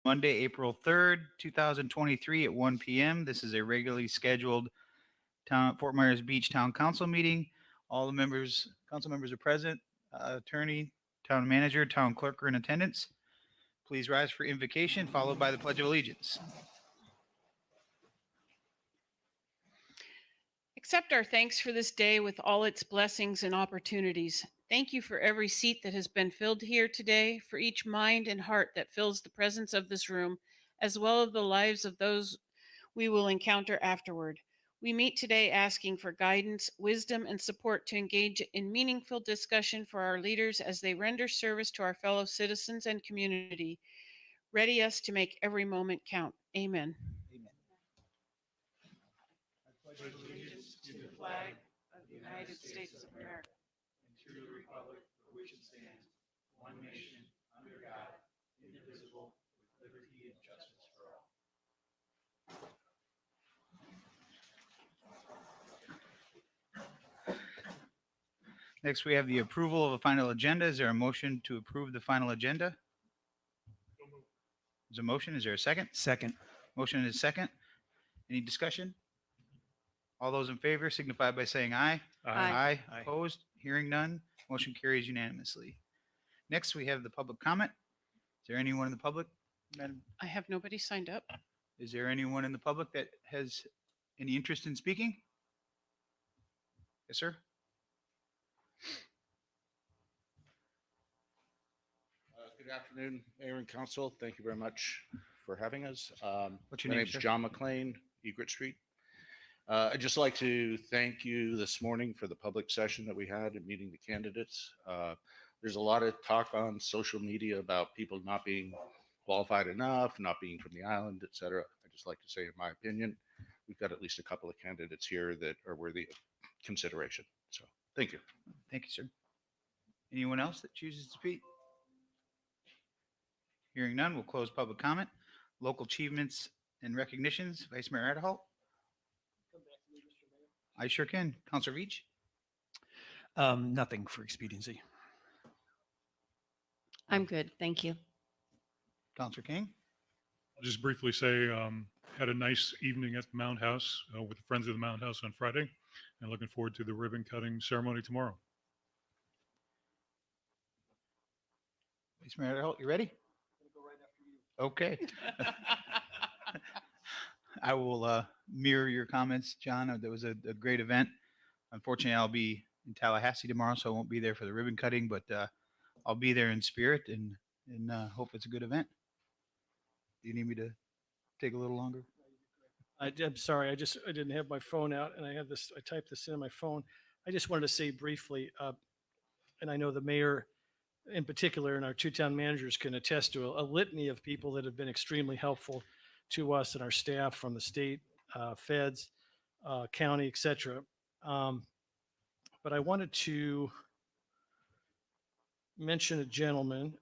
Monday, April 3rd, 2023 at 1 p.m. This is a regularly scheduled Fort Myers Beach Town Council meeting. All the council members are present. Attorney, town manager, town clerk are in attendance. Please rise for invocation, followed by the Pledge of Allegiance. Accept our thanks for this day with all its blessings and opportunities. Thank you for every seat that has been filled here today, for each mind and heart that fills the presence of this room, as well as the lives of those we will encounter afterward. We meet today asking for guidance, wisdom, and support to engage in meaningful discussion for our leaders as they render service to our fellow citizens and community. Ready us to make every moment count. Amen. Amen. I pledge allegiance to the flag of the United States of America And to the republic for which it stands, one nation, under God, indivisible, with liberty and justice for all. Next, we have the approval of a final agenda. Is there a motion to approve the final agenda? There's a motion. Is there a second? Second. Motion is second. Any discussion? All those in favor signify by saying aye. Aye. Aye. Opposed? Hearing none. Motion carries unanimously. Next, we have the public comment. Is there anyone in the public? Madam, I have nobody signed up. is there anyone in the public that has any interest in speaking? Yes, sir. Good afternoon, Mayor and Council. Thank you very much for having us. What's your My name, name's sir? John McLean, Egret Street. I'd just like to thank you this morning for the public session that we had in meeting the candidates. There's a lot of talk on social media about people not being qualified enough, not being from the island, et cetera. I'd just like to say, in my opinion, we've got at least a couple of candidates here that are worthy of consideration. So thank you. Thank you, sir. Anyone else that chooses to speak? Hearing none, we'll close public comment. Local achievements and recognitions, Vice Mayor Adderholt. I sure can. Councilor Veach. Nothing for expediency. I'm good, thank you. Councilor King. I'll just briefly say, had a nice evening at the Mound House with the Friends of the Mound House on Friday, and looking forward to the ribbon cutting ceremony tomorrow. Vice Mayor Adderholt, you ready? Okay. I will mirror your comments, John. That was a great event. Unfortunately, I'll be in Tallahassee tomorrow, so I won't be there for the ribbon cutting, but I'll be there in spirit and hope it's a good event. Do you need me to take a little longer? I'm sorry, I didn't have my phone out, and I typed this in on my phone. I just wanted to say briefly, and I know the mayor in particular and our two town managers can attest to a litany of people that have been extremely helpful to us and our staff from the state, feds, county, et cetera. But I wanted to mention a gentleman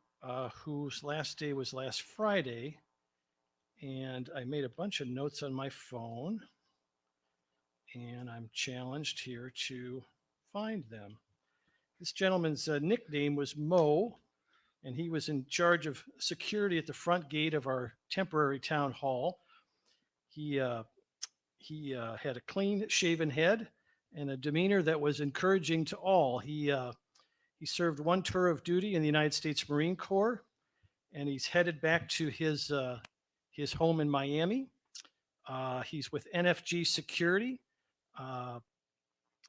whose last day was last Friday, and I made a bunch of notes on my phone, and I'm challenged here to find them. This gentleman's nickname was Mo, and he was in charge of security at the front gate of our temporary town hall. He had a clean shaven head and a demeanor that was encouraging to all. He served one tour of duty in the United States Marine Corps, and he's headed back to his home in Miami. He's with NFG Security.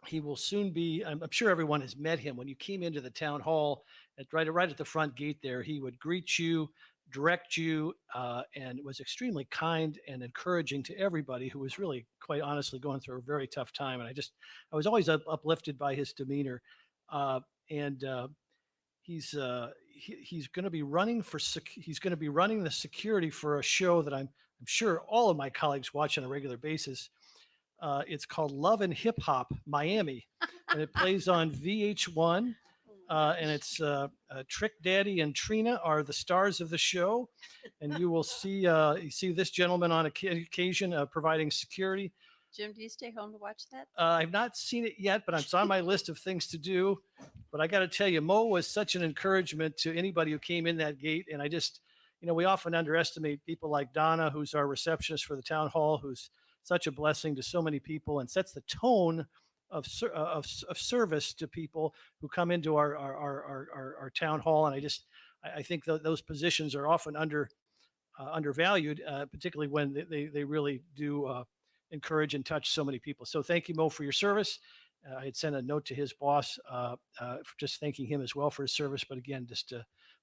He will soon be, I'm sure everyone has met him. When you came into the town hall, right at the front gate there, he would greet you, direct you, and was extremely kind and encouraging to everybody who was really, quite honestly, going through a very tough time. And I was always uplifted by his demeanor. He's going to be running the security for a show that I'm sure all of my colleagues watch on a regular basis. It's called Love and Hip Hop Miami, and it plays on VH1. And it's Trick Daddy and Trina are the stars of the show, and you will see this gentleman on occasion providing security. Jim, do you stay home to watch that? I've not seen it yet, but it's on my list of things to do. But I got to tell you, Mo was such an encouragement to anybody who came in that gate, and we often underestimate people like Donna, who's our receptionist for the town hall, who's such a blessing to so many people and sets the tone of service to people who come into our town hall. And I think those positions are often undervalued, particularly when they really do encourage and touch so many people. So thank you, Mo, for your service. I had sent a note to his boss for just thanking him as well for his service. But again, just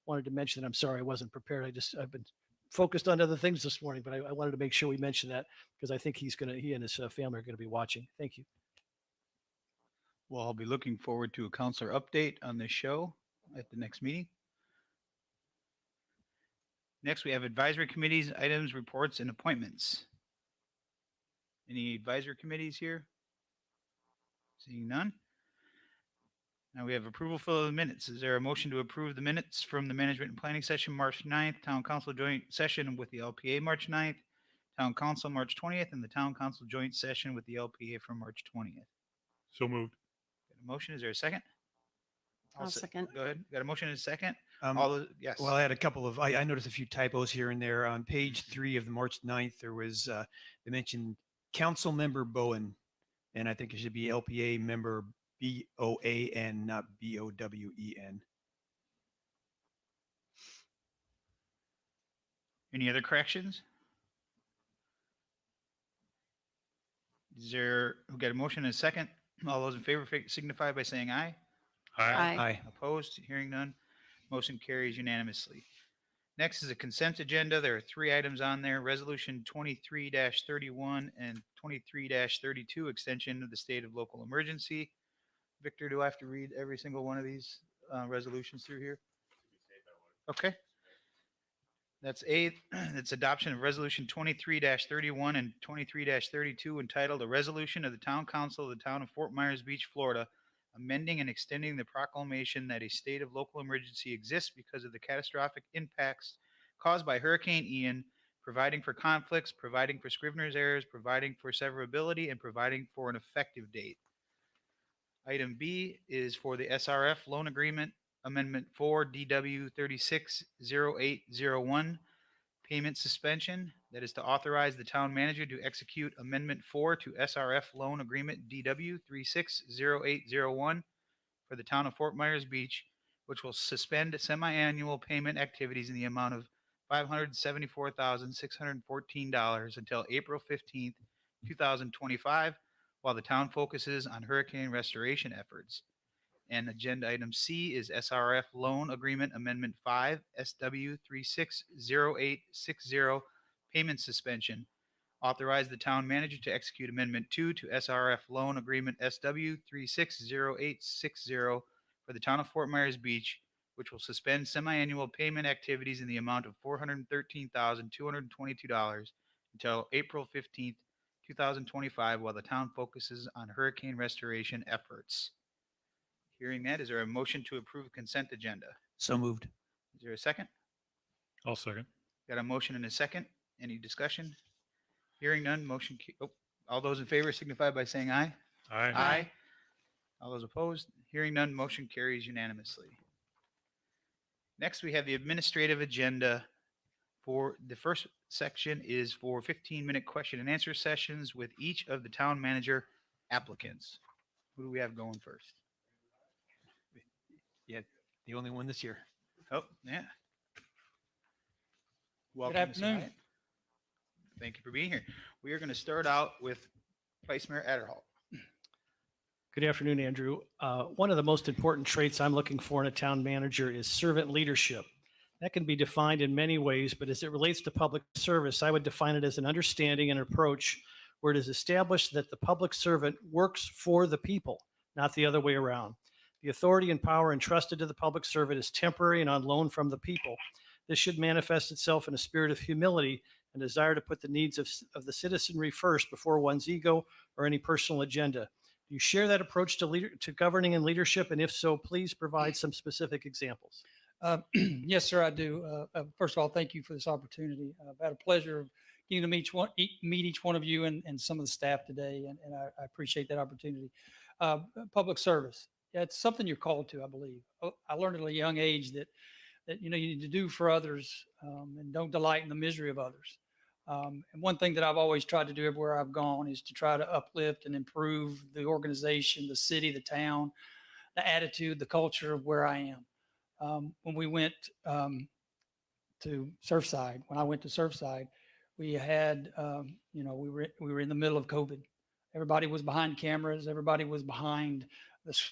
wanted to mention that I'm sorry I wasn't prepared. I've been focused on other things this morning, but I wanted to make sure we mention that because I think he and his family are going to be watching. Thank you. Well, I'll be looking forward to a counselor update on this show at the next meeting. Next, we have advisory committees, items, reports, and appointments. Any advisory committees here? Seeing none. Now we have approval for the minutes. Is there a motion to approve the minutes from the management and planning session March 9th, town council joint session with the LPA March 9th, town council March 20th, and the town council joint session with the LPA from March 20th? So moved. Got a motion? Is there a second? I'll second. Go ahead. Got a motion and a second? Yes. Well, I had a couple of, I noticed a few typos here and there. On page 3 of the March 9th, there was, they mentioned council member Bowen, and I think it should be LPA member BOAN, not BOWEN. Any other corrections? Is there, who got a motion and a second? All those in favor signify by saying aye. Aye. Aye. Opposed? Hearing none. Motion carries unanimously. Next is a consent agenda. There are 3 items on there. Resolution 23-31 and 23-32, extension of the state of local emergency. Victor, do I have to read every single one of these resolutions through here? Okay. That's A. It's adoption of resolution 23-31 and 23-32 entitled "A Resolution of the Town Council of the Town of Fort Myers Beach, Florida, amending and extending the proclamation that a state of local emergency exists because of the catastrophic impacts caused by Hurricane Ian, providing for conflicts, providing for Scrivener's errors, providing for severability, and providing for an effective date." Item B is for the SRF loan agreement amendment 4 DW 360801 payment suspension. That is to authorize the town manager to execute amendment 4 to SRF loan agreement DW 360801 for the town of Fort Myers Beach, which will suspend semi-annual payment activities in the amount of $574,614 until April 15th, 2025, while the town focuses on hurricane restoration efforts. And agenda item C is SRF Loan Agreement Amendment 5, SW 360860, payment suspension. Authorize the town manager to execute Amendment 2 to SRF Loan Agreement SW 360860 for the town of Fort Myers Beach, which will suspend semi-annual payment activities in the amount of $413,222 until April 15th, 2025, while the town focuses on hurricane restoration efforts. Hearing that, is there a motion to approve consent agenda? So moved. Is there a second? I'll second. Got a motion and a second. Any discussion? Hearing none, all those in favor signify by saying aye. Aye. All those opposed? Hearing none, motion carries unanimously. Next, we have the administrative agenda. For the first section is for 15-minute question and answer sessions with each of the town manager applicants. Who do we have going first? Yeah, the only one this year. Oh, yeah. Welcome, Good Mr. afternoon. Hyatt. Thank you for being here. We are going to start out with Vice Mayor Adderhall. Good afternoon, Andrew. One of the most important traits I'm looking for in a town manager is servant leadership. That can be defined in many ways, but as it relates to public service, I would define it as an understanding and approach where it is established that the public servant works for the people, not the other way around. The authority and power entrusted to the public servant is temporary and on loan from the people. This should manifest itself in a spirit of humility and desire to put the needs of the citizenry first before one's ego or any personal agenda. Do you share that approach to governing and leadership? And if so, please provide some specific examples. Yes, sir, I do. First of all, thank you for this opportunity. I've had a pleasure of getting to meet each one of you and some of the staff today, and I appreciate that opportunity. Public service, yeah, it's something you're called to, I believe. I learned at a young age that that, you need to do for others, and don't delight in the misery of others. And one thing that I've always tried to do everywhere I've gone is to try to uplift and improve the organization, the city, the town, the attitude, the culture of where I am. When we went to Surfside, when I went to Surfside, we had, we were in the middle of COVID. Everybody was behind cameras. Everybody was behind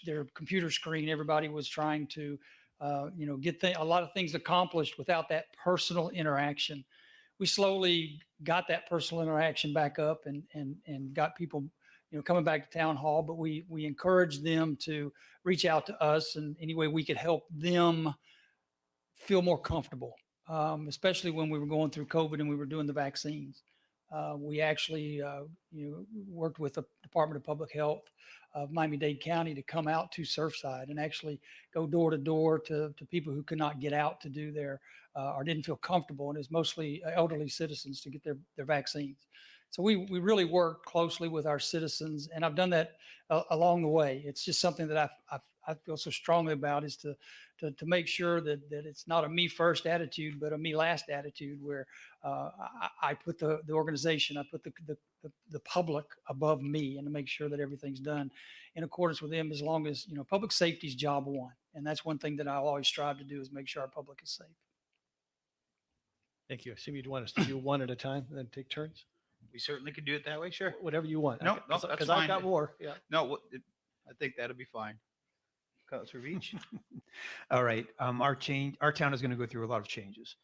their computer screen. Everybody was trying to, get a lot of things accomplished without that personal interaction. We slowly got that personal interaction back up and got people, coming back to town hall, but we encouraged them to reach out to us in any way we could help them feel more comfortable, especially when we were going through COVID and we were doing the vaccines. We actually, worked with the Department of Public Health of Miami-Dade County to come out to Surfside and actually go door to door to people who could not get out to do their, or didn't feel comfortable. And it's mostly elderly citizens to get their vaccines. So we really work closely with our citizens, and I've done that along the way. It's just something that I feel so strongly about, is to make sure that it's not a me first attitude, but a me last attitude, where I put the organization, I put the public above me, and to make sure that everything's done in accordance with them, as long as, public safety is job one. And that's one thing that I'll always strive to do, is make sure our public is safe. Thank you. I assume you'd want us to do one at a time and then take turns? We certainly could do it that way. Sure. Whatever you want. No, that's Because fine. I've got more. Yeah. No, I think that'll be fine. Councilor Beach. All right. Our town is going to go through a lot of changes.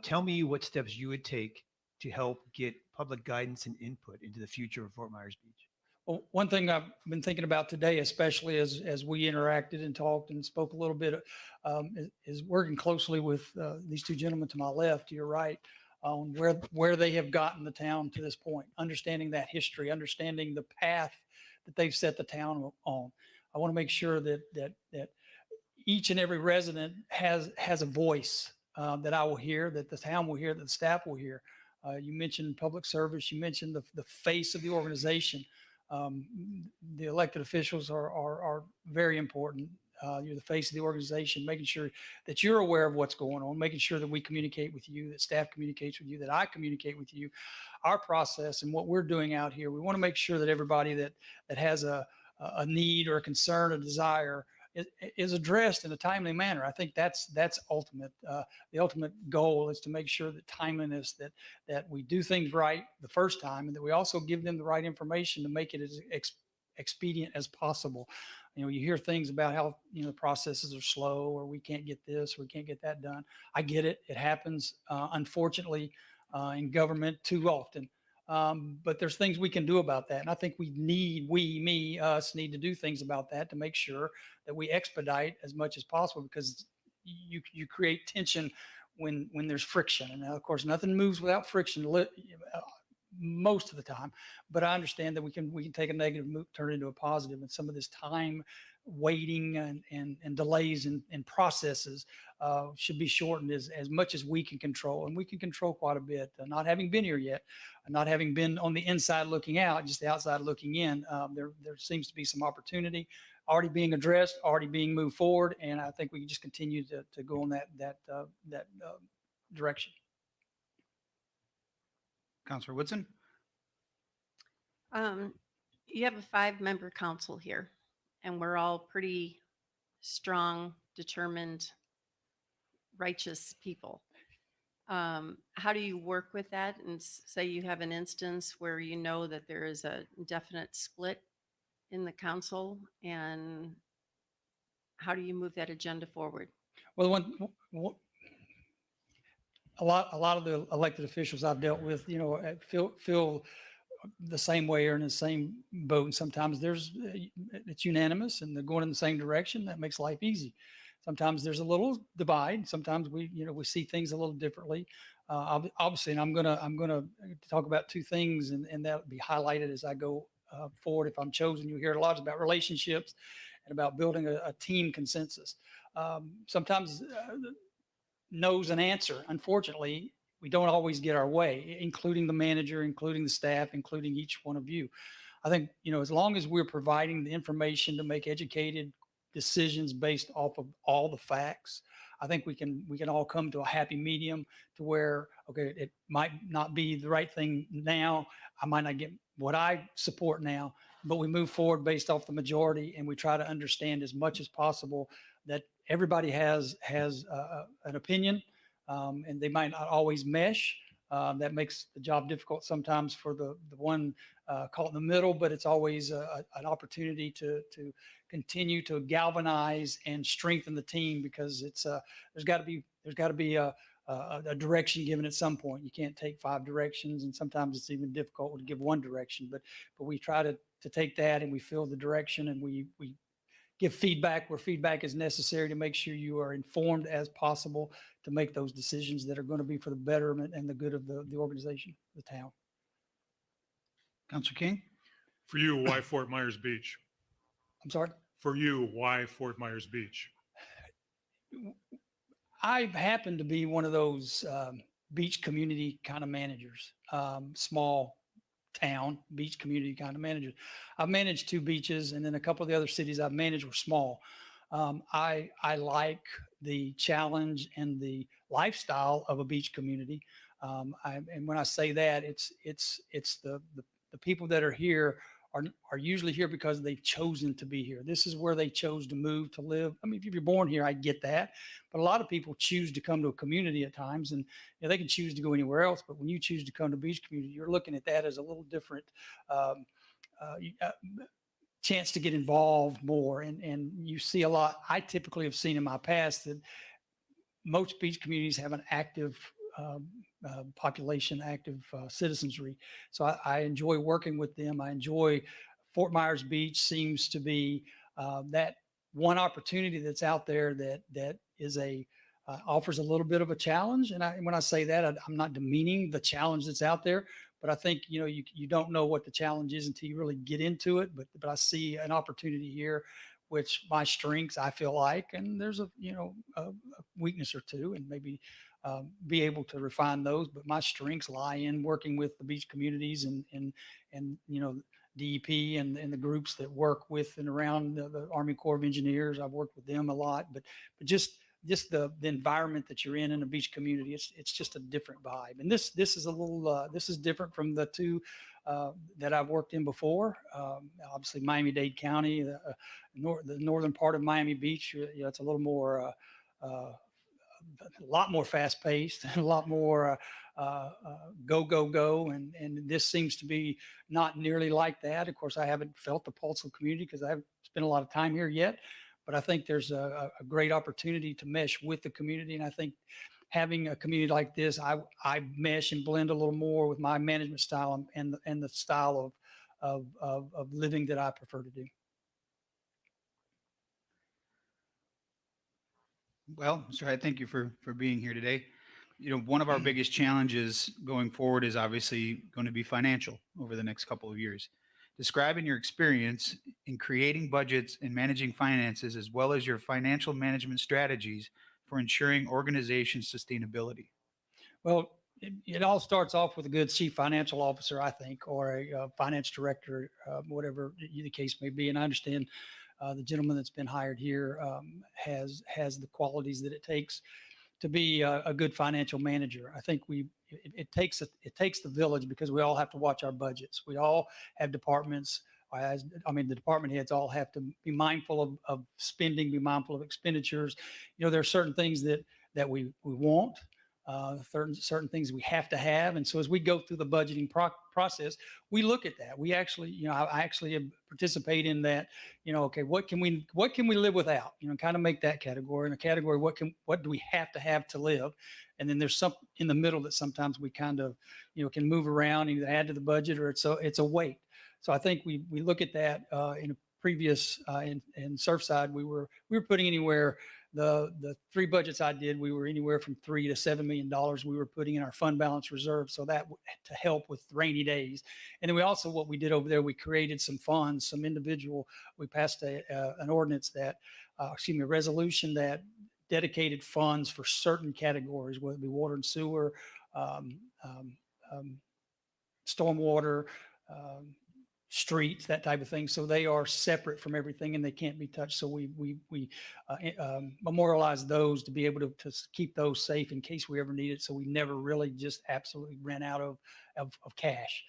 Tell me what steps you would take to help get public guidance and input into the future of Fort Myers Beach. Well, one thing I've been thinking about today, especially as we interacted and talked and spoke a little bit, is working closely with these two gentlemen to my left, to your right, on where they have gotten the town to this point, understanding that history, understanding the path that they've set the town on. I want to make sure that each and every resident has a voice that I will hear, that the town will hear, that the staff will hear. You mentioned public service. You mentioned the face of the organization. The elected officials are very important. You're the face of the organization, making sure that you're aware of what's going on, making sure that we communicate with you, that staff communicates with you, that I communicate with you, our process and what we're doing out here. We want to make sure that everybody that has a need or a concern, a desire is addressed in a timely manner. I think that's ultimate. The ultimate goal is to make sure that timeliness, that we do things right the first time, and that we also give them the right information to make it as expedient as possible. You hear things about how, the processes are slow, or we can't get this, or we can't get that done. I get it. It happens, unfortunately, in government too often. But there's things we can do about that. And I think us need to do things about that to make sure that we expedite as much as possible, because you create tension when there's friction. And of course, nothing moves without friction most of the time, but I understand that we can take a negative move, turn it into a positive. And some of this time waiting and delays in processes should be shortened as much as we can control. And we can control quite a bit. Not having been here yet, not having been on the inside looking out, just the outside looking in, there seems to be some opportunity already being addressed, already being moved forward. And I think we can just continue to go in that direction. Councilor Woodson. You have a 5-member council here, and we're all pretty strong, determined, righteous people. How do you work with that? And say you have an instance where you know that there is a definite split in the council, and how do you move that agenda forward? Well, a lot of the elected officials I've dealt with, feel the same way or in the same boat. And sometimes it's unanimous and they're going in the same direction. That makes life easy. Sometimes there's a little divide. Sometimes we see things a little differently. Obviously, and I'm gonna talk about two things, and that'll be highlighted as I go forward. If I'm chosen, you'll hear a lot about relationships and about building a team consensus. Sometimes knows an answer. Unfortunately, we don't always get our way, including the manager, including the staff, including each one of you. I think, as long as we're providing the information to make educated decisions based off of all the facts, I think we can all come to a happy medium to where, okay, it might not be the right thing now. I might not get what I support now, but we move forward based off the majority, and we try to understand as much as possible that everybody has an opinion, and they might not always mesh. That makes the job difficult sometimes for the one caught in the middle, but it's always an opportunity to continue to galvanize and strengthen the team, because there's got to be a direction given at some point. You can't take 5 directions, and sometimes it's even difficult to give one direction. But we try to take that, and we fill the direction, and we give feedback where feedback is necessary to make sure you are informed as possible to make those decisions that are going to be for the betterment and the good of the organization, the town. Councilor King? For you, why Fort Myers Beach? I'm sorry. For you, why Fort Myers Beach? I happen to be one of those beach community kind of managers, small town beach community kind of managers. I've managed 2 beaches, and then a couple of the other cities I've managed were small. I like the challenge and the lifestyle of a beach community. And when I say that, it's the people that are here are usually here because they've chosen to be here. This is where they chose to move to live. I mean, if you're born here, I get that. But a lot of people choose to come to a community at times, and they can choose to go anywhere else. But when you choose to come to beach community, you're looking at that as a little different chance to get involved more. And you see a lot. I typically have seen in my past that most beach communities have an active population, active citizenry. So I enjoy working with them. I enjoy Fort Myers Beach. Seems to be that one opportunity that's out there that is offers a little bit of a challenge. And when I say that, I'm not demeaning the challenge that's out there, but I think you don't know what the challenge is until you really get into it. But I see an opportunity here, which my strengths I feel like, and there's a weakness or two, and maybe be able to refine those. But my strengths lie in working with the beach communities and DEP and the groups that work with and around the Army Corps of Engineers. I've worked with them a lot, but just the environment that you're in a beach community, it's just a different vibe. And this is a little this is different from the 2 that I've worked in before. Obviously, Miami-Dade County, the northern part of Miami Beach, it's a little more. A lot more fast paced and a lot more go. And this seems to be not nearly like that. Of course, I haven't felt the pulse of community because I haven't spent a lot of time here yet, but I think there's a great opportunity to mesh with the community. And I think having a community like this, I mesh and blend a little more with my management style and the style of living that I prefer to do. Well, Mr. Hyde, thank you for being here today. One of our biggest challenges going forward is obviously going to be financial over the next couple of years. Describing your experience in creating budgets and managing finances, as well as your financial management strategies for ensuring organization sustainability. Well, it all starts off with a good chief financial officer, I think, or a finance director, whatever the case may be. And I understand the gentleman that's been hired here has the qualities that it takes to be a good financial manager. I think it takes the village, because we all have to watch our budgets. We all have departments. The department heads all have to be mindful of spending, be mindful of expenditures. There are certain things that we want. Certain things we have to have. And so as we go through the budgeting process, we look at that. We actually, I actually participate in that, okay, what can we live without, kind of make that category, and a category, what do we have to live? And then there's some in the middle that sometimes we kind of, can move around, either add to the budget or it's a weight. So I think we look at that in a previous, in Surfside, we were putting anywhere, the 3 budgets I did, we were anywhere from $3 to $7 million we were putting in our fund balance reserve. So that to help with rainy days. And then what we did over there, we created some funds, we passed an ordinance a resolution that dedicated funds for certain categories, whether it be water and sewer, stormwater, streets, that type of thing. So they are separate from everything and they can't be touched. So we memorialize those to be able to keep those safe in case we ever need it. So we never really just absolutely ran out of cash.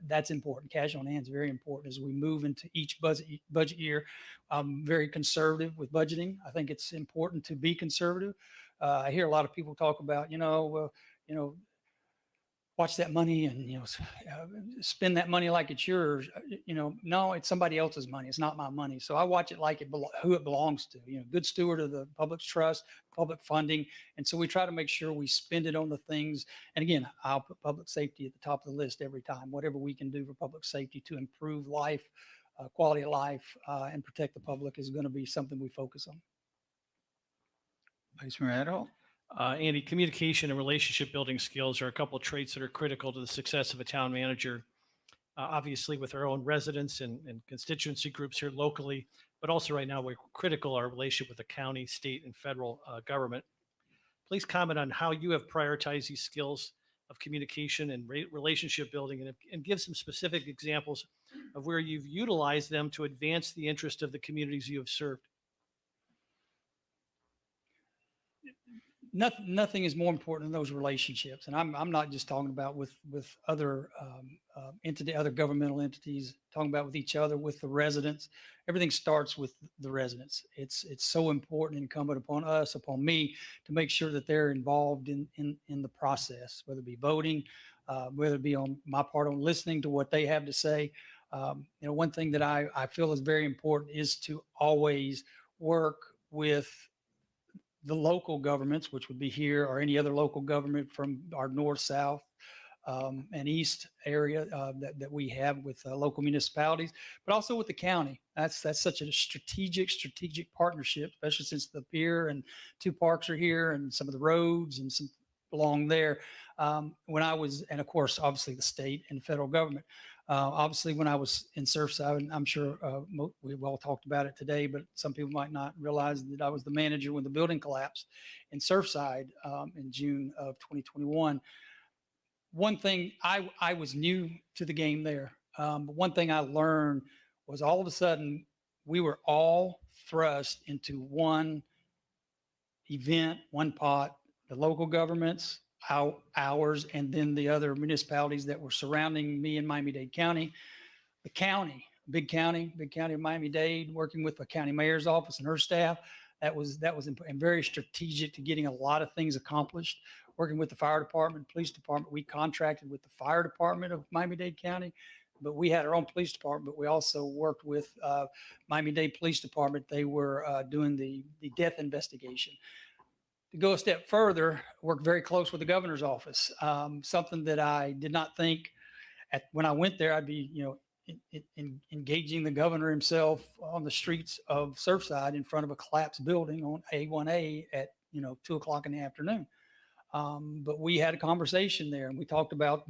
That's important. Cash on hand is very important as we move into each budget year. I'm very conservative with budgeting. I think it's important to be conservative. I hear a lot of people talk about, watch that money and, spend that money like it's yours. No, it's somebody else's money. It's not my money. So I watch it like who it belongs to, good steward of the public's trust, public funding. And so we try to make sure we spend it on the things. And again, I'll put public safety at the top of the list every time. Whatever we can do for public safety to improve life, quality of life, and protect the public is going to be something we focus on. Vice Mayor Adderall. Andy, communication and relationship building skills are a couple of traits that are critical to the success of a town manager. Obviously, with our own residents and constituency groups here locally, but also right now we're critical our relationship with the county, state, and federal government. Please comment on how you have prioritized these skills of communication and relationship building, and give some specific examples of where you've utilized them to advance the interest of the communities you have served. Nothing is more important than those relationships, and I'm not just talking about with other other governmental entities. Talking about with each other, with the residents. Everything starts with the residents. It's so important, incumbent upon us, upon me, to make sure that they're involved in the process, whether it be voting, whether it be on my part on listening to what they have to say. One thing that I feel is very important is to always work with the local governments, which would be here or any other local government from our north, south, and east area that we have with local municipalities, but also with the county. That's such a strategic partnership, especially since the pier and 2 parks are here and some of the roads and some along there. When I was, and of course, obviously the state and federal government. Obviously, when I was in Surfside, and I'm sure we've all talked about it today, but some people might not realize that I was the manager when the building collapsed in Surfside in June of 2021. One thing, I was new to the game there. But one thing I learned was all of a sudden we were all thrust into one event, one pot, the local governments, ours, and then the other municipalities that were surrounding me in Miami-Dade County. The county, big county of Miami-Dade, working with the county mayor's office and her staff. That was and very strategic to getting a lot of things accomplished. Working with the fire department, police department. We contracted with the fire department of Miami-Dade County, but we had our own police department, but we also worked with Miami-Dade Police Department. They were doing the death investigation. To go a step further, worked very close with the governor's office. Something that I did not think when I went there, I'd be, engaging the governor himself on the streets of Surfside in front of a collapsed building on A1A at, 2:00 in the afternoon. But we had a conversation there and we talked about,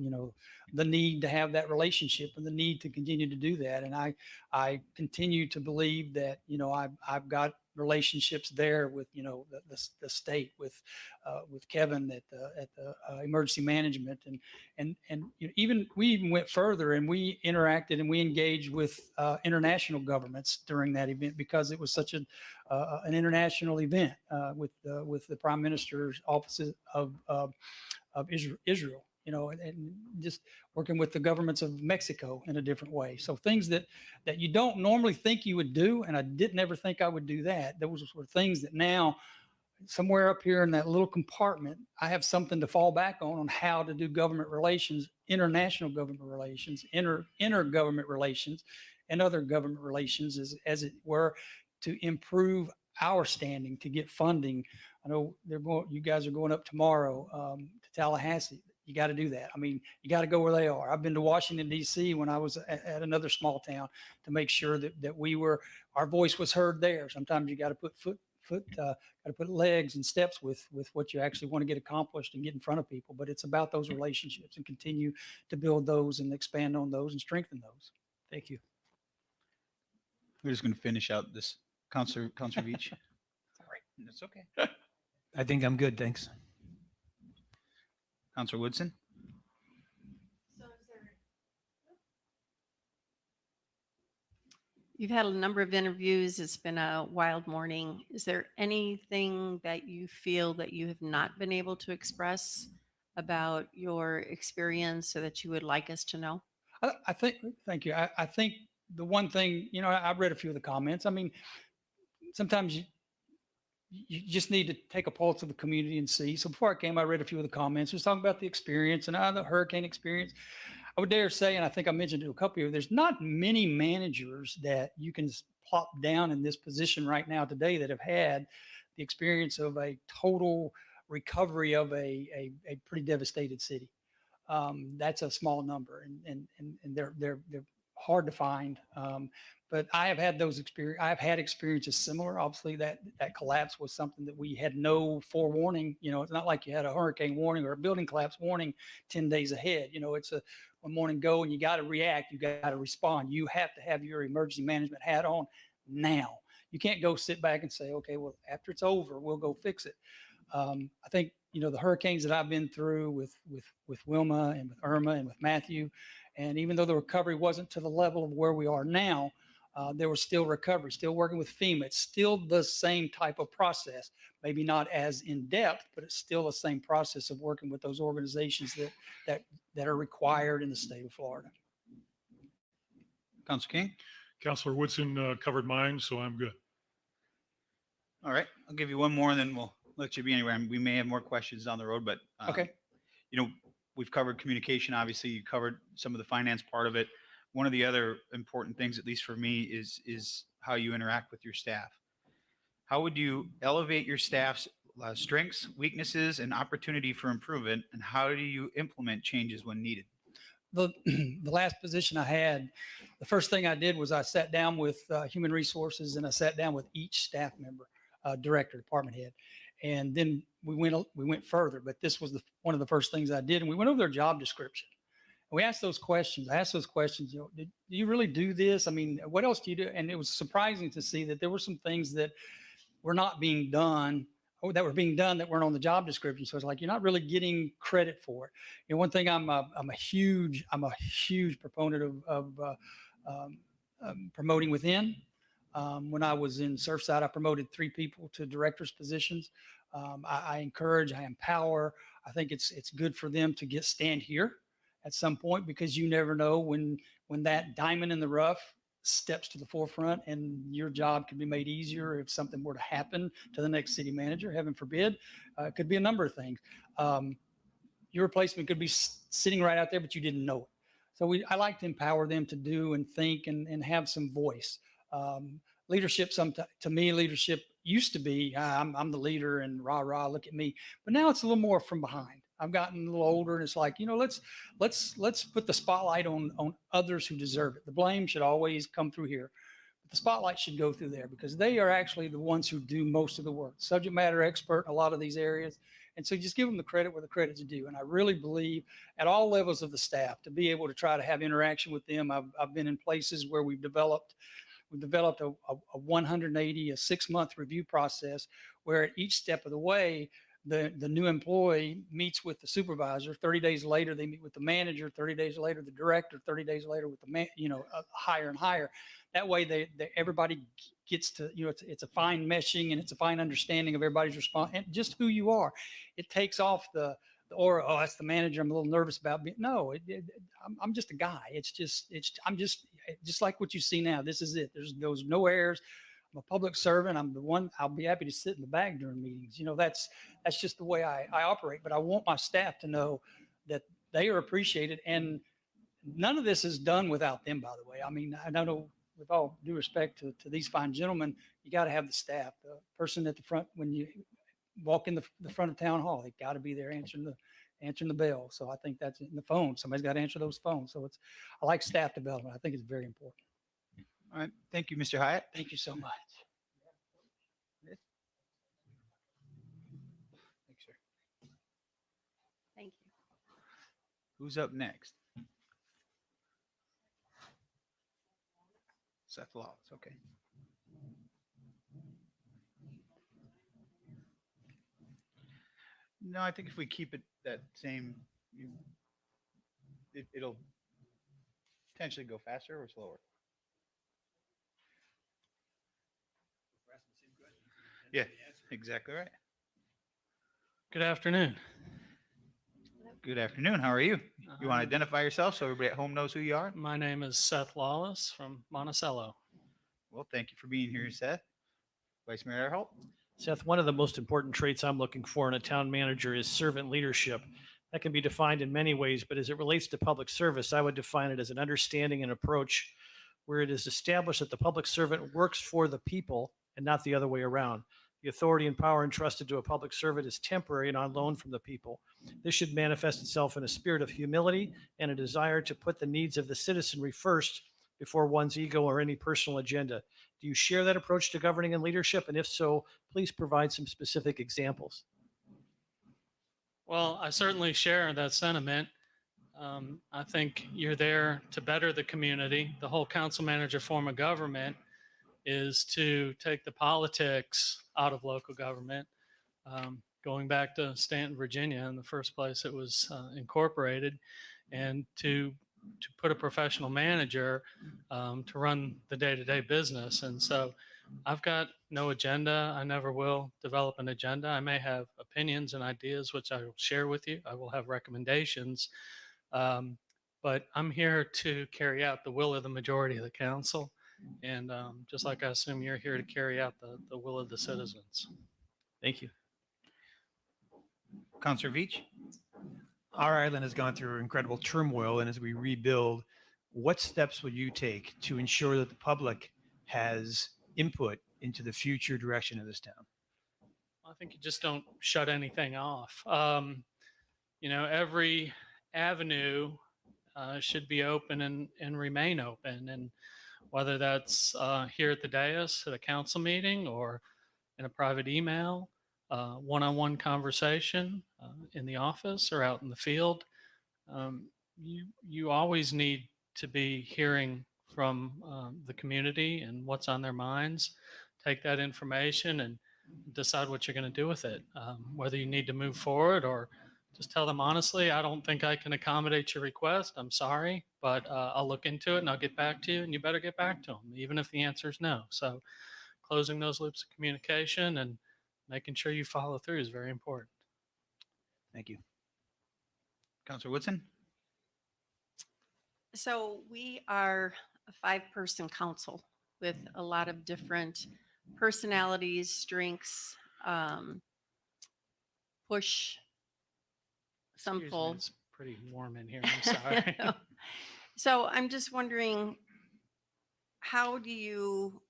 the need to have that relationship and the need to continue to do that. And I continue to believe that, I've got relationships there with, the state, with Kevin at the emergency management. And we even went further and we interacted and we engaged with international governments during that event because it was such an international event with the Prime Minister's offices of Israel, and just working with the governments of Mexico in a different way. So things that you don't normally think you would do, and I didn't ever think I would do that. Those were things that now, somewhere up here in that little compartment, I have something to fall back on how to do government relations, international government relations, intergovernment relations, and other government relations, as it were, to improve our standing, to get funding. I know you guys are going up tomorrow to Tallahassee. You got to do that. I mean, you got to go where they are. I've been to Washington, D.C. when I was at another small town to make sure that our voice was heard there. Sometimes you got to put legs and steps with what you actually want to get accomplished and get in front of people. But it's about those relationships and continue to build those and expand on those and strengthen those. Thank you. We're just going to finish out this Counselor Beach. Sorry, that's okay. I think I'm good. Thanks. Counselor Woodson. You've had a number of interviews. It's been a wild morning. Is there anything that you feel that you have not been able to express about your experience so that you would like us to know? I think, thank you. I think the one thing, I've read a few of the comments. I mean, sometimes you just need to take a pulse of the community and see. So before I came, I read a few of the comments. It was talking about the experience and the hurricane experience. I would dare say, and I think I mentioned it to a couple of you, there's not many managers that you can plop down in this position right now today that have had the experience of a total recovery of a pretty devastated city. That's a small number, and they're hard to find. But I have had those experience. I've had experiences similar. Obviously, that collapse was something that we had no forewarning. It's not like you had a hurricane warning or a building collapse warning 10 days ahead. It's a one morning go, and you got to react. You got to respond. You have to have your emergency management hat on now. You can't go sit back and say, okay, well, after it's over, we'll go fix it. I think the hurricanes that I've been through with Wilma and with Irma and with Matthew, and even though the recovery wasn't to the level of where we are now, there was still recovery, still working with FEMA. It's still the same type of process, maybe not as in depth, but it's still the same process of working with those organizations that are required in the state of Florida. Councilor King? Counselor Woodson covered mine, so I'm good. All right, I'll give you one more and then we'll let you be anywhere. We may have more questions down the road, but Okay. We've covered communication. Obviously, you covered some of the finance part of it. One of the other important things, at least for me, is how you interact with your staff. How would you elevate your staff's strengths, weaknesses, and opportunity for improvement, and how do you implement changes when needed? The last position I had, the first thing I did was I sat down with human resources, and I sat down with each staff member, director, department head, and then we went further. But this was one of the first things I did, and we went over their job description. And we asked those questions. I asked those questions. Do you really do this? I mean, what else do you do? And it was surprising to see that there were some things that were not being done, or that were being done that weren't on the job description. So it's like you're not really getting credit for it. One thing I'm a huge proponent of promoting within. When I was in Surfside, I promoted 3 people to directors positions. I encourage, I empower. I think it's good for them to stand here at some point, because you never know when that diamond in the rough steps to the forefront, and your job could be made easier if something were to happen to the next city manager, heaven forbid. It could be a number of things. Your replacement could be sitting right out there, but you didn't know it. So I like to empower them to do and think and have some voice. Leadership, to me, leadership used to be, I'm the leader and rah, rah, look at me. But now it's a little more from behind. I've gotten a little older, and it's like, let's put the spotlight on others who deserve it. The blame should always come through here, but the spotlight should go through there, because they are actually the ones who do most of the work, subject matter expert in a lot of these areas. And so just give them the credit where the credit's due. And I really believe at all levels of the staff to be able to try to have interaction with them. I've been in places where we've developed a 180, a 6-month review process, where at each step of the way, the new employee meets with the supervisor. 30 days later, they meet with the manager. 30 days later, the director. 30 days later, with the higher and higher. That way, everybody gets to, it's a fine meshing, and it's a fine understanding of everybody's response and just who you are. It takes off the aura. Oh, that's the manager. I'm a little nervous about being. No, I'm just a guy. I'm just like what you see now. This is it. There's no airs. I'm a public servant. I'm the one. I'll be happy to sit in the back during meetings. That's just the way I operate. But I want my staff to know that they are appreciated, and none of this is done without them. By the way, I mean, I know, with all due respect to these fine gentlemen, you got to have the staff. The person at the front, when you walk in the front of town hall, they got to be there answering the bell. So I think that's in the phone. Somebody's got to answer those phones. So I like staff development. I think it's very important. All right. Thank you, Mr. Hyatt. Thank you so much. Thanks, sir. Thank you. Who's up next? Seth Lawless. Okay. No, I think if we keep it that same, it'll potentially go faster or slower. Yeah, exactly right. Good afternoon. Good afternoon. How are you? You want to Um, identify yourself so everybody at home knows who you are? My name is Seth Lawless from Monticello. Well, thank you for being here, Seth. Vice Mayor Erholt? Seth, one of the most important traits I'm looking for in a town manager is servant leadership. That can be defined in many ways, but as it relates to public service, I would define it as an understanding and approach where it is established that the public servant works for the people and not the other way around. The authority and power entrusted to a public servant is temporary and on loan from the people. This should manifest itself in a spirit of humility and a desire to put the needs of the citizenry first before one's ego or any personal agenda. Do you share that approach to governing and leadership? And if so, please provide some specific examples. Well, I certainly share that sentiment. I think you're there to better the community. The whole council manager form of government is to take the politics out of local government. Going back to Stanton, Virginia, in the first place it was incorporated, and to put a professional manager to run the day-to-day business. And so I've got no agenda. I never will develop an agenda. I may have opinions and ideas, which I will share with you. I will have recommendations. But I'm here to carry out the will of the majority of the council. And just like I assume you're here to carry out the will of the citizens. Thank you. Counselor Veach? Our island has gone through incredible turmoil, and as we rebuild, what steps will you take to ensure that the public has input into the future direction of this town? I think you just don't shut anything off. Every avenue should be open and remain open. And whether that's here at the dais at a council meeting or in a private email, one-on-one conversation in the office or out in the field, you always need to be hearing from the community and what's on their minds. Take that information and decide what you're going to do with it. Whether you need to move forward or just tell them honestly, I don't think I can accommodate your request. I'm sorry, but I'll look into it and I'll get back to you, and you better get back to them, even if the answer is no. So closing those loops of communication and making sure you follow through is very important. Thank you. Counselor Woodson? So we are a five-person council with a lot of different personalities, strengths, push, some Excuse me, pull. it's pretty warm in here. I'm sorry. So I'm just wondering, how do you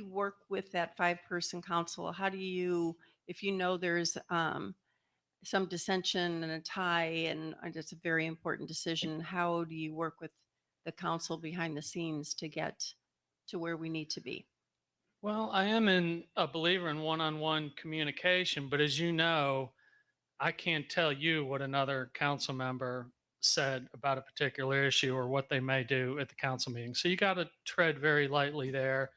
work with that five-person council? How do you, if you know there's some dissension and a tie, and it's a very important decision, how do you work with the council behind the scenes to get to where we need to be? Well, I am a believer in one-on-one communication, but as you know, I can't tell you what another council member said about a particular issue or what they may do at the council meeting. So you got to tread very lightly there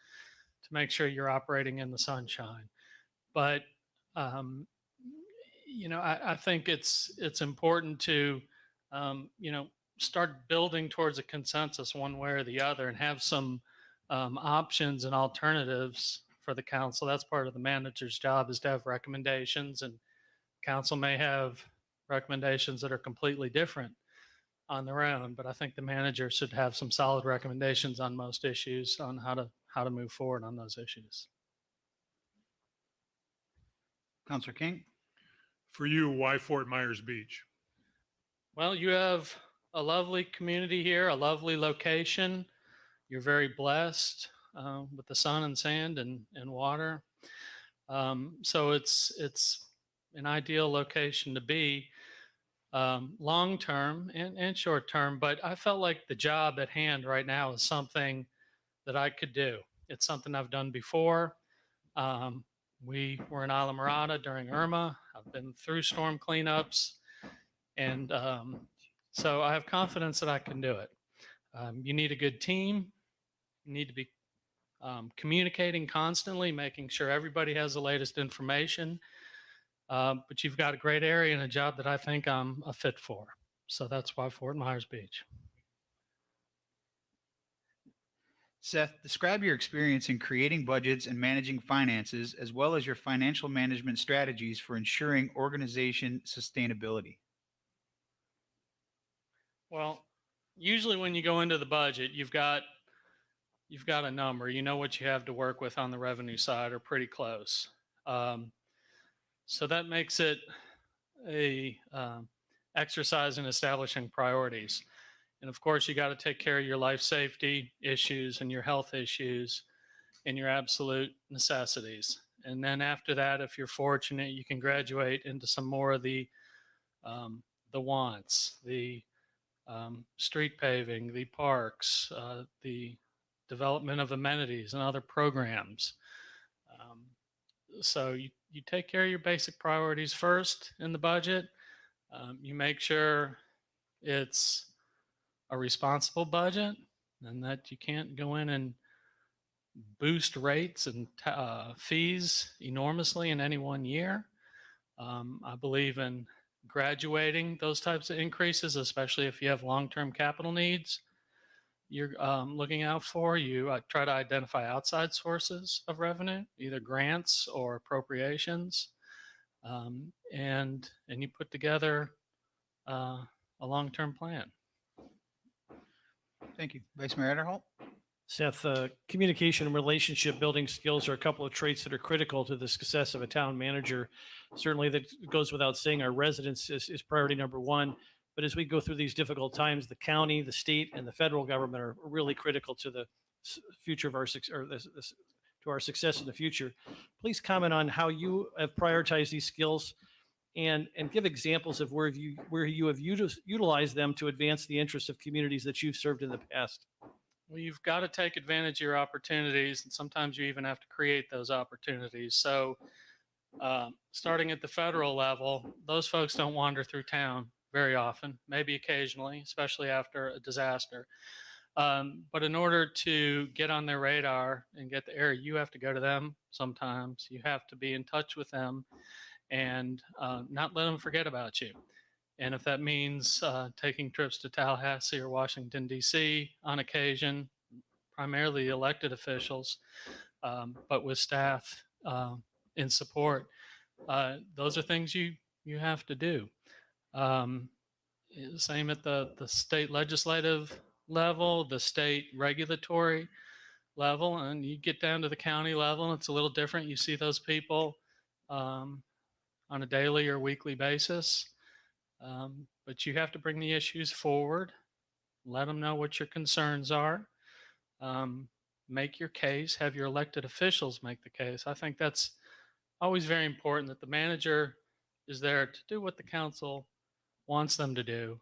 to make sure you're operating in the sunshine. But I think it's important to start building towards a consensus one way or the other, and have some options and alternatives for the council. That's part of the manager's job, is to have recommendations, and council may have recommendations that are completely different on their own, but I think the manager should have some solid recommendations on most issues on how to move forward on those issues. Counselor King? For you, why Fort Myers Beach? Well, you have a lovely community here, a lovely location. You're very blessed with the sun and sand and water. So it's an ideal location to be long term and short term. But I felt like the job at hand right now is something that I could do. It's something I've done before. We were in Islamorada during Irma. I've been through storm cleanups. And so I have confidence that I can do it. You need a good team. You need to be communicating constantly, making sure everybody has the latest information. But you've got a great area and a job that I think I'm a fit for. So that's why Fort Myers Beach. Seth, describe your experience in creating budgets and managing finances, as well as your financial management strategies for ensuring organization sustainability. Well, usually when you go into the budget, you've got a number. You know what you have to work with on the revenue side, or pretty close. So that makes it a exercise in establishing priorities. And of course, you got to take care of your life safety issues and your health issues and your absolute necessities. And then after that, if you're fortunate, you can graduate into some more of the wants, the street paving, the parks, the development of amenities and other programs. So you take care of your basic priorities first in the budget. You make sure it's a responsible budget and that you can't go in and boost rates and fees enormously in any one year. I believe in graduating those types of increases, especially if you have long-term capital needs you're looking out for. You try to identify outside sources of revenue, either grants or appropriations, and you put together a long-term plan. Thank you. Vice Mayor Adderholt? Seth, communication and relationship building skills are a couple of traits that are critical to the success of a town manager. Certainly that goes without saying. Our residents is priority number one. But as we go through these difficult times, the county, the state, and the federal government are really critical to the future of our to our success in the future. Please comment on how you have prioritized these skills, and give examples of where you have utilized them to advance the interests of communities that you've served in the past. Well, you've got to take advantage of your opportunities, and sometimes you even have to create those opportunities. So starting at the federal level, those folks don't wander through town very often, maybe occasionally, especially after a disaster. But in order to get on their radar and get the area, you have to go to them sometimes. You have to be in touch with them and not let them forget about you. And if that means taking trips to Tallahassee or Washington, D.C. on occasion, primarily elected officials, but with staff in support, those are things you have to do. Same at the state legislative level, the state regulatory level, and you get down to the county level, and it's a little different. You see those people on a daily or weekly basis. But you have to bring the issues forward, let them know what your concerns are, make your case, have your elected officials make the case. I think that's always very important, that the manager is there to do what the council wants them to do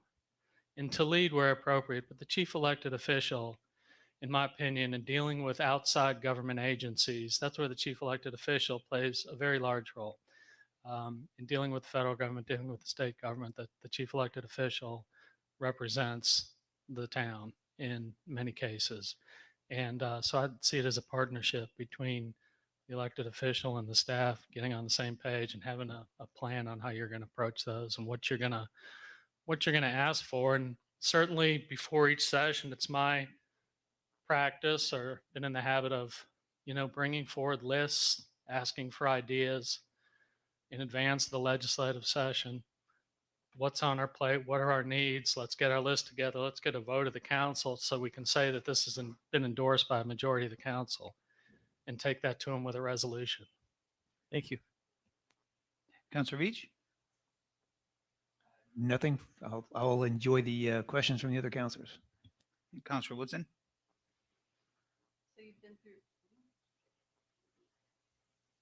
and to lead where appropriate. But the chief elected official, in my opinion, in dealing with outside government agencies, that's where the chief elected official plays a very large role. In dealing with the federal government, dealing with the state government, that the chief elected official represents the town in many cases. And so I see it as a partnership between the elected official and the staff getting on the same page and having a plan on how you're going to approach those and what you're going to ask for. And certainly before each session, it's my practice, or been in the habit of, bringing forward lists, asking for ideas in advance of the legislative session. What's on our plate? What are our needs? Let's get our list together. Let's get a vote of the council so we can say that this has been endorsed by a majority of the council, and take that to them with a resolution. Thank you. Councilor Veach? Nothing. I'll enjoy the questions from the other counselors. Councilor Woodson?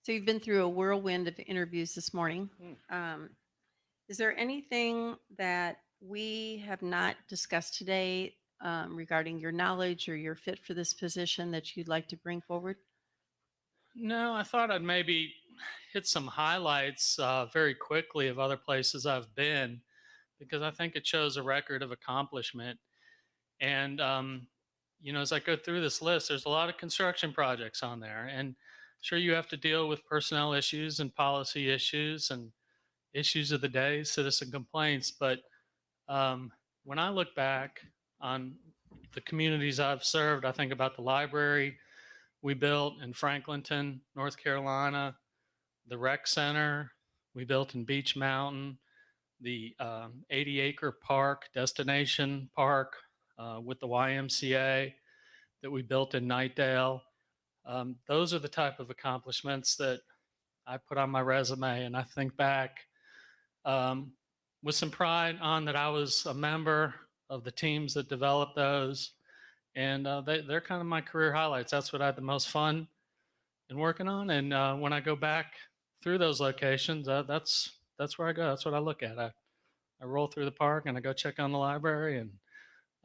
So you've been through a whirlwind of interviews this morning. Is there anything that we have not discussed today regarding your knowledge or your fit for this position that you'd like to bring forward? No, I thought I'd maybe hit some highlights very quickly of other places I've been, because I think it shows a record of accomplishment. And, as I go through this list, there's a lot of construction projects on there. And sure, you have to deal with personnel issues and policy issues and issues of the day, citizen complaints. But when I look back on the communities I've served, I think about the library we built in Franklinton, North Carolina, the rec center we built in Beach Mountain, the 80-acre park, destination park with the YMCA that we built in Nightdale. Those are the type of accomplishments that I put on my resume, and I think back with some pride on that I was a member of the teams that developed those, and they're kind of my career highlights. That's what I had the most fun in working on, and when I go back through those locations, that's where I go. That's what I look at. I roll through the park and I go check on the library and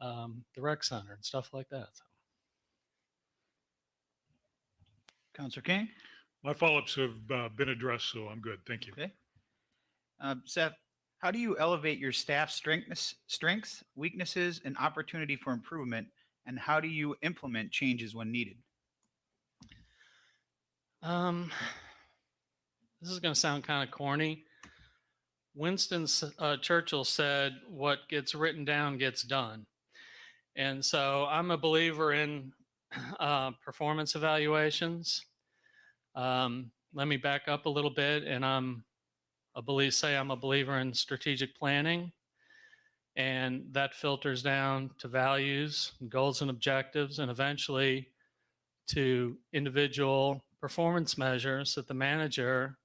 the rec center and stuff like that. So. Counselor King? My follow-ups have been addressed, so I'm good. Thank you. Okay. Seth, how do you elevate your staff's strengths, weaknesses, and opportunity for improvement? And how do you implement changes when needed? This is going to sound kind of corny. Winston Churchill said, "What gets written down gets done." And so I'm a believer in performance evaluations. Let me back up a little bit, and I'm a believer in strategic planning, and that filters down to values, goals, and objectives, and eventually to individual performance measures that the manager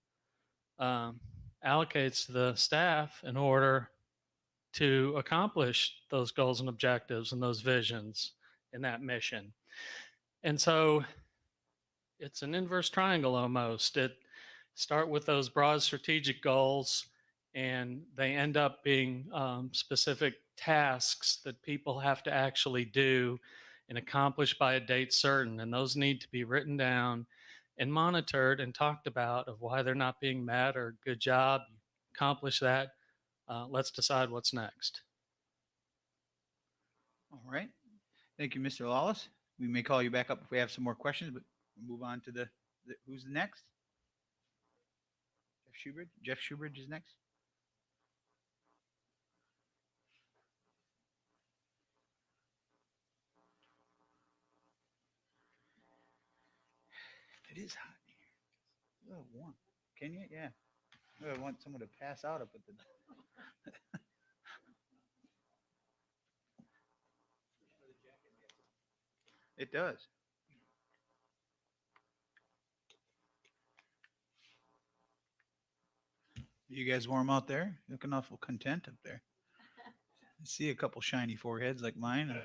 allocates to the staff in order to accomplish those goals and objectives and those visions in that mission. And so it's an inverse triangle almost. It start with those broad strategic goals, and they end up being specific tasks that people have to actually do and accomplish by a date certain. And those need to be written down and monitored and talked about of why they're not being met, or good job, accomplish that. Let's decide what's next. All right. Thank you, Mr. Lawless. We may call you back up if we have some more questions, but we'll move on to the who's next? Jeff Schubert. Jeff Schubert is next. It is hot in here. Oh, warm. Can you? Yeah. I want someone to pass out up at the. It does. You guys warm out there? Looking awful content up there. I see a couple shiny foreheads like mine.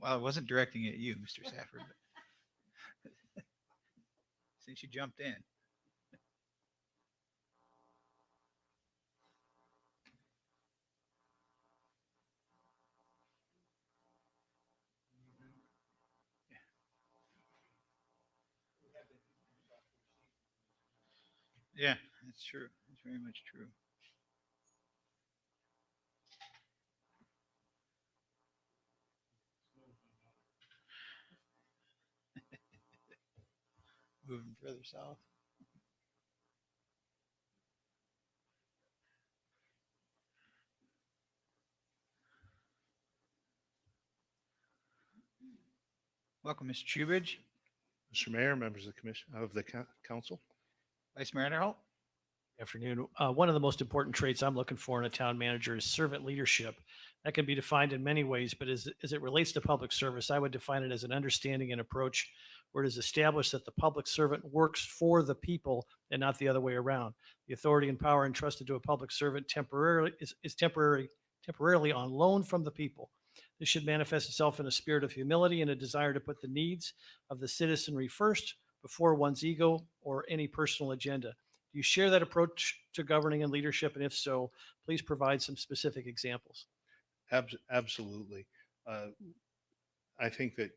Well, I wasn't directing it at you, Mr. Safford, but since you jumped in. Yeah, that's true. That's very much true. Moving further south. Welcome, Mr. Schubridge. Mr. Mayor, members of the commission, of the council. Vice Mayor Underholt. Afternoon. One of the most important traits I'm looking for in a town manager is servant leadership. That can be defined in many ways, but as it relates to public service, I would define it as an understanding and approach where it is established that the public servant works for the people and not the other way around. The authority and power entrusted to a public servant is temporarily on loan from the people. This should manifest itself in a spirit of humility and a desire to put the needs of the citizenry first before one's ego or any personal agenda. Do you share that approach to governing and leadership? And if so, please provide some specific examples. Absolutely. I think that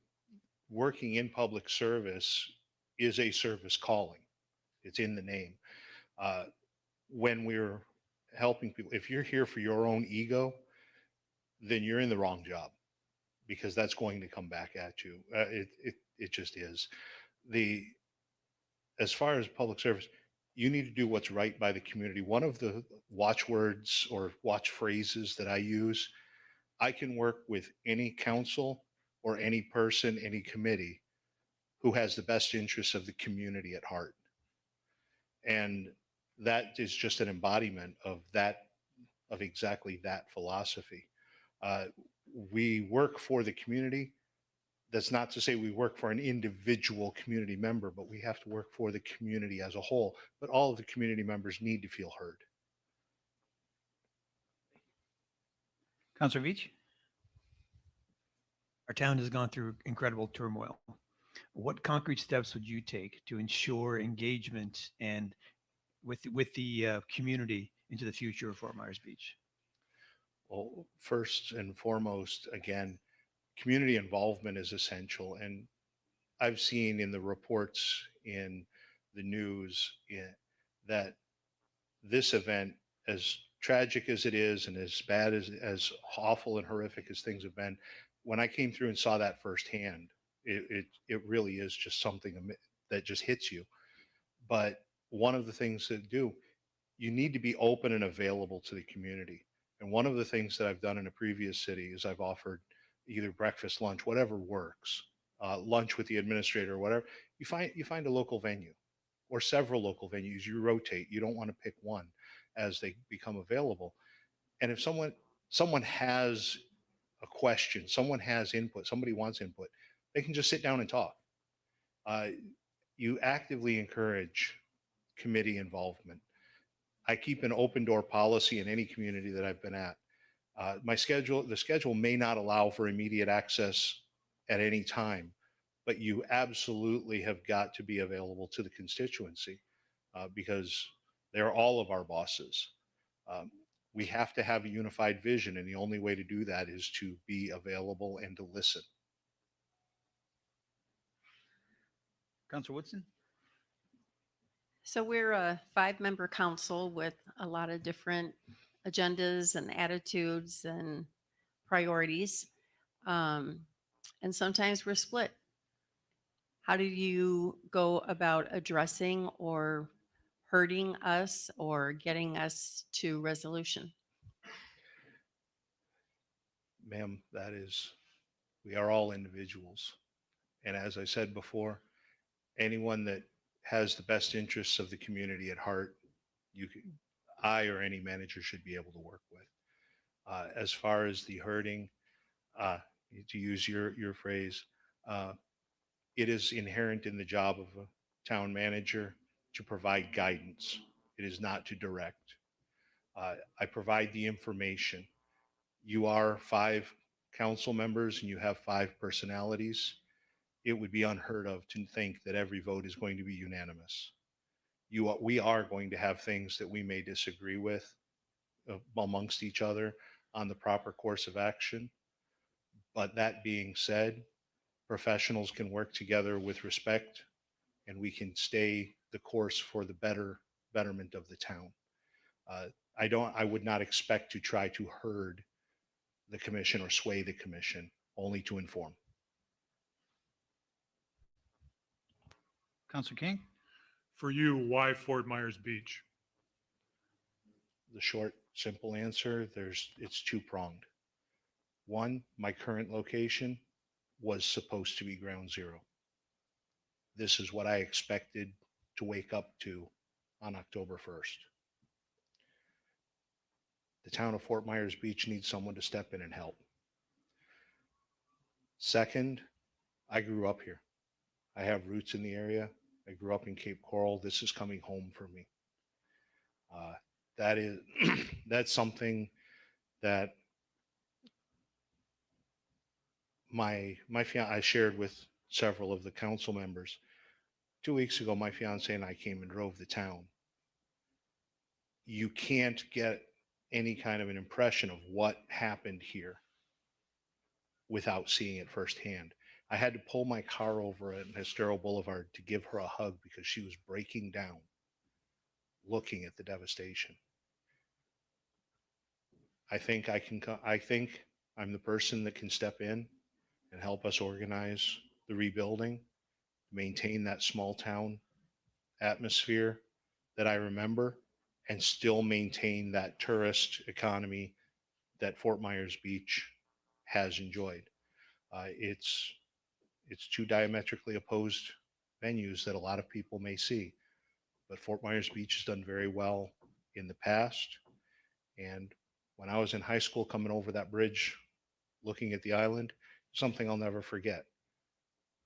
working in public service is a service calling. It's in the name. When we're helping people, if you're here for your own ego, then you're in the wrong job, because that's going to come back at you. It just is. As far as public service, you need to do what's right by the community. One of the watchwords or watch phrases that I use, I can work with any council or any person, any committee who has the best interests of the community at heart. And that is just an embodiment of that, of exactly that philosophy. Uh, we work for the community. That's not to say we work for an individual community member, but we have to work for the community as a whole. But all of the community members need to feel heard. Counselor Veach? Our town has gone through incredible turmoil. What concrete steps would you take to ensure engagement and with the community into the future of Fort Myers Beach? Well, first and foremost, again, community involvement is essential. And I've seen in the reports in the news that this event, as tragic as it is and as bad as awful and horrific as things have been, when I came through and saw that firsthand, it really is just something that just hits you. But one of the things that you need to be open and available to the community. And one of the things that I've done in a previous city is I've offered either breakfast, lunch, whatever works, lunch with the administrator or whatever. You find a local venue or several local venues. You rotate. You don't want to pick one as they become available. And if someone has a question, someone has input, somebody wants input, they can just sit down and talk. You actively encourage committee involvement. I keep an open door policy in any community that I've been at. The schedule may not allow for immediate access at any time, but you absolutely have got to be available to the constituency because they're all of our bosses. We have to have a unified vision, and the only way to do that is to be available and to listen. Counselor Woodson? So we're a 5-member council with a lot of different agendas and attitudes and priorities. And sometimes we're split. How do you go about addressing or hurting us or getting us to resolution? Ma'am, we are all individuals. And as I said before, anyone that has the best interests of the community at heart, I or any manager should be able to work with. As far as the hurting, to use your phrase, it is inherent in the job of a town manager to provide guidance. It is not to direct. I provide the information. You are 5 council members and you have 5 personalities. It would be unheard of to think that every vote is going to be unanimous. We are going to have things that we may disagree with amongst each other on the proper course of action. But that being said, professionals can work together with respect and we can stay the course for the betterment of the town. I would not expect to try to herd the commission or sway the commission, only to inform. Counselor King? For you, why Fort Myers Beach? The short, simple answer, it's two-pronged. One, my current location was supposed to be ground zero. This is what I expected to wake up to on October 1st. The town of Fort Myers Beach needs someone to step in and help. Second, I grew up here. I have roots in the area. I grew up in Cape Coral. This is coming home for me. That's something that my fiance, I shared with several of the council members. 2 weeks ago, my fiance and I came and drove the town. You can't get any kind of an impression of what happened here without seeing it firsthand. I had to pull my car over at Estero Boulevard to give her a hug because she was breaking down looking at the devastation. I think I'm the person that can step in and help us organize the rebuilding, maintain that small town atmosphere, that I remember and still maintain that tourist economy that Fort Myers Beach has enjoyed. It's two diametrically opposed venues that a lot of people may see, but Fort Myers Beach has done very well in the past. And when I was in high school coming over that bridge, looking at the island, something I'll never forget.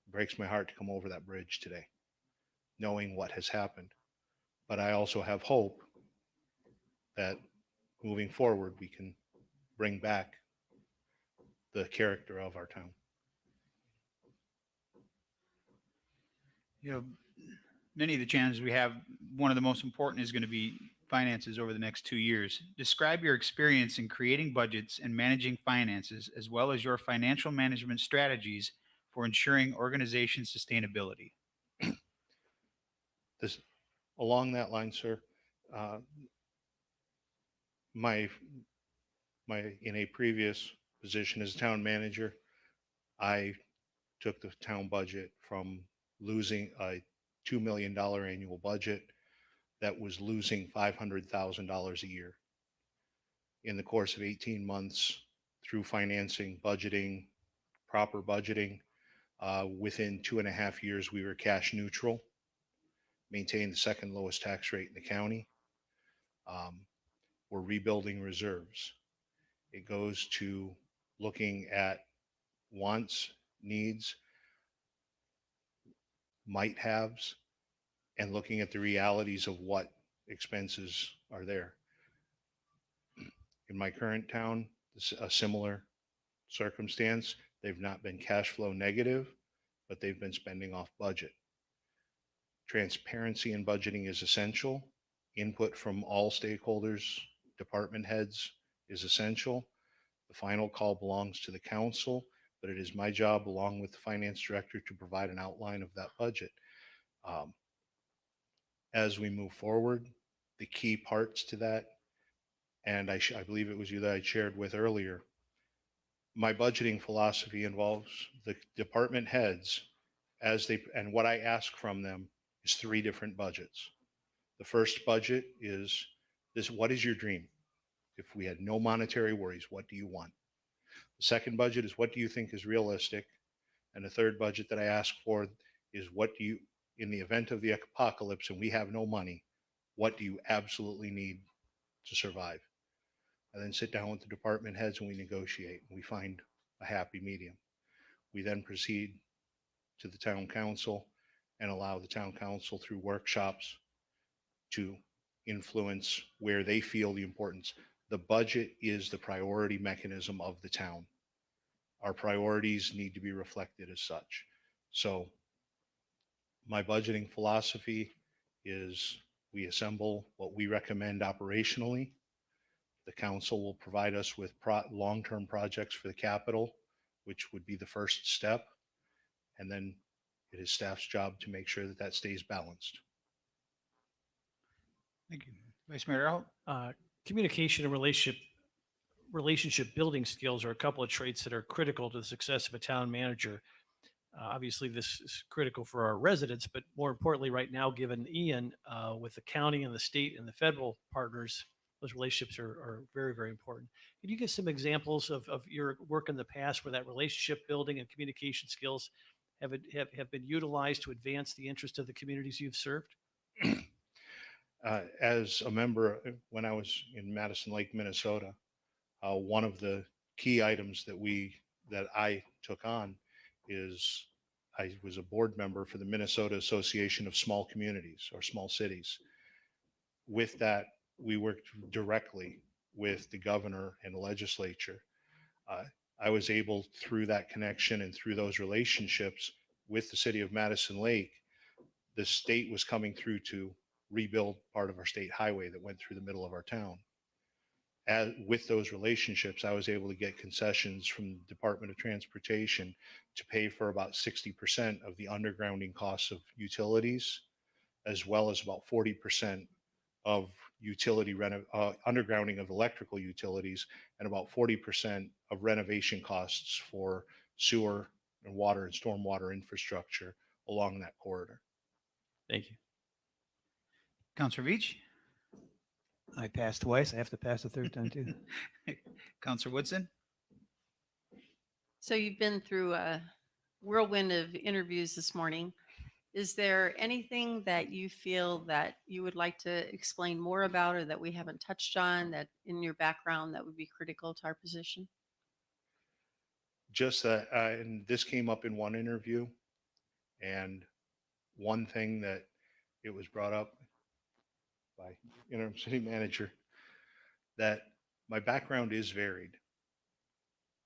It breaks my heart to come over that bridge today, knowing what has happened. But I also have hope that moving forward, we can bring back the character of our town. You know, many of the challenges we have, one of the most important is going to be finances over the next 2 years. Describe your experience in creating budgets and managing finances, as well as your financial management strategies for ensuring organization sustainability. This, along that line, sir, my in a previous position as town manager, I took the town budget from losing a $2 million annual budget that was losing $500,000 a year. In the course of 18 months, through financing, budgeting, proper budgeting, within 2.5 years, we were cash neutral, maintained the second lowest tax rate in the county. We're rebuilding reserves. It goes to looking at wants, needs, might haves, and looking at the realities of what expenses are there. In my current town, a similar circumstance, they've not been cash flow negative, but they've been spending off budget. Transparency in budgeting is essential. Input from all stakeholders, department heads is essential. The final call belongs to the council, but it is my job, along with the finance director, to provide an outline of that budget. As we move forward, the key parts to that, and I believe it was you that I shared with earlier, my budgeting philosophy involves the department heads and what I ask from them is 3 different budgets. The first budget is this: what is your dream? If we had no monetary worries, what do you want? The second budget is, what do you think is realistic? And the third budget that I ask for is, what do you, in the event of the apocalypse and we have no money, what do you absolutely need to survive? I then sit down with the department heads and we negotiate and we find a happy medium. We then proceed to the town council and allow the town council, through workshops, to influence where they feel the importance. The budget is the priority mechanism of the town. Our priorities need to be reflected as such. So my budgeting philosophy is we assemble what we recommend operationally. The council will provide us with long-term projects for the capital, which would be the first step. And then it is staff's job to make sure that that stays balanced. Thank you. Vice Mayor Earl? Communication and relationship building skills are a couple of traits that are critical to the success of a town manager. Obviously, this is critical for our residents, but more importantly, right now, given Ian, with the county and the state and the federal partners, those relationships are very, very important. Can you give some examples of your work in the past where that relationship building and communication skills have been utilized to advance the interest of the communities you've served? As a member, when I was in Madison Lake, Minnesota, one of the key items that I took on is I was a board member for the Minnesota Association of Small Communities or Small Cities. With that, we worked directly with the governor and the legislature. I was able, through that connection and through those relationships with the city of Madison Lake, the state was coming through to rebuild part of our state highway that went through the middle of our town. With those relationships, I was able to get concessions from the Department of Transportation to pay for about 60% of the undergrounding costs of utilities, as well as about 40% of undergrounding of electrical utilities, and about 40% of renovation costs for sewer and water and stormwater infrastructure along that corridor. Thank you. Counselor Veach, I passed twice. I have to pass the third time too. Counselor Woodson, So you've been through a whirlwind of interviews this morning. Is there anything that you feel that you would like to explain more about or that we haven't touched on that in your background that would be critical to our position? Just that, and this came up in one interview, and one thing that it was brought up by interim city manager, that my background is varied.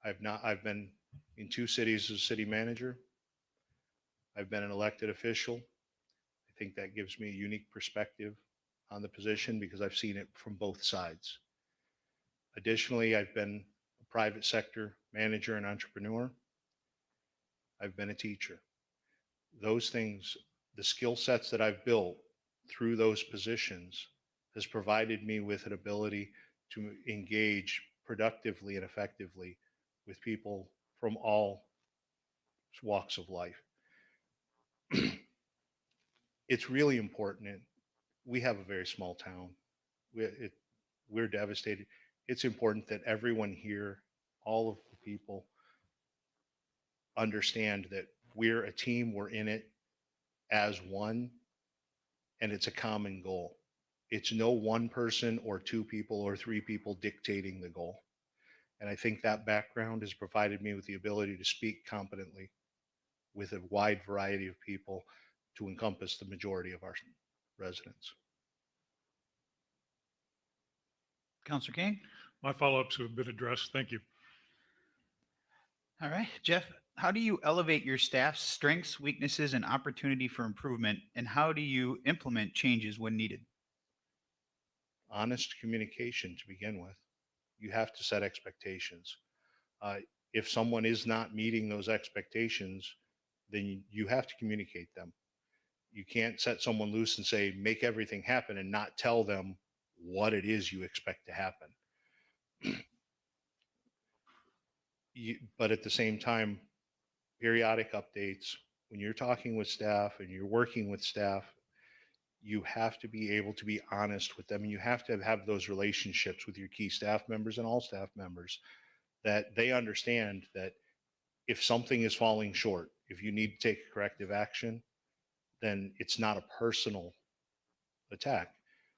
I've been in 2 cities as city manager. I've been an elected official. I think that gives me a unique perspective on the position because I've seen it from both sides. Additionally, I've been a private sector manager and entrepreneur. I've been a teacher. Those things, the skill sets that I've built through those positions has provided me with an ability to engage productively and effectively with people from all walks of life. It's really important. And we have a very small town. We're devastated. It's important that everyone here, all of the people, understand that we're a team, we're in it as one, and it's a common goal. It's no one person or 2 people or 3 people dictating the goal. And I think that background has provided me with the ability to speak competently with a wide variety of people to encompass the majority of our residents. Counselor King. My follow-ups have been addressed. Thank you. All right, Jeff, how do you elevate your staff's strengths, weaknesses, and opportunity for improvement? And how do you implement changes when needed? Honest communication to begin with. You have to set expectations. If someone is not meeting those expectations, then you have to communicate them. You can't set someone loose and say, make everything happen and not tell them what it is you expect to happen. But at the same time, periodic updates, when you're talking with staff and you're working with staff, you have to be able to be honest with them, and you have to have those relationships with your key staff members and all staff members, that they understand that if something is falling short, if you need to take corrective action, then it's not a personal attack,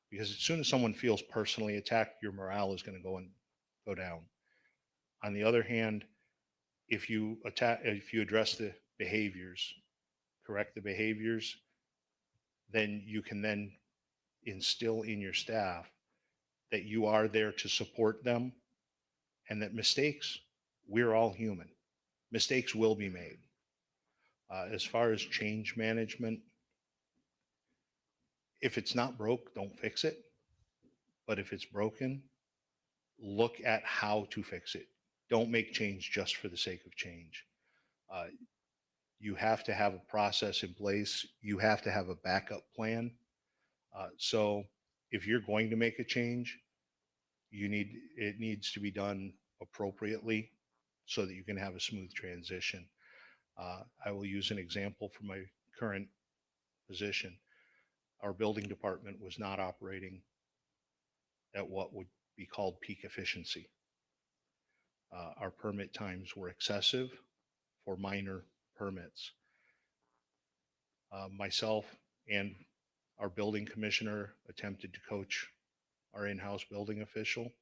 because as soon as someone feels personally attacked, your morale is going to go down. On the other hand, if you address the behaviors, correct the behaviors, then you can then instill in your staff that you are there to support them, and that mistakes, we're all human. Mistakes will be made. As far as change management, if it's not broke, don't fix it. But if it's broken, look at how to fix it. Don't make change just for the sake of change. You have to have a process in place. You have to have a backup plan. So if you're going to make a change, it needs to be done appropriately so that you can have a smooth transition. I will use an example from my current position. Our building department was not operating at what would be called peak efficiency. Our permit times were excessive for minor permits. Myself and our building commissioner attempted to coach our in-house building official,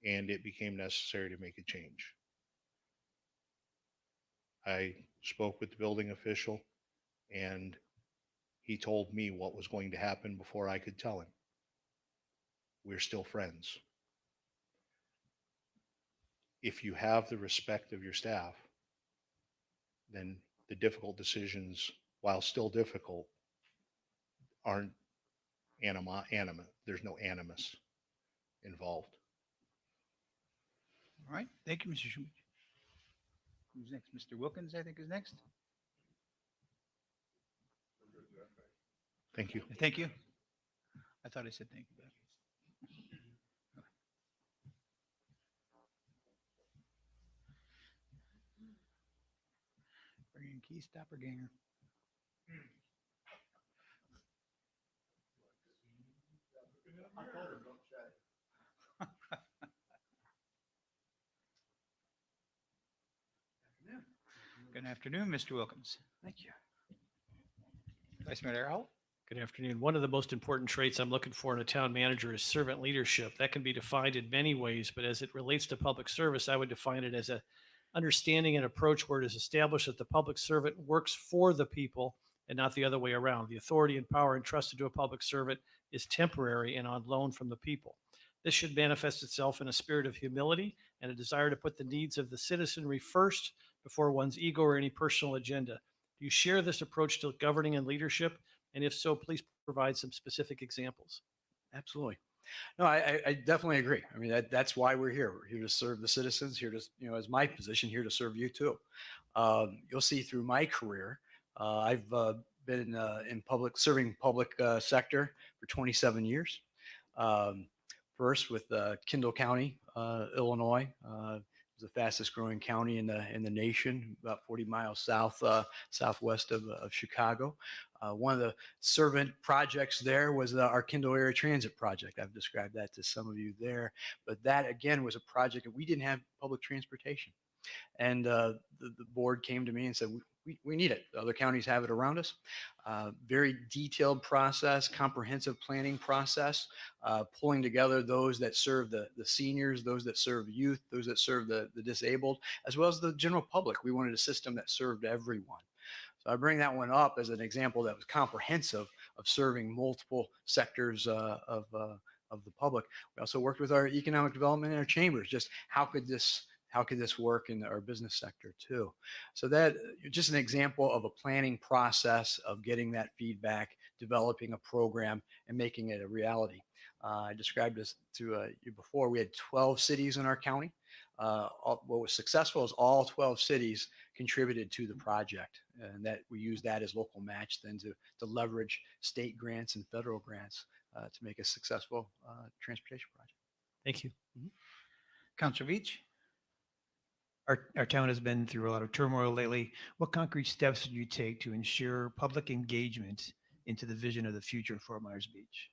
and it became necessary to make a change. I spoke with the building official, and he told me what was going to happen before I could tell him. We're still friends. If you have the respect of your staff, then the difficult decisions, while still difficult, aren't animate. There's no animus involved. All right, thank you, Mr. Schumich. Who's next? Mr. Wilkins, I think, is next. Thank you. Thank you. I thought I said thank you. Bring key stopper ganger. Good afternoon, Mr. Wilkins. Thank you. Vice Mayor Earl. Good afternoon. One of the most important traits I'm looking for in a town manager is servant leadership. That can be defined in many ways, but as it relates to public service, I would define it as a understanding and approach where it is established that the public servant works for the people and not the other way around. The authority and power entrusted to a public servant is temporary and on loan from the people. This should manifest itself in a spirit of humility and a desire to put the needs of the citizenry first before one's ego or any personal agenda. Do you share this approach to governing and leadership? And if so, please provide some specific examples. Absolutely. No, I definitely agree. I mean, that's why we're here. We're here to serve the citizens, here to, as my position, here to serve you too. You'll see through my career, I've been in serving public sector for 27 years. First with Kendall County, Illinois. It's the fastest growing county in the nation, about 40 miles southwest of Chicago. One of the servant projects there was our Kendall Area Transit Project. I've described that to some of you there, but that again was a project that we didn't have public transportation. And the board came to me and said, we need it. Other counties have it around us. Very detailed process, comprehensive planning process, pulling together those that serve the seniors, those that serve youth, those that serve the disabled, as well as the general public. We wanted a system that served everyone. So I bring that one up as an example that was comprehensive of serving multiple sectors of the public. We also worked with our economic development and our chambers. Just how could this work in our business sector too? So that just an example of a planning process of getting that feedback, developing a program, and making it a reality. I described this to you before. We had 12 cities in our county. What was successful is all 12 cities contributed to the project, and that we use that as local match then to leverage state grants and federal grants to make a successful transportation project. Thank you. Councilor Beach. Our town has been through a lot of turmoil lately. What concrete steps do you take to ensure public engagement into the vision of the future of Fort Myers Beach?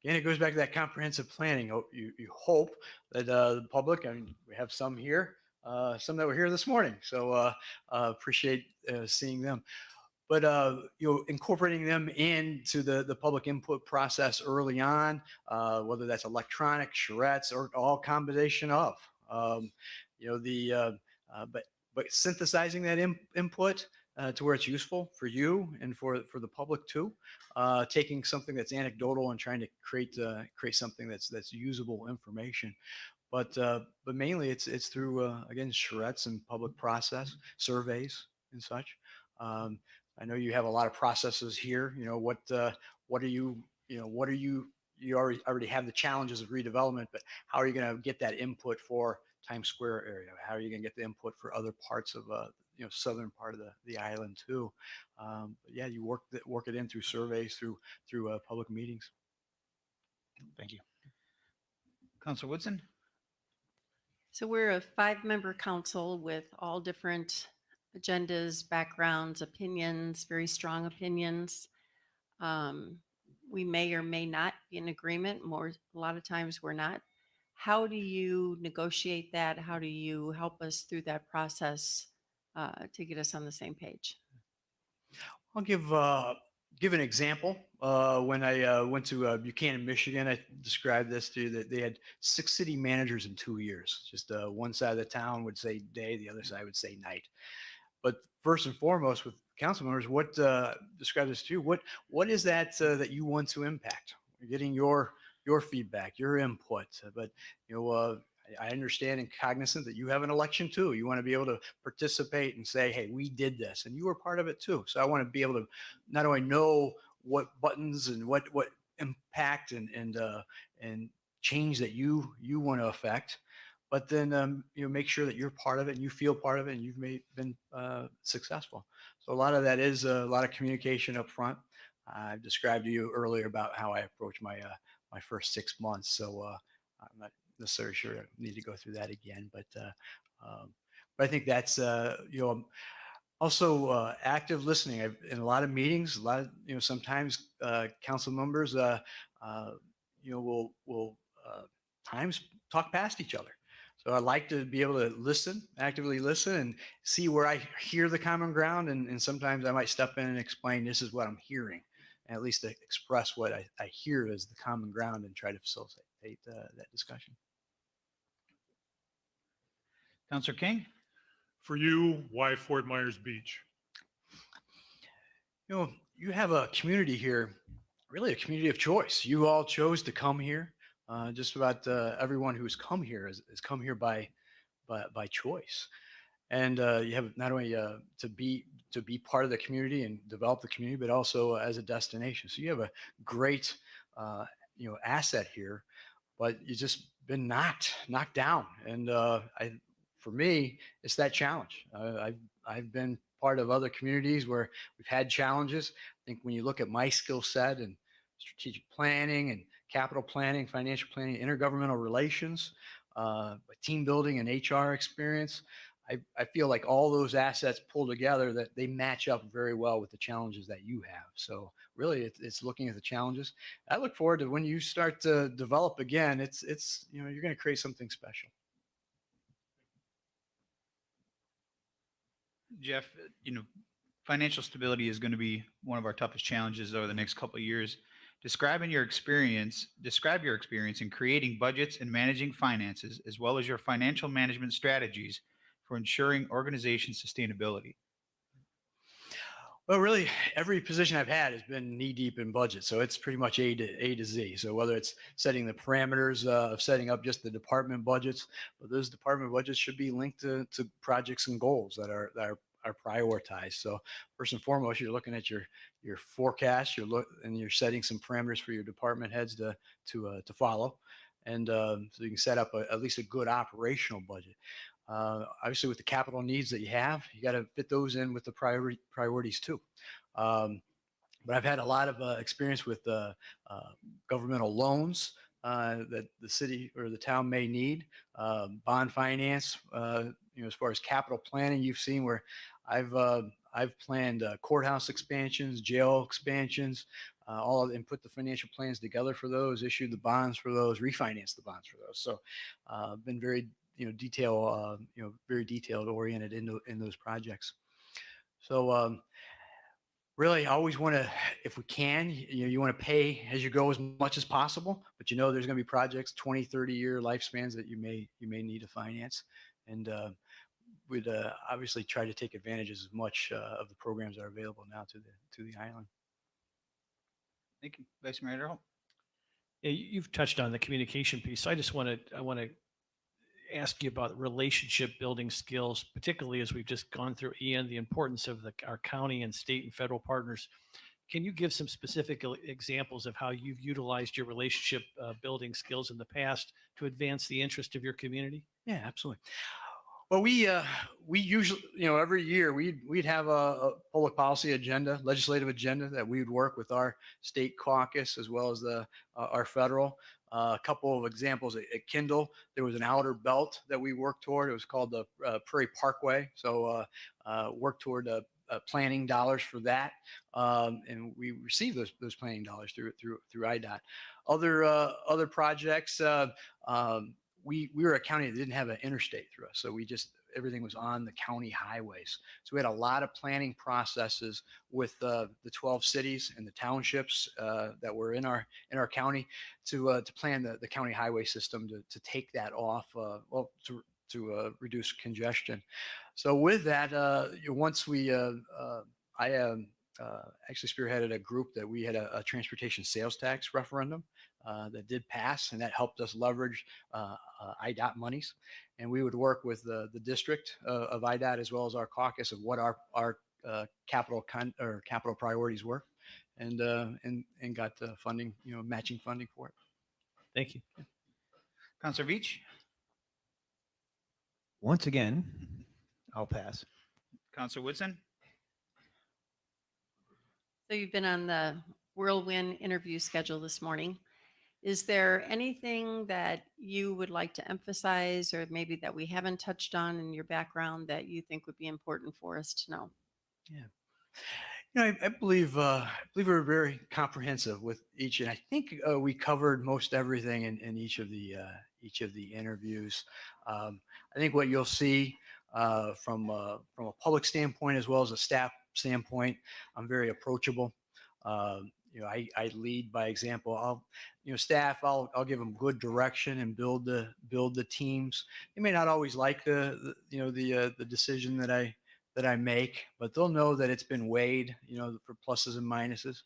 Again, it goes back to that comprehensive planning. You hope that the public, I mean, we have some here, some that were here this morning, so appreciate seeing them. But incorporating them into the public input process early on, whether that's electronic, charrettes, or all combination of. But synthesizing that input to where it's useful for you and for the public too. Taking something that's anecdotal and trying to create something that's usable information. But mainly it's through again charrettes and public process surveys and such. I know you have a lot of processes here. What are you already have the challenges of redevelopment, but how are you going to get that input for Times Square area? How are you going to get the input for other parts of southern part of the island too? But yeah, you work it in through surveys, through public meetings. Thank you. Councilor Woodson. So we're a 5-member council with all different agendas, backgrounds, opinions, very strong opinions. We may or may not be in agreement. A lot of times we're not. How do you negotiate that? How do you help us through that process to get us on the same page? I'll give an example. When I went to Buchanan, Michigan, I described this to you that they had 6 city managers in 2 years. Just one side of the town would say day, the other side would say night. But first and foremost, with council members, what describe this to you? What is that that you want to impact? You're getting your feedback, your input. But I understand and cognizant that you have an election too. You want to be able to participate and say, hey, we did this, and you were part of it too. So I want to be able to not only know what buttons and what impact and change that you want to affect, but then make sure that you're part of it and you feel part of it and you've been successful. So a lot of that is a lot of communication up front. I've described to you earlier about how I approach my first 6 months. So I'm not necessarily sure I need to go through that again, but I think that's also active listening. I've in a lot of meetings, sometimes council members will times talk past each other. So I like to be able to listen, actively listen, and see where I hear the common ground. And sometimes I might step in and explain, this is what I'm hearing, and at least to express what I hear as the common ground and try to facilitate that discussion. Counselor King? For you, why Fort Myers Beach? You have a community here, really a community of choice. You all chose to come here. Just about everyone who's come here has come here by choice. And you have not only to be part of the community and develop the community, but also as a destination. So you have a great asset here, but you just been knocked down. And for me, it's that challenge. I've been part of other communities where we've had challenges. I think when you look at my skill set and strategic planning and capital planning, financial planning, intergovernmental relations, team building and HR experience, I feel like all those assets pulled together, that they match up very well with the challenges that you have. So really it's looking at the challenges. I look forward to when you start to develop again, it's you're going to create something special. Jeff, financial stability is going to be one of our toughest challenges over the next couple of years. Describe your experience in creating budgets and managing finances, as well as your financial management strategies for ensuring organization sustainability. Well, really, every position I've had has been knee deep in budget. So it's pretty much A to Z. So whether it's setting the parameters of setting up just the department budgets, but those department budgets should be linked to projects and goals that are prioritized. So first and foremost, you're looking at your forecast, and you're setting some parameters for your department heads to follow. And so you can set up at least a good operational budget. Obviously, with the capital needs that you have, you got to fit those in with the priorities too. But I've had a lot of experience with governmental loans that the city or the town may need, bond finance. As far as capital planning, you've seen where I've planned courthouse expansions, jail expansions, and put the financial plans together for those, issued the bonds for those, refinanced the bonds for those. So been very very detailed oriented in those projects. So really, I always want to, if we can, you want to pay as you go as much as possible, but there's going to be projects 20, 30-year lifespans that you may need to finance, and we'd obviously try to take advantage as much of the programs that are available now to the island. Thank you, Vice Mayor Earl. Yeah, you've touched on the communication piece. I want to ask you about relationship building skills, particularly as we've just gone through, Ian, the importance of our county and state and federal partners. Can you give some specific examples of how you've utilized your relationship building skills in the past to advance the interest of your community? Yeah, absolutely. Well, we usually, every year we'd have a public policy agenda, legislative agenda that we would work with our state caucus as well as our federal. A couple of examples at Kindle, there was an outer belt that we worked toward. It was called the Prairie Parkway. So worked toward planning dollars for that, and we received those planning dollars through IDOT. Other projects. We were a county that didn't have an interstate through us, so everything was on the county highways. So we had a lot of planning processes with the 12 cities and the townships that were in our county to plan the county highway system to take that off, to reduce congestion. So with that, once I actually spearheaded a group that we had a transportation sales tax referendum that did pass, and that helped us leverage IDOT monies. And we would work with the district of IDOT as well as our caucus of what our capital priorities were, and got funding, matching funding for it. Thank you. Counselor Veach? Once again, I'll pass. Counselor Woodson? So you've been on the whirlwind interview schedule this morning. Is there anything that you would like to emphasize, or maybe that we haven't touched on in your background, that you think would be important for us to know? I believe we're very comprehensive with each, and I think we covered most everything in each of the interviews. I think what you'll see from a public standpoint as well as a staff standpoint, I'm very approachable. I lead by example. Staff, I'll give them good direction and build the teams. They may not always like the decision that I make, but they'll know that it's been weighed, for pluses and minuses.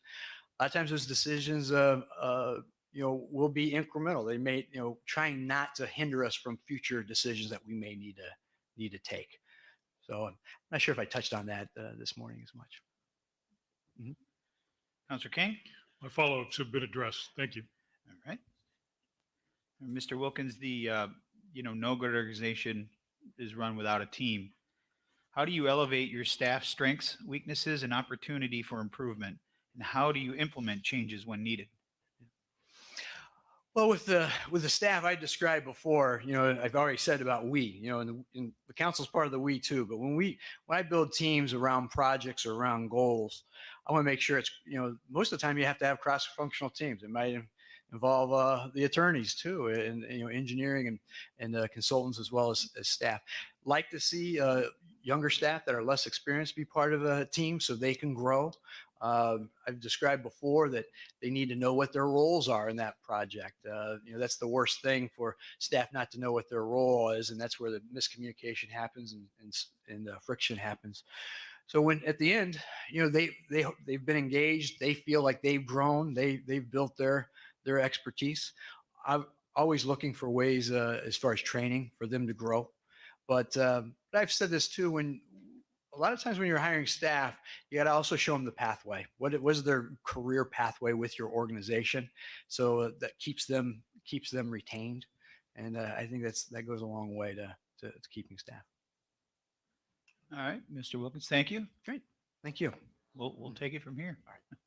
A lot of times those decisions, will be incremental. They may, trying not to hinder us from future decisions that we may need to take. So I'm not sure if I touched on that this morning as much. Counselor King? My follow-ups have been addressed. Thank you. All right. And Mr. Wilkins, no good organization is run without a team. How do you elevate your staff's strengths, weaknesses, and opportunity for improvement? And how do you implement changes when needed? Well, with the staff I described before, I've already said about we, and the council's part of the we too. But when I build teams around projects or around goals, I want to make sure it's, most of the time you have to have cross-functional teams. It might involve the attorneys too, and engineering and consultants as well as staff. Like to see younger staff that are less experienced be part of a team so they can grow. I've described before that they need to know what their roles are in that project. That's the worst thing for staff not to know what their role is, and that's where the miscommunication happens and friction happens. So when at the end, they've been engaged, they feel like they've grown, they've built their expertise. I'm always looking for ways as far as training for them to grow. But I've said this too, a lot of times when you're hiring staff, you got to also show them the pathway. What was their career pathway with your organization? So that keeps them retained. And I think that goes a long way to keeping staff. All right, Mr. Wilkins, thank you. Great. Thank you. We'll take it from here. All right.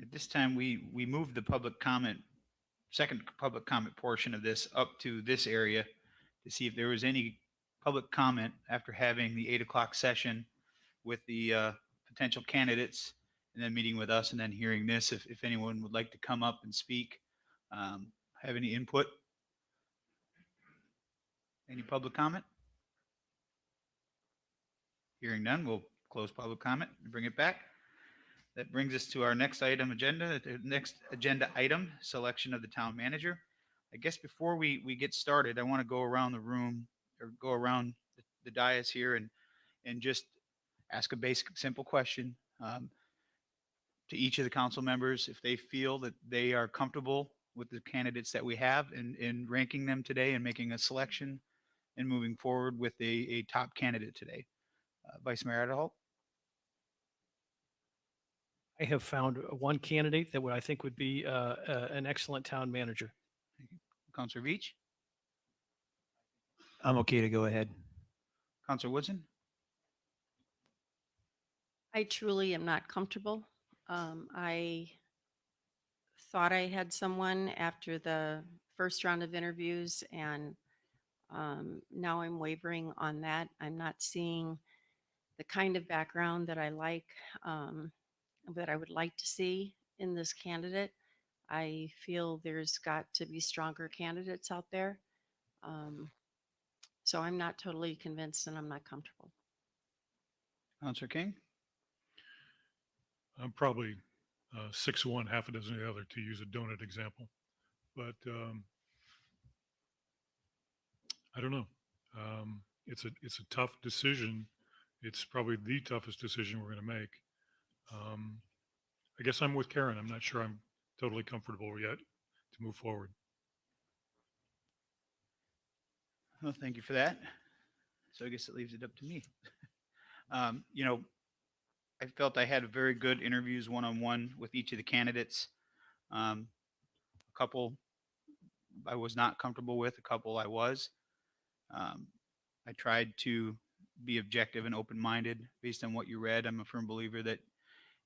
At this time, we moved the second public comment portion of this up to this area to see if there was any public comment after having the 8 o'clock session with the potential candidates and then meeting with us and then hearing this. If anyone would like to come up and speak, have any input? Any public comment? Hearing none, we'll close public comment and bring it back. That brings us to our next agenda item, selection of the town manager. I guess before we get started, I want to go around the room or go around the dais here and just ask a basic, simple question to each of the council members if they feel that they are comfortable with the candidates that we have in ranking them today and making a selection and moving forward with a top candidate today. Vice Mayor Adderholt. I have found one candidate that I think would be an excellent town manager. Councilor Veach, I'm okay to go ahead. Councilor Woodson, I truly am not comfortable. I thought I had someone after the first round of interviews, and now I'm wavering on that. I'm not seeing the kind of background that I like, that I would like to see in this candidate. I feel there's got to be stronger candidates out there. So I'm not totally convinced and I'm not comfortable. Councilor King, I'm probably 6 of one, half a dozen of the other, to use a donut example. But I don't know. It's a tough decision. It's probably the toughest decision we're going to make. I guess I'm with Karen. I'm not sure I'm totally comfortable yet to move forward. well, thank you for that. So I guess it leaves it up to me. I felt I had very good interviews one-on-one with each of the candidates. A couple I was not comfortable with, a couple I was. I tried to be objective and open-minded based on what you read. I'm a firm believer that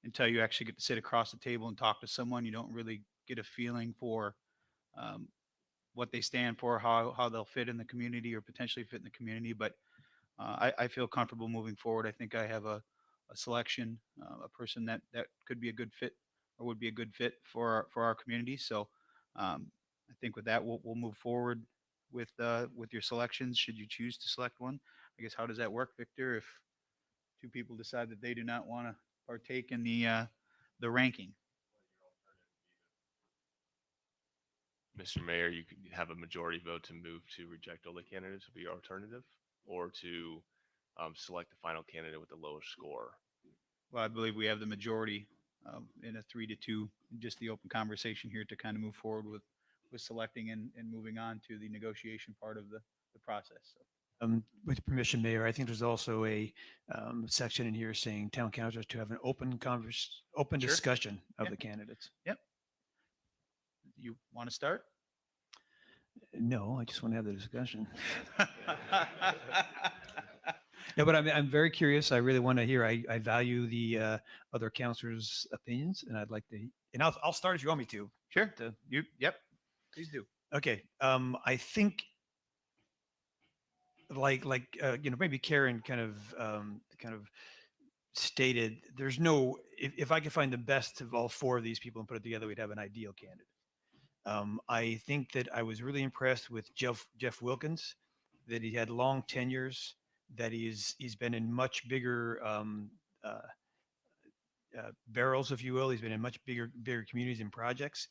until you actually get to sit across the table and talk to someone, you don't really get a feeling for what they stand for, how they'll fit in the community or potentially fit in the community. But I feel comfortable moving forward. I think I have a selection, a person that could be a good fit or would be a good fit for our community. So I think with that, we'll move forward with your selections. Should you choose to select one, I guess how does that work, Victor? If two people decide that they do not want to partake in the ranking. Mr. Mayor, you could have a majority vote to move to reject all the candidates would be your alternative, or to select the final candidate with the lowest score. Well, I believe we have the majority in a 3-2, just the open conversation here to kind of move forward with selecting and moving on to the negotiation part of the process. So. With permission, Mayor, I think there's also a section in here saying town councilors to have an open Sure. discussion of Yeah. the candidates. Yep. You want to start? No, I just want to have the discussion. No, but I'm very curious. I really want to hear. I value the other counselors' opinions, and I'd like to. And I'll start if you want me to. Sure. Yep. Please do. Okay. I think like maybe Karen kind of stated. There's no. If I could find the best of all four of these people and put it together, we'd have an ideal candidate. I think that I was really impressed with Jeff Wilkins, that he had long tenures, that he's been in much bigger barrels, if you will. He's been in much bigger communities and projects.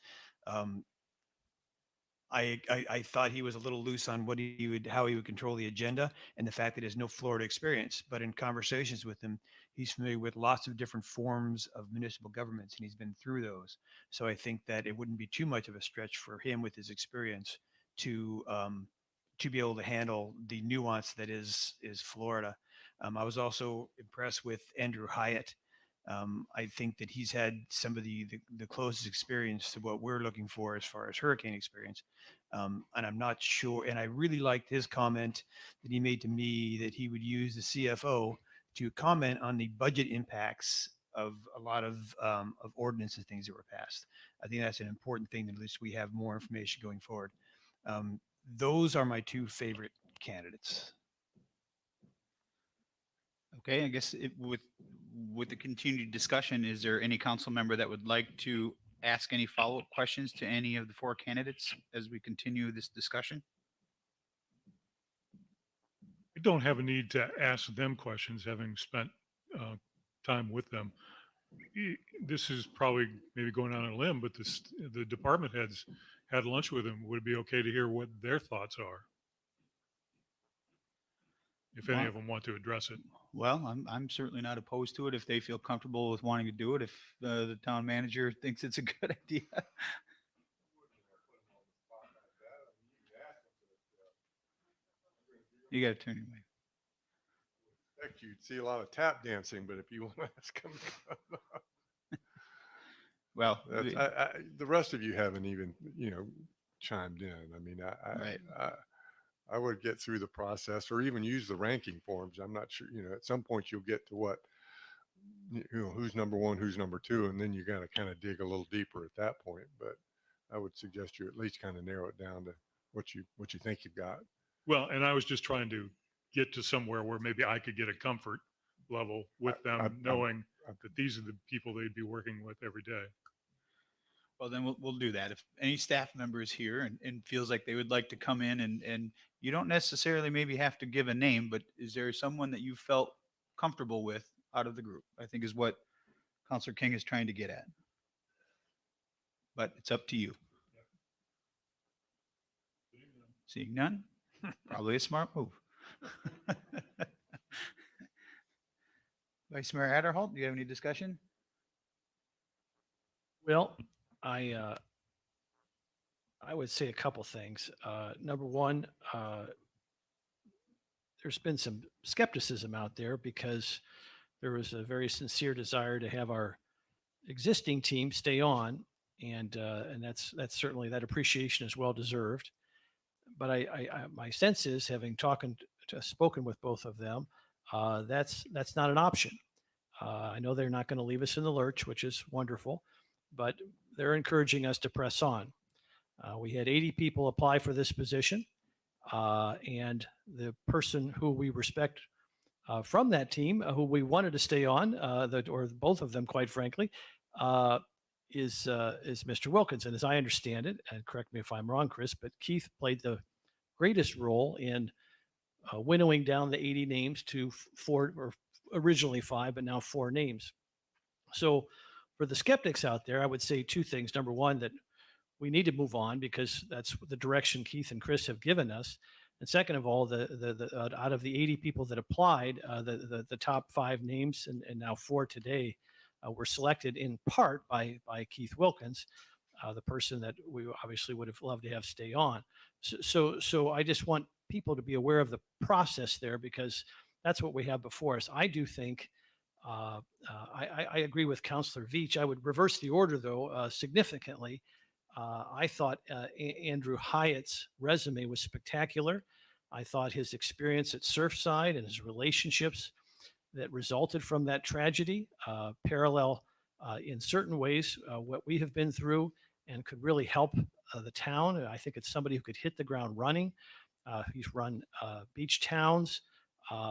I thought he was a little loose on how he would control the agenda, and the fact that he has no Florida experience. But in conversations with him, he's familiar with lots of different forms of municipal governments, and he's been through those. So I think that it wouldn't be too much of a stretch for him with his experience to be able to handle the nuance that is Florida. I was also impressed with Andrew Hyatt. I think that he's had some of the closest experience to what we're looking for as far as hurricane experience. And I'm not sure. And I really liked his comment that he made to me that he would use the CFO to comment on the budget impacts of a lot of ordinance and things that were passed. I think that's an important thing, that at least we have more information going forward. Those are my two favorite candidates. Okay, I guess with the continued discussion, is there any council member that would like to ask any follow-up questions to any of the four candidates as we continue this discussion? I don't have a need to ask them questions, having spent time with them. This is probably maybe going on a limb, but the department heads had lunch with them. Would it be okay to hear what their thoughts are, if any of them want to address it? Well, I'm certainly not opposed to it if they feel comfortable with wanting to do it. If the town manager thinks it's a good idea. You got to turn your mic. Expect you'd see a lot of tap dancing, but if you want to ask them, Well, the rest of you haven't even, chimed in. I mean, Right. I would get through the process or even use the ranking forms. I'm not sure, at some point you'll get to what, who's number one, who's number two, and then you got to kind of dig a little deeper at that point. But I would suggest you at least kind of narrow it down to what you think you've got. Well, and I was just trying to get to somewhere where maybe I could get a comfort level with them, knowing that these are the people they'd be working with every day. Well, then we'll do that. If any staff member is here and feels like they would like to come in, and you don't necessarily maybe have to give a name, but is there someone that you felt comfortable with out of the group? I think is what Councilor King is trying to get at. But it's up to you. Seeing none, probably a smart move. Vice Mayor Adderholt, do you have any discussion? Well, I would say a couple things. Number one, there's been some skepticism out there because there was a very sincere desire to have our existing team stay on, and that's certainly, that appreciation is well deserved. But my sense is, having spoken with both of them, that's not an option. I know they're not going to leave us in the lurch, which is wonderful, but they're encouraging us to press on. We had 80 people apply for this position, and the person who we respect from that team, who we wanted to stay on, or both of them, quite frankly, is Mr. Wilkins. And as I understand it, and correct me if I'm wrong, Chris, but Keith played the greatest role in winnowing down the 80 names to 4, or originally 5, but now 4 names. So for the skeptics out there, I would say 2 things. Number one, that we need to move on because that's the direction Keith and Chris have given us. And second of all, out of the 80 people that applied, the top 5 names and now 4 today were selected in part by Keith Wilkins, the person that we obviously would have loved to have stay on. So I just want people to be aware of the process there, because that's what we have before us. I do think I agree with Councillor Veach. I would reverse the order though significantly. I thought Andrew Hyatt's resume was spectacular. I thought his experience at Surfside and his relationships that resulted from that tragedy parallel in certain ways what we have been through and could really help the town. I think it's somebody who could hit the ground running. He's run beach towns.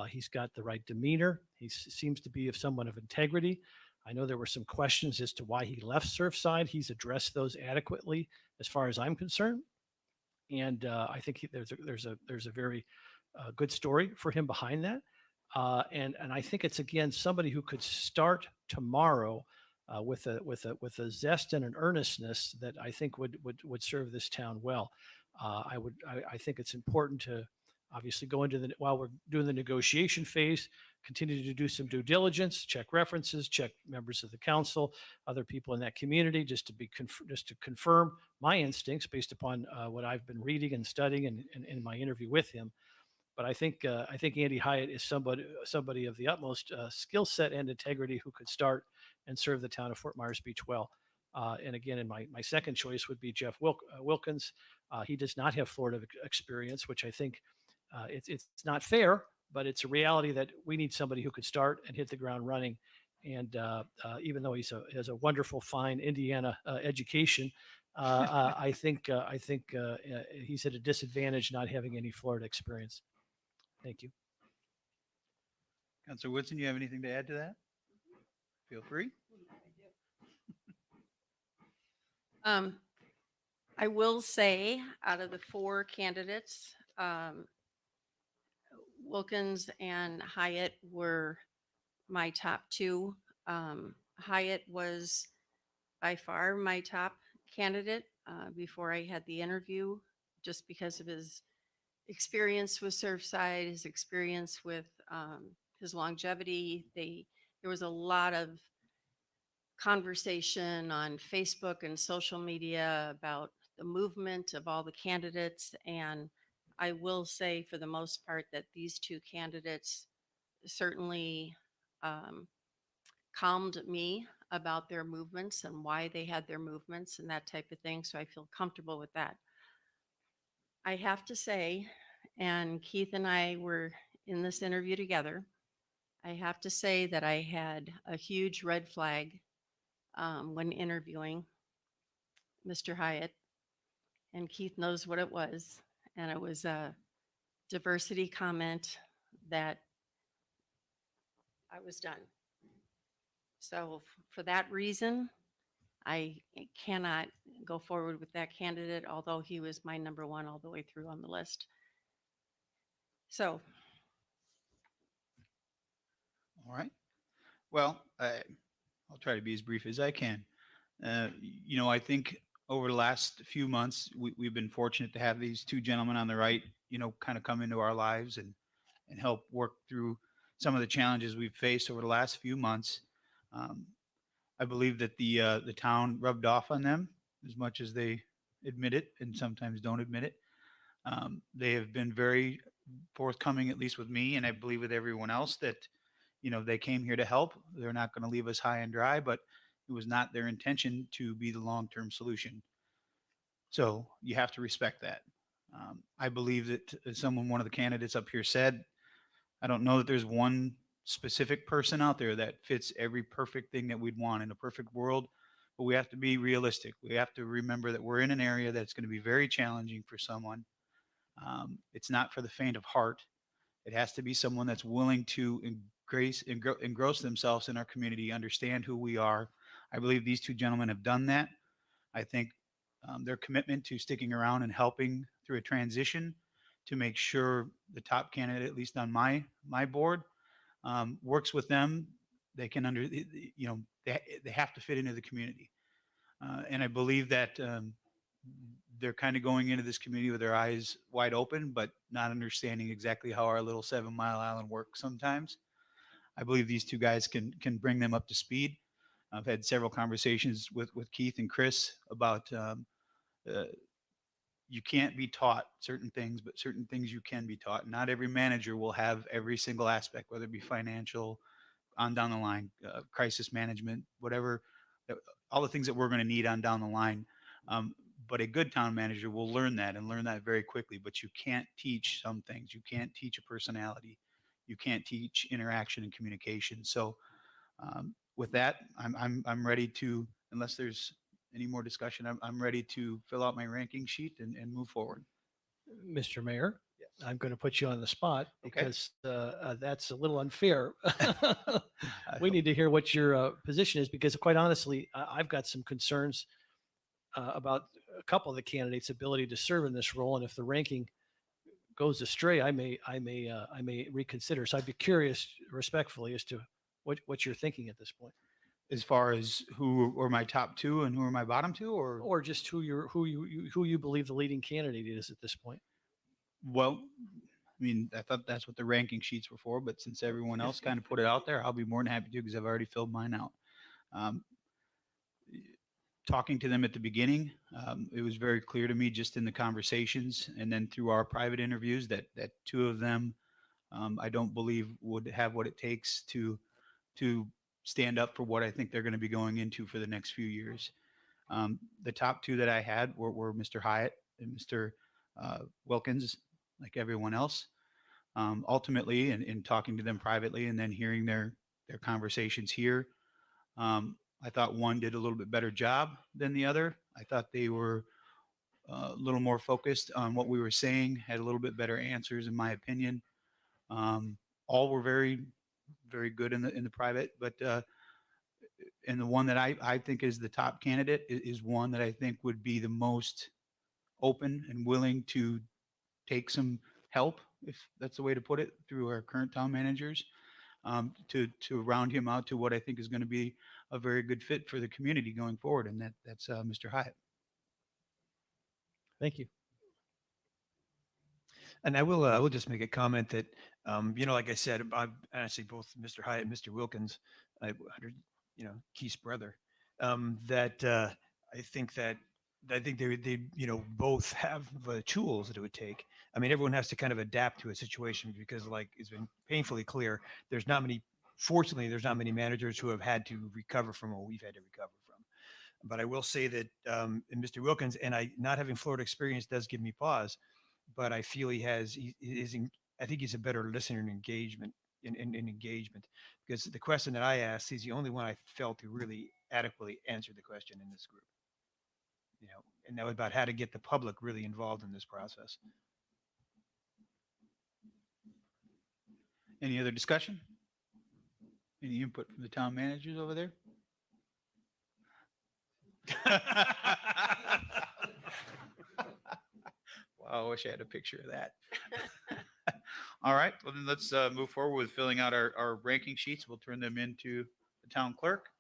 He's got the right demeanor. He seems to be of someone of integrity. I know there were some questions as to why he left Surfside. He's addressed those adequately, as far as I'm concerned. And I think there's a very good story for him behind that. And I think it's again somebody who could start tomorrow with a zest and an earnestness that I think would serve this town well. I think it's important to obviously go into while we're doing the negotiation phase, continue to do some due diligence, check references, check members of the council, other people in that community, just to confirm my instincts based upon what I've been reading and studying and in my interview with him. But I think Andy Hyatt is somebody of the utmost skill set and integrity who could start and serve the town of Fort Myers Beach well. And again, in my second choice would be Jeff Wilkins. He does not have Florida experience, which I think it's not fair, but it's a reality that we need somebody who could start and hit the ground running. And even though he has a wonderful, fine Indiana education, I think he's at a disadvantage not having any Florida experience. Thank you. Councilor Woodson, you have anything to add to that? Feel free. I will say, out of the 4 candidates, Wilkins and Hyatt were my top 2. Hyatt was by far my top candidate before I had the interview, just because of his experience with Surfside, his experience with his longevity. There was a lot of conversation on Facebook and social media about the movement of all the candidates. And I will say for the most part that these 2 candidates certainly calmed me about their movements and why they had their movements and that type of thing. So I feel comfortable with that. I have to say, and Keith and I were in this interview together, I have to say that I had a huge red flag when interviewing Mr. Hyatt, and Keith knows what it was. And it was a diversity comment that I was done. So for that reason, I cannot go forward with that candidate, although he was my number 1 all the way through on the list. So. All right. Well, I'll try to be as brief as I can. I think over the last few months, we've been fortunate to have these 2 gentlemen on the right, kind of come into our lives and help work through some of the challenges we've faced over the last few months. I believe that the town rubbed off on them as much as they admit it and sometimes don't admit it. They have been very forthcoming, at least with me, and I believe with everyone else, that they came here to help. They're not going to leave us high and dry, but it was not their intention to be the long-term solution. So you have to respect that. I believe that as one of the candidates up here said, I don't know that there's one specific person out there that fits every perfect thing that we'd want in a perfect world, but we have to be realistic. We have to remember that we're in an area that's going to be very challenging for someone. It's not for the faint of heart. It has to be someone that's willing to engross themselves in our community, understand who we are. I believe these two gentlemen have done that. I think their commitment to sticking around and helping through a transition to make sure the top candidate, at least on my board, works with them. They can they have to fit into the community, and I believe that they're kind of going into this community with their eyes wide open, but not understanding exactly how our little 7 Mile Island works sometimes. I believe these two guys can bring them up to speed. I've had several conversations with Keith and Chris about you can't be taught certain things, but certain things you can be taught. Not every manager will have every single aspect, whether it be financial, on down the line, crisis management, whatever, all the things that we're going to need on down the line. But a good town manager will learn that and learn that very quickly. But you can't teach some things. You can't teach a personality. You can't teach interaction and communication. So with that, I'm ready to, unless there's any more discussion, I'm ready to fill out my ranking sheet and move forward. Mr. Mayor, Yes. I'm going to put you on the spot Okay. because that's a little unfair. We need to hear what your position is because, quite honestly, I've got some concerns about a couple of the candidates' ability to serve in this role, and if the ranking goes astray, I may reconsider. So I'd be curious, respectfully, as to what you're thinking at this point, As far as who are my top two and who are my bottom two, or just who you believe the leading candidate is at this point. well, I mean, I thought that's what the ranking sheets were for, but since everyone else kind of put it out there, I'll be more than happy to because I've already filled mine out. Talking to them at the beginning, it was very clear to me just in the conversations and then through our private interviews that two of them, I don't believe would have what it takes to stand up for what I think they're going to be going into for the next few years. The top two that I had were Mr. Hyatt and Mr. Wilkins, like everyone else. Ultimately, in talking to them privately and then hearing their conversations here, I thought one did a little bit better job than the other. I thought they were a little more focused on what we were saying, had a little bit better answers, in my opinion. All were very, very good in the private, but and the one that I think is the top candidate is one that I think would be the most open and willing to take some help, if that's the way to put it, through our current town managers, to round him out to what I think is going to be a very good fit for the community going forward, and that's Mr. Hyatt. Thank you. And I will just make a comment that, like I said, actually both Mr. Hyatt and Mr. Wilkins, Keith's brother, that I think they both have the tools that it would take. I mean, everyone has to kind of adapt to a situation because, like it's been painfully clear, fortunately, there's not many managers who have had to recover from what we've had to recover from. But I will say that in Mr. Wilkins, and not having Florida experience does give me pause, but I feel I think he's a better listener in engagement, because the question that I asked, he's the only one I felt who really adequately answered the question in this group. And that was about how to get the public really involved in this process. Any other discussion? Any input from the town managers over there? Wow, I wish I had a picture of that. All right, well then let's move forward with filling out our ranking sheets. We'll turn them into the town clerk,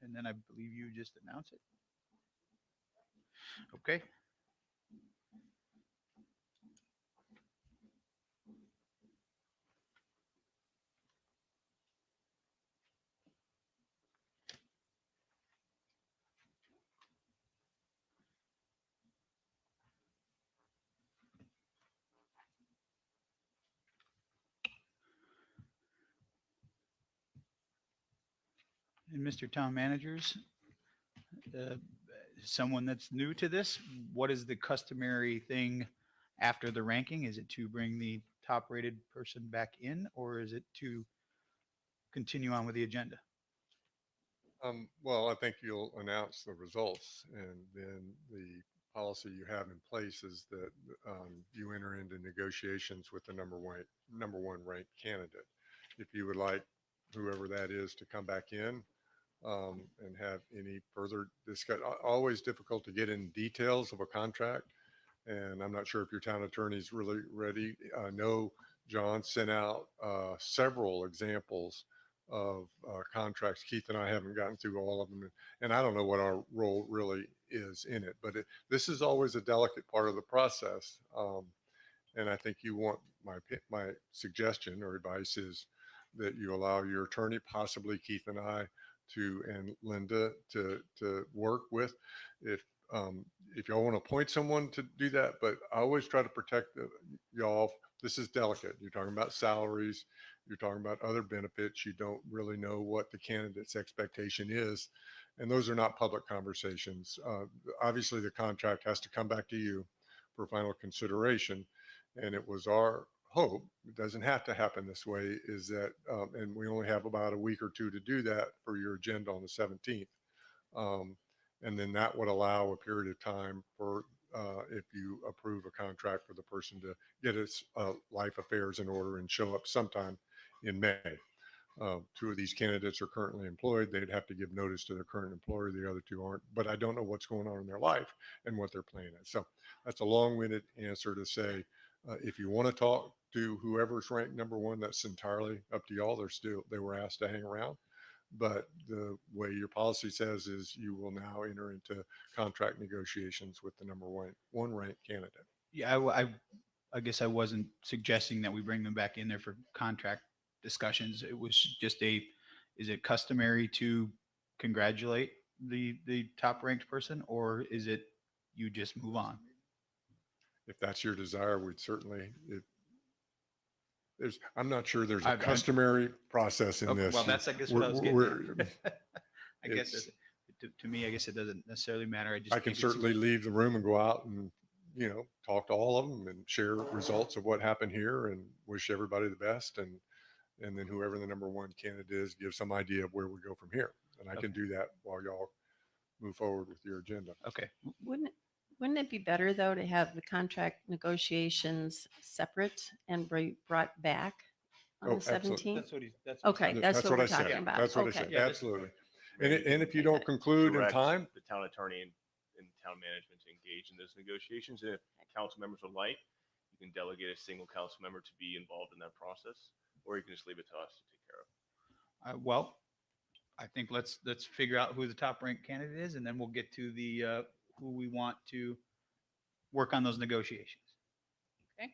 and then I believe you just announce it. Okay. And Mr. Town Managers, someone that's new to this, what is the customary thing after the ranking? Is it to bring the top rated person back in, or is it to continue on with the agenda? Well, I think you'll announce the results, and then the policy you have in place is that you enter into negotiations with the number one ranked candidate. If you would like whoever that is to come back in and have any further discussion, always difficult to get in details of a contract. And I'm not sure if your town attorney's really ready. I know John sent out several examples of contracts. Keith and I haven't gotten through all of them, and I don't know what our role really is in it. But this is always a delicate part of the process, and I think you want my suggestion or advice is that you allow your attorney, possibly Keith and I, and Linda to work with if y'all want to appoint someone to do that. But I always try to protect y'all. This is delicate. You're talking about salaries. You're talking about other benefits. You don't really know what the candidate's expectation is. And those are not public conversations. Obviously, the contract has to come back to you for final consideration. And it was our hope, it doesn't have to happen this way, is that, and we only have about a week or two to do that for your agenda on the 17th. And then that would allow a period of time for if you approve a contract for the person to get its life affairs in order and show up sometime in May. Two of these candidates are currently employed. They'd have to give notice to their current employer. The other two aren't, but I don't know what's going on in their life and what their plan is. So that's a long-winded answer to say, if you want to talk to whoever's ranked number one, that's entirely up to y'all. They were asked to hang around. But the way your policy says is you will now enter into contract negotiations with the number one ranked candidate. Yeah, I guess I wasn't suggesting that we bring them back in there for contract discussions. It was just is it customary to congratulate the top ranked person, or is it you just move on? If that's your desire, we'd certainly, I'm not sure there's a I'm- customary process in Okay, this. well, that's, I guess, what I was We're- getting at. I guess it's- to me, I guess it doesn't necessarily matter. I I can think it's- certainly leave the room and go out and, talk to all of them and share results of what happened here and wish everybody the best. And then whoever the number one candidate is, give some idea of where we go from here. And I can do that while y'all move forward with your agenda. Okay. Wouldn't it be better though to have the contract negotiations separate and brought back on Oh, the absolutely. 17th? That's what he's, that's. Okay, that's what what we're I said. talking about. That's what I Okay. said. Yeah, Absolutely. And if you don't conclude in Direct time, the town attorney and town management to engage in those negotiations. And if council members would like, you can delegate a single council member to be involved in that process, or you can just leave it to us to take care of. Well, I think let's figure out who the top ranked candidate is, and then we'll get to the who we want to work on those negotiations. Okay.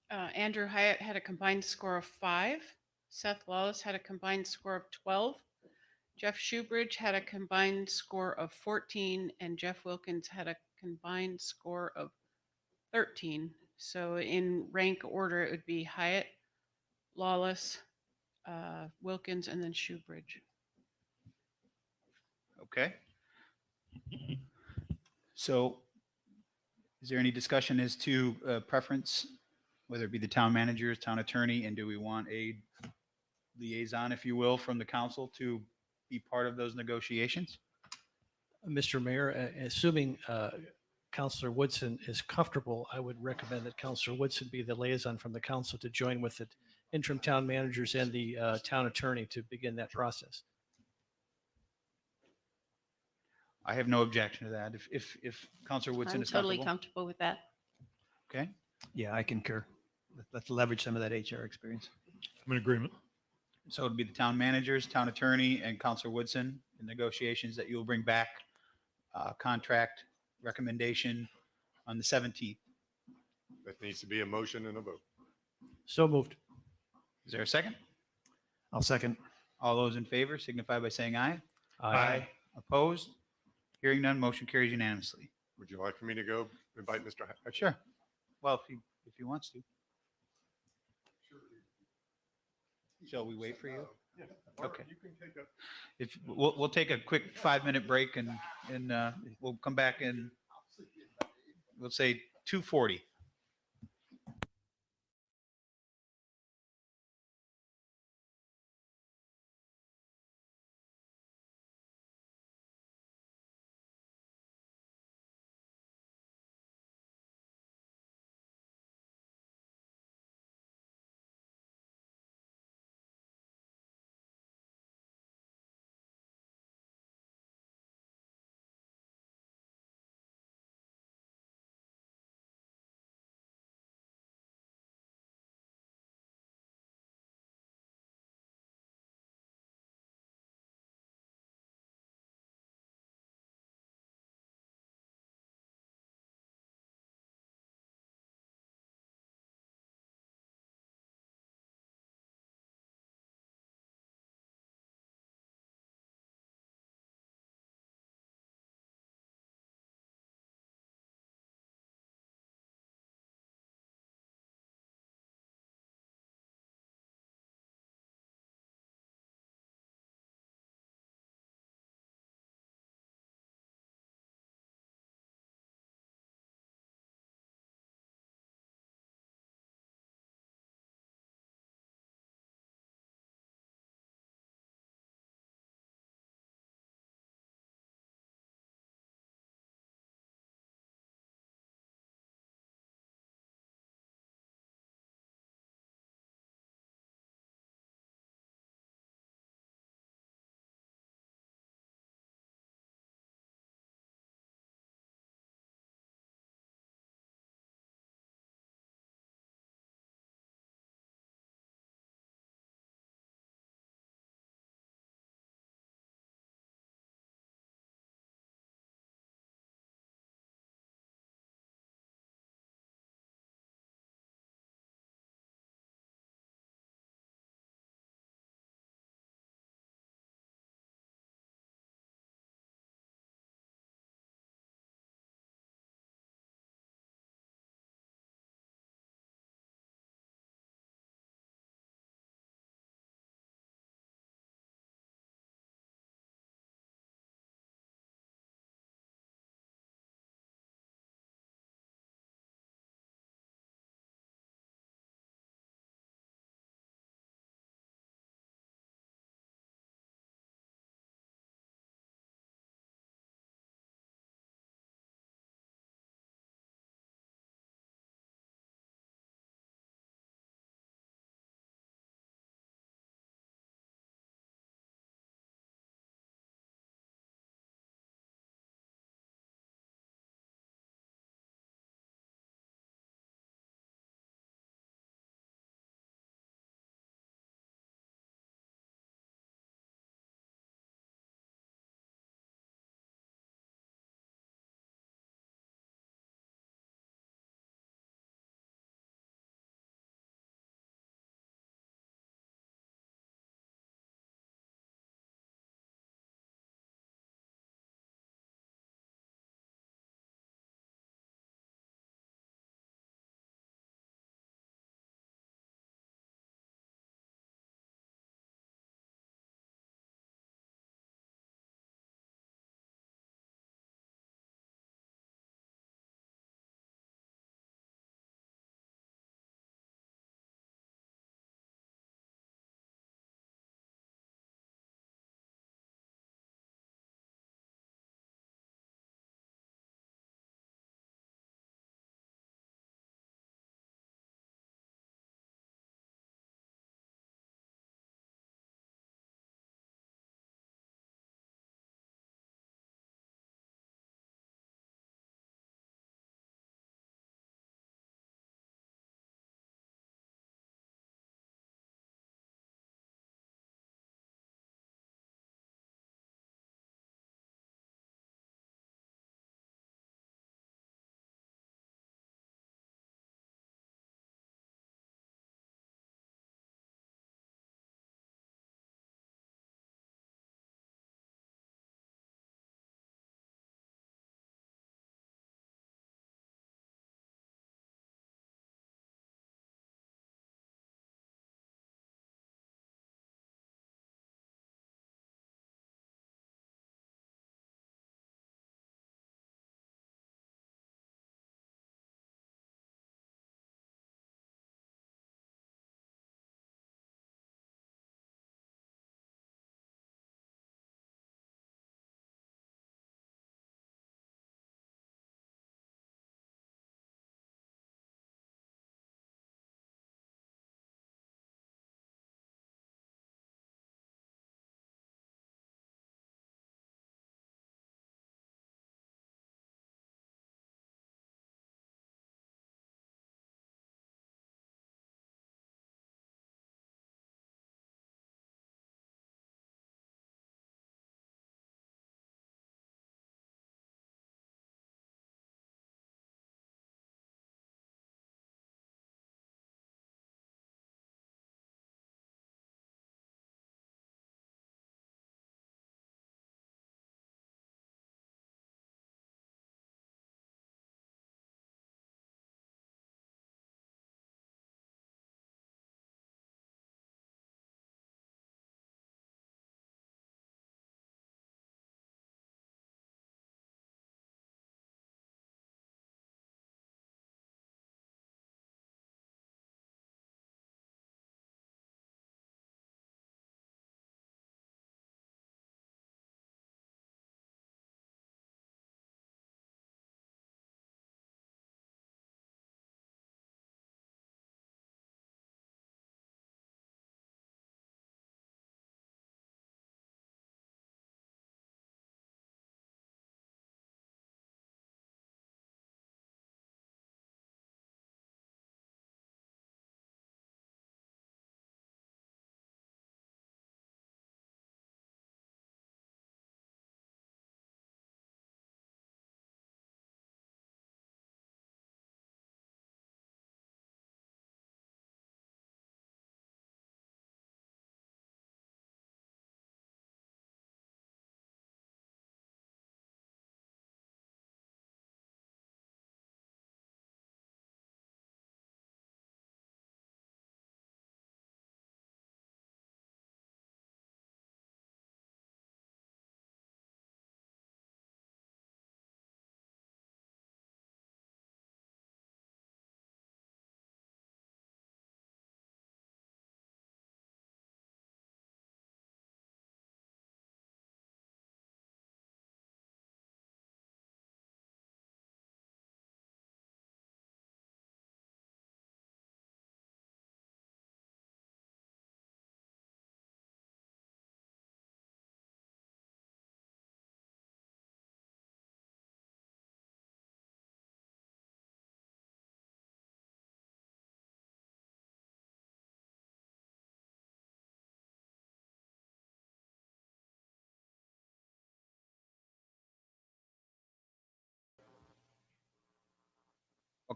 Andrew Hyatt had a combined score of 5. Seth Lawless had a combined score of 12. Jeff Shoebridge had a combined score of 14, and Jeff Wilkins had a combined score of 13. So in rank order, it would be Hyatt, Lawless, Wilkins, and then Shoebridge. Okay. So is there any discussion as to preference, whether it be the town manager, town attorney, and do we want a liaison, if you will, from the council to be part of those negotiations? Mr. Mayor, assuming Councilor Woodson is comfortable, I would recommend that Councilor Woodson be the liaison from the council to join with the interim town managers and the town attorney to begin that process. I have no objection to that. If Counselor Woodson I'm is totally comfortable. comfortable with that. Okay. Yeah, I concur. Let's leverage some of that HR experience. I'm in agreement. So it'll be the town managers, town attorney, and Counselor Woodson in negotiations that you'll bring back contract recommendation on the 17th. that needs to be a motion and a vote. So moved. Is there a second? I'll second. All those in favor signify by saying aye. Aye. Opposed? Hearing none, motion carries unanimously. Would you like for me to go invite Mr. Hackett? Sure. Well, if he wants to. Shall we wait for you? Okay. You can take a If we'll take a quick 5-minute break and we'll come back in, we'll say 2:40.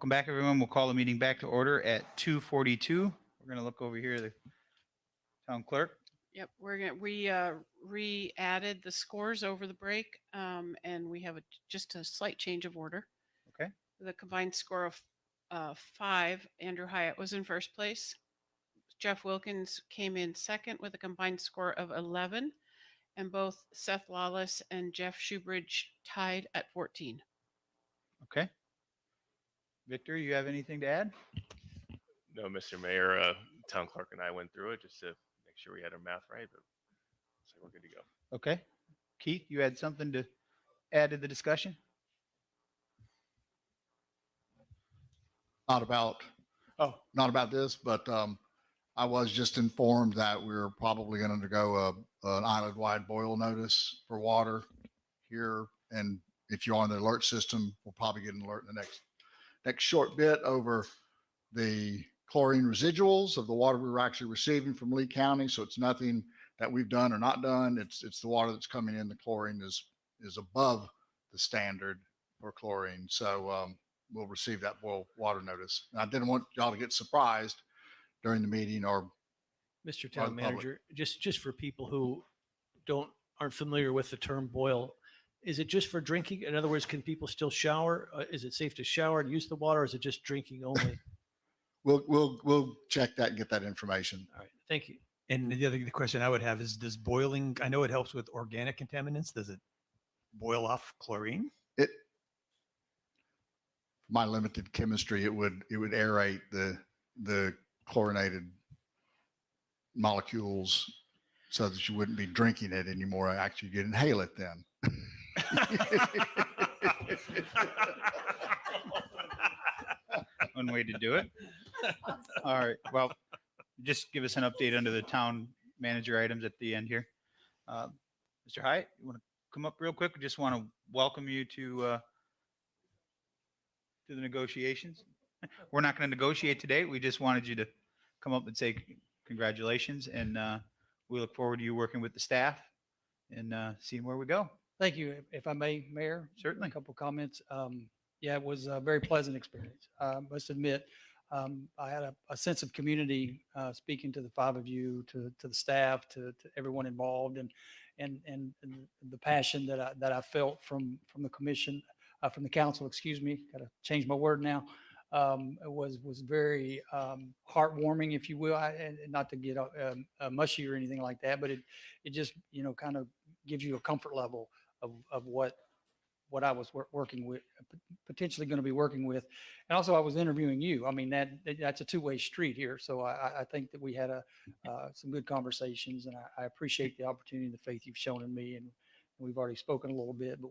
Welcome back, everyone. We'll call the meeting back to order at 2:42. We're going to look over here to the town clerk. Yep, we re-added the scores over the break, and we have just a slight change of order. Okay. The combined score of 5, Andrew Hyatt was in first place. Jeff Wilkins came in second with a combined score of 11, and both Seth Lawless and Jeff Shoebridge tied at 14. Okay. Victor, you have anything to add? No, Mr. Mayor, town clerk and I went through it just to make sure we had our math right, but looks like we're good to go. Okay. Keith, you had something to add to the discussion? Not about this, but I was just informed that we're probably going to undergo an island-wide boil notice for water here. And if you're on the alert system, we'll probably get an alert in the next short bit over the chlorine residuals of the water we were actually receiving from Lee County. So it's nothing that we've done or not done. It's the water that's coming in. The chlorine is above the standard for chlorine. So we'll receive that boil water notice. And I didn't want y'all to get surprised during the meeting or Mr. Or Town the public. Manager, just for people who aren't familiar with the term boil, is it just for drinking? In other words, can people still shower? Is it safe to shower and use the water? Or is it just drinking only? we'll check that and get that information. All right, thank you. And the question I would have is, does boiling, I know it helps with organic contaminants. Does it boil off chlorine? My limited chemistry, it would aerate the chlorinated molecules so that you wouldn't be drinking it anymore. Actually, you'd inhale it then. One way to do it. All right. Well, just give us an update under the town manager items at the end here. Mr. Hyatt, you want to come up real quick? We just want to welcome you to the negotiations. We're not going to negotiate today. We just wanted you to come up and say congratulations, and we look forward to you working with the staff and seeing where we go. Thank you. If I may, Mayor. Certainly. A couple comments. Yeah, it was a very pleasant experience. I must admit, I had a sense of community speaking to the 5 of you, to the staff, to everyone involved, and the passion that I felt from the commission, from the council. Excuse me, got to change my word now. It was very heartwarming, if you will, and not to get mushy or anything like that, but it just kind of gives you a comfort level of what I was working with, potentially going to be working with. And also I was interviewing you. I mean, that's a two-way street here. So I think that we had some good conversations, and I appreciate the opportunity and the faith you've shown in me. And we've already spoken a little bit, but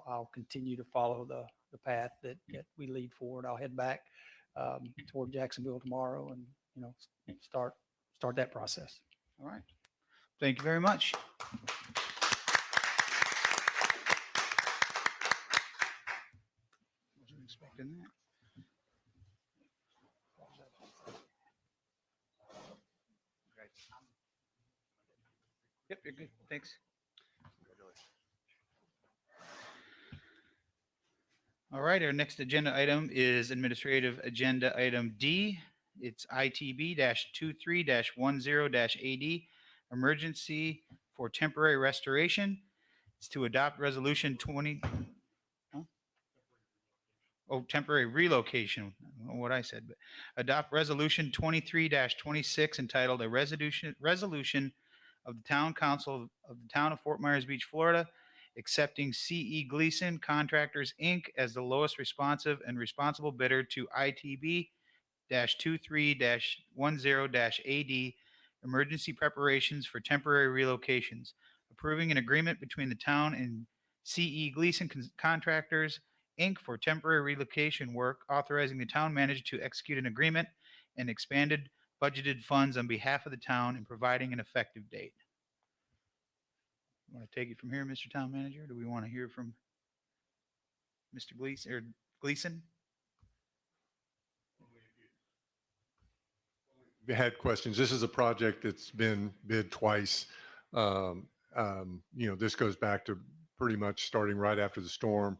I'll continue to follow the path that we lead forward. I'll head back toward Jacksonville tomorrow and, start that process. All right. Thank you very much. Wasn't expecting that. Yep, you're good. Thanks. All right, our next agenda item is administrative agenda item D. It's ITB-23-10-AD, emergency for temporary restoration. It's to adopt resolution 20. Temporary relocation. I don't know what I said, but adopt resolution 23-26 entitled a resolution of the town council of the town of Fort Myers Beach, Florida, accepting C.E. Gleason Contractors, Inc. as the lowest responsive and responsible bidder to ITB-23-10-AD, emergency preparations for temporary relocations, approving an agreement between the town and C.E. Gleason Contractors, Inc. for temporary relocation work, authorizing the town manager to execute an agreement and expanded budgeted funds on behalf of the town and providing an effective date. Want to take it from here, Mr. Town Manager? Do we want to hear from Mr. Gleason? We had questions. This is a project that's been bid twice. This goes back to pretty much starting right after the storm.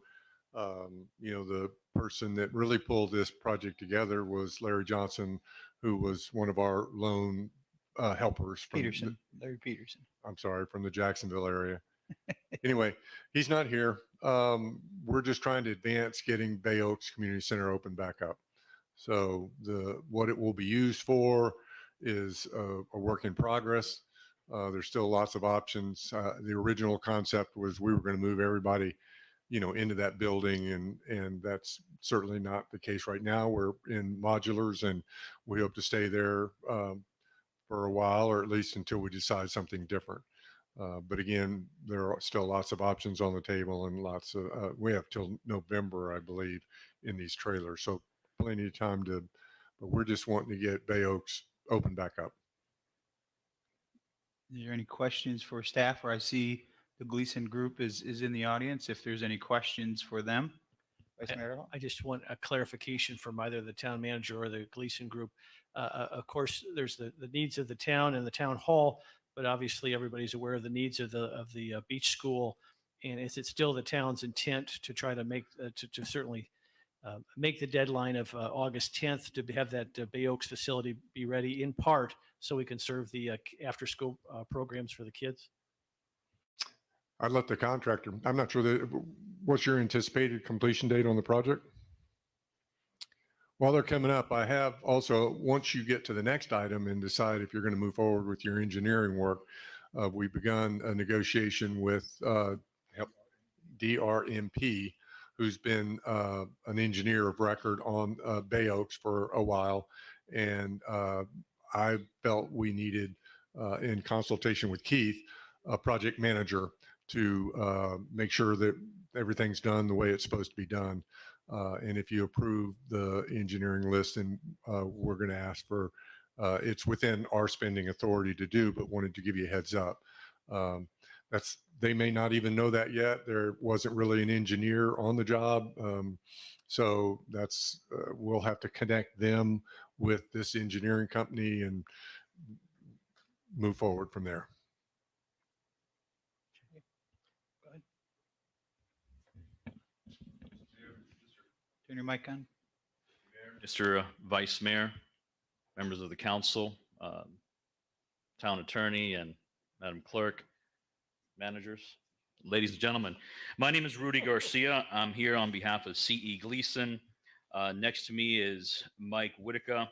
The person that really pulled this project together was Larry Johnson, who was one of our lone helpers from Peterson, Larry Peterson. I'm sorry, from the Jacksonville area. Anyway, he's not here. We're just trying to advance getting Bay Oaks Community Center open back up. So what it will be used for is a work in progress. There's still lots of options. The original concept was we were going to move everybody, into that building, and that's certainly not the case right now. We're in modulars, and we hope to stay there for a while, or at least until we decide something different. But again, there are still lots of options on the table, and we have till November, I believe, in these trailers. So plenty of time but we're just wanting to get Bay Oaks open back up. Is there any questions for staff? Or I see the Gleason Group is in the audience. If there's any questions for them. Vice Mayor Earl? I just want a clarification from either the town manager or the Gleason Group. Of course, there's the needs of the town and the town hall, but obviously everybody's aware of the needs of the beach school. And is it still the town's intent to try to make to certainly make the deadline of August 10th to have that Bay Oaks facility be ready in part so we can serve the after school programs for the kids? I'd let the contractor, I'm not sure what's your anticipated completion date on the project? While they're coming up, I have also, once you get to the next item and decide if you're going to move forward with your engineering work, we've begun a negotiation with DRMP, who's been an engineer of record on Bay Oaks for a while. And I felt we needed, in consultation with Keith, a project manager to make sure that everything's done the way it's supposed to be done. And if you approve the engineering list, then we're going to ask for, it's within our spending authority to do, but wanted to give you a heads up. They may not even know that yet. There wasn't really an engineer on the job. So we'll have to connect them with this engineering company and move forward from there. Turn your mic on. Mr. Vice Mayor, members of the council, town attorney, and Madam Clerk, managers, ladies and gentlemen. My name is Rudy Garcia. I'm here on behalf of CE Gleason. Next to me is Mike Whitaker.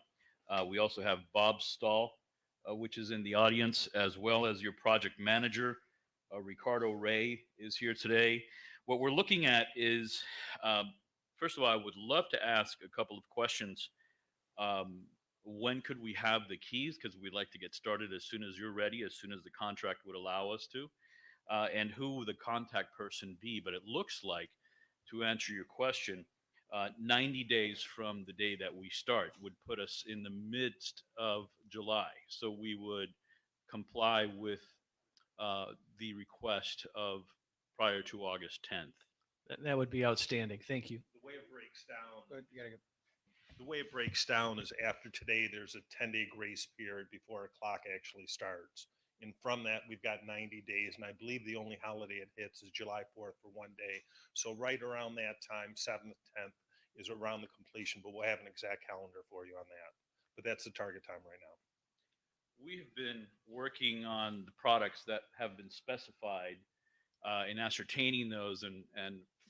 We also have Bob Stahl, which is in the audience, as well as your project manager, Ricardo Ray, is here today. What we're looking at is, first of all, I would love to ask a couple of questions. When could we have the keys? Because we'd like to get started as soon as you're ready, as soon as the contract would allow us to. And who would the contact person be? But it looks like, to answer your question, 90 days from the day that we start would put us in the midst of July. So we would comply with the request of prior to August 10th. That would be outstanding. Thank you. The way it breaks down, the way it breaks down is after today, there's a 10-day grace period before a clock actually starts. And from that, we've got 90 days. And I believe the only holiday it hits is July 4th for one day. So right around that time, 7th, 10th is around the completion, but we'll have an exact calendar for you on that. But that's the target time right now. We have been working on the products that have been specified and ascertaining those and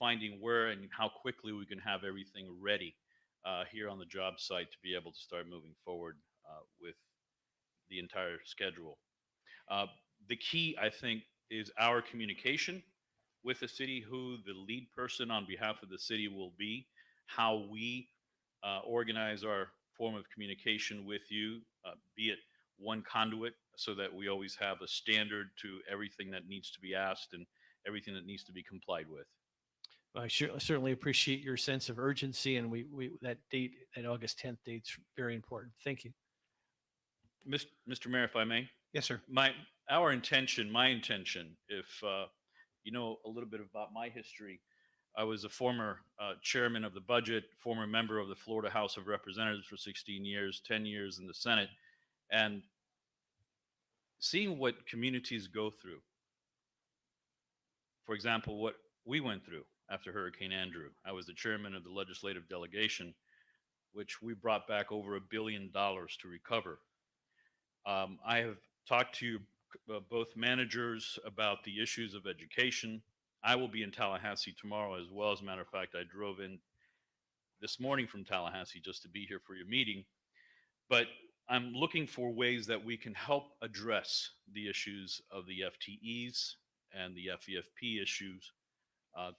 finding where and how quickly we can have everything ready here on the job site to be able to start moving forward with the entire schedule. The key, I think, is our communication with the city, who the lead person on behalf of the city will be, how we organize our form of communication with you, be it one conduit, so that we always have a standard to everything that needs to be asked and everything that needs to be complied with. I certainly appreciate your sense of urgency, and that date, that August 10th date's very important. Thank you. Mr. Mayor, if I may. Yes, sir. My intention, if you know a little bit about my history, I was a former chairman of the budget, former member of the Florida House of Representatives for 16 years, 10 years in the Senate, and seeing what communities go through. For example, what we went through after Hurricane Andrew. I was the chairman of the legislative delegation, which we brought back over $1 billion to recover. I have talked to both managers about the issues of education. I will be in Tallahassee tomorrow as well. As a matter of fact, I drove in this morning from Tallahassee just to be here for your meeting. But I'm looking for ways that we can help address the issues of the FTEs and the FEFP issues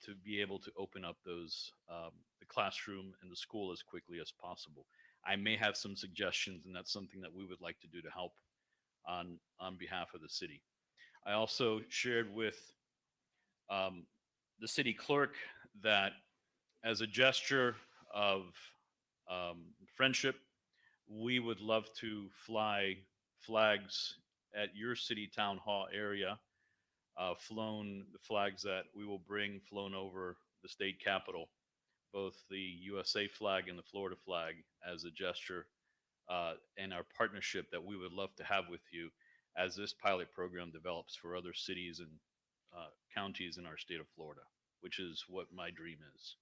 to be able to open up those the classroom and the school as quickly as possible. I may have some suggestions, and that's something that we would like to do to help on behalf of the city. I also shared with the city clerk that as a gesture of friendship, we would love to fly flags at your city town hall area, flown the flags that we will bring flown over the state capitol, both the USA flag and the Florida flag, as a gesture and our partnership that we would love to have with you as this pilot program develops for other cities and counties in our state of Florida, which is what my dream is.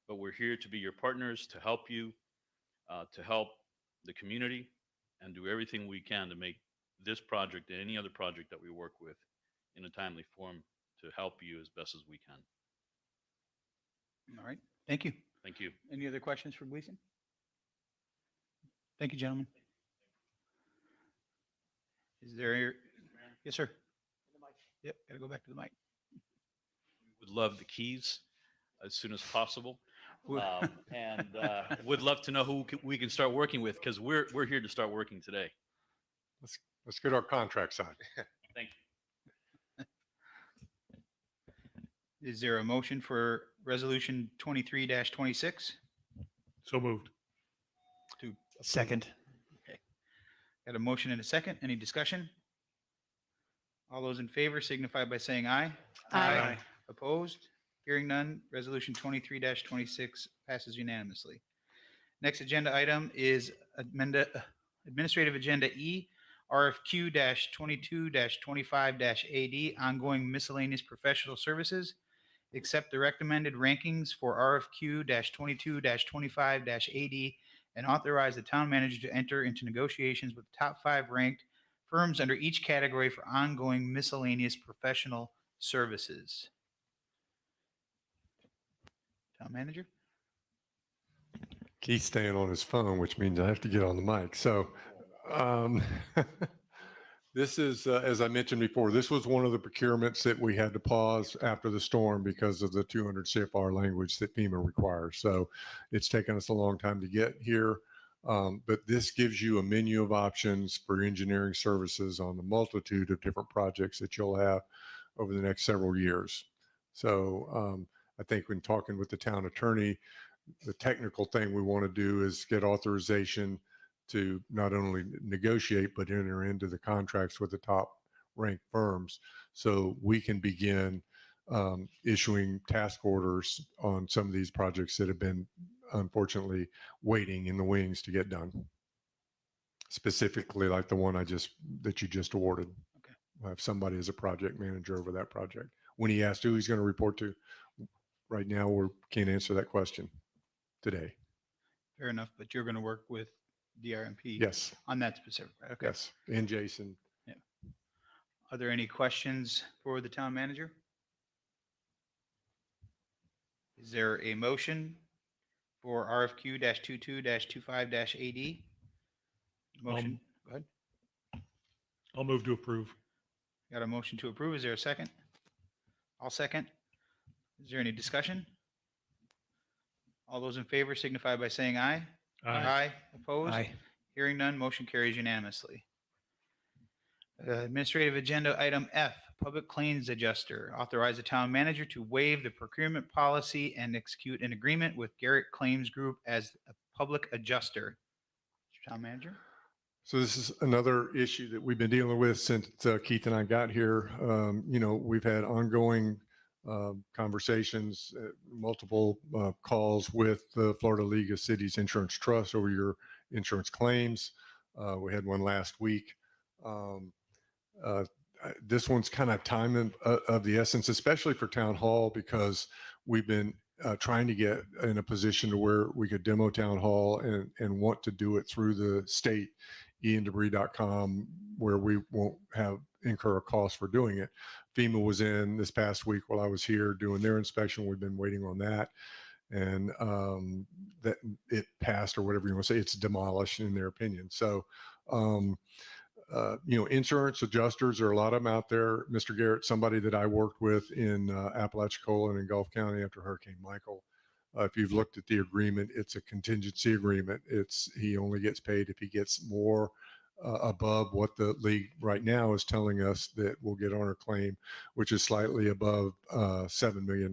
But we're here to be your partners, to help you, to help the community, and do everything we can to make this project and any other project that we work with in a timely form to help you as best as we can. All right. Thank you. Thank you. Any other questions for Gleason? Thank you, gentlemen. Is there? Yes, sir. Yep. Got to go back to the mic. Would love the keys as soon as possible. And would love to know who we can start working with, because we're here to start working today. Let's get our contract signed. Thank you. Is there a motion for resolution 23-26? So moved. To Second. Okay. Got a motion and a second. Any discussion? All those in favor signify by saying aye. Aye. Opposed? Hearing none. Resolution 23-26 passes unanimously. Next agenda item is Administrative Agenda E, RFQ-22-25-AD, ongoing miscellaneous professional services. Accept the recommended rankings for RFQ-22-25-AD and authorize the town manager to enter into negotiations with the top 5 ranked firms under each category for ongoing miscellaneous professional services. Town manager? Keith's staying on his phone, which means I have to get on the mic. So this is, as I mentioned before, this was one of the procurements that we had to pause after the storm because of the 200 CFR language that FEMA requires. So it's taken us a long time to get here. But this gives you a menu of options for engineering services on the multitude of different projects that you'll have over the next several years. So I think when talking with the town attorney, the technical thing we want to do is get authorization to not only negotiate, but enter into the contracts with the top ranked firms so we can begin issuing task orders on some of these projects that have been unfortunately waiting in the wings to get done. Specifically like the one that you just awarded. Okay. I have somebody as a project manager over that project. When he asked who he's going to report to, right now we can't answer that question today. Fair enough, but you're going to work with DRMP Yes. on that specific, right? Okay. Yes. And Jason. Yeah. Are there any questions for the town manager? Is there a motion for RFQ-22-25-AD? Motion, go ahead. I'll move to approve. Got a motion to approve. Is there a second? I'll second. Is there any discussion? All those in favor signify by saying aye. Aye. Opposed? Aye. Hearing none, motion carries unanimously. Administrative agenda item F, Public Claims Adjuster. Authorize the town manager to waive the procurement policy and execute an agreement with Garrett Claims Group as a public adjuster. Mr. Town Manager? So this is another issue that we've been dealing with since Keith and I got here. We've had ongoing conversations, multiple calls with the Florida League of Cities Insurance Trust over your insurance claims. We had one last week. This one's kind of time of the essence, especially for town hall, because we've been trying to get in a position to where we could demo town hall and want to do it through the state iandebris.com, where we won't have incur a cost for doing it. FEMA was in this past week while I was here doing their inspection. We've been waiting on that, and that it passed, or whatever you want to say. It's demolished in their opinion. So, insurance adjusters, there are a lot of them out there. Mr. Garrett, somebody that I worked with in Apalachicola and in Gulf County after Hurricane Michael. If you've looked at the agreement, it's a contingency agreement. He only gets paid if he gets more above what the league right now is telling us that we'll get on our claim, which is slightly above $7 million.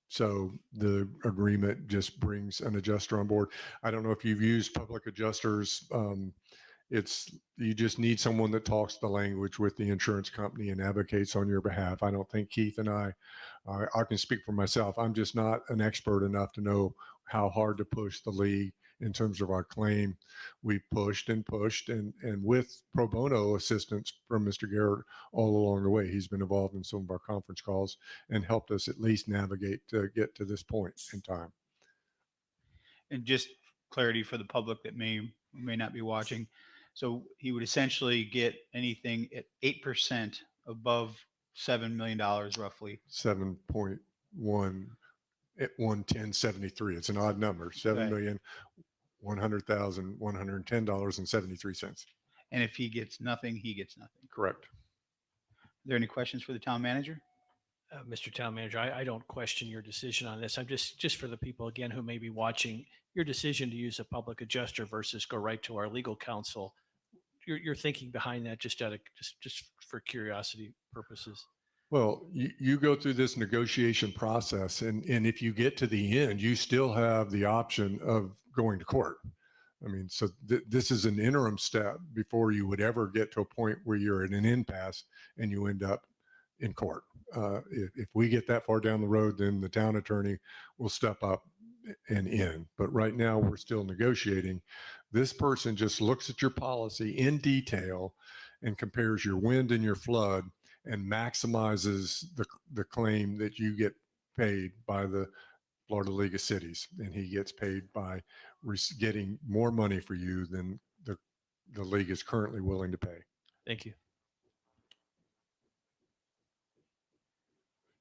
So the agreement just brings an adjuster on board. I don't know if you've used public adjusters. You just need someone that talks the language with the insurance company and advocates on your behalf. I don't think Keith and I can speak for myself. I'm just not an expert enough to know how hard to push the league in terms of our claim. We pushed and pushed, and with pro bono assistance from Mr. Garrett all along the way. He's been involved in some of our conference calls and helped us at least navigate to get to this point in time. And just clarity for the public that may not be watching. So he would essentially get anything at 8% above $7 million, roughly. 7.1 at 110.73. It's an odd number. $7,100,110.73. And if he gets nothing, he gets nothing. Correct. Are there any questions for the town manager? Mr. Town Manager, I don't question your decision on this. I'm just for the people again who may be watching, your decision to use a public adjuster versus go right to our legal counsel. Your thinking behind that, just for curiosity purposes. Well, you go through this negotiation process, and if you get to the end, you still have the option of going to court. I mean, so this is an interim step before you would ever get to a point where you're at an impasse and you end up in court. If we get that far down the road, then the town attorney will step up and end. But right now, we're still negotiating. This person just looks at your policy in detail and compares your wind and your flood and maximizes the claim that you get paid by the Florida League of Cities. And he gets paid by getting more money for you than the league is currently willing to pay. Thank you.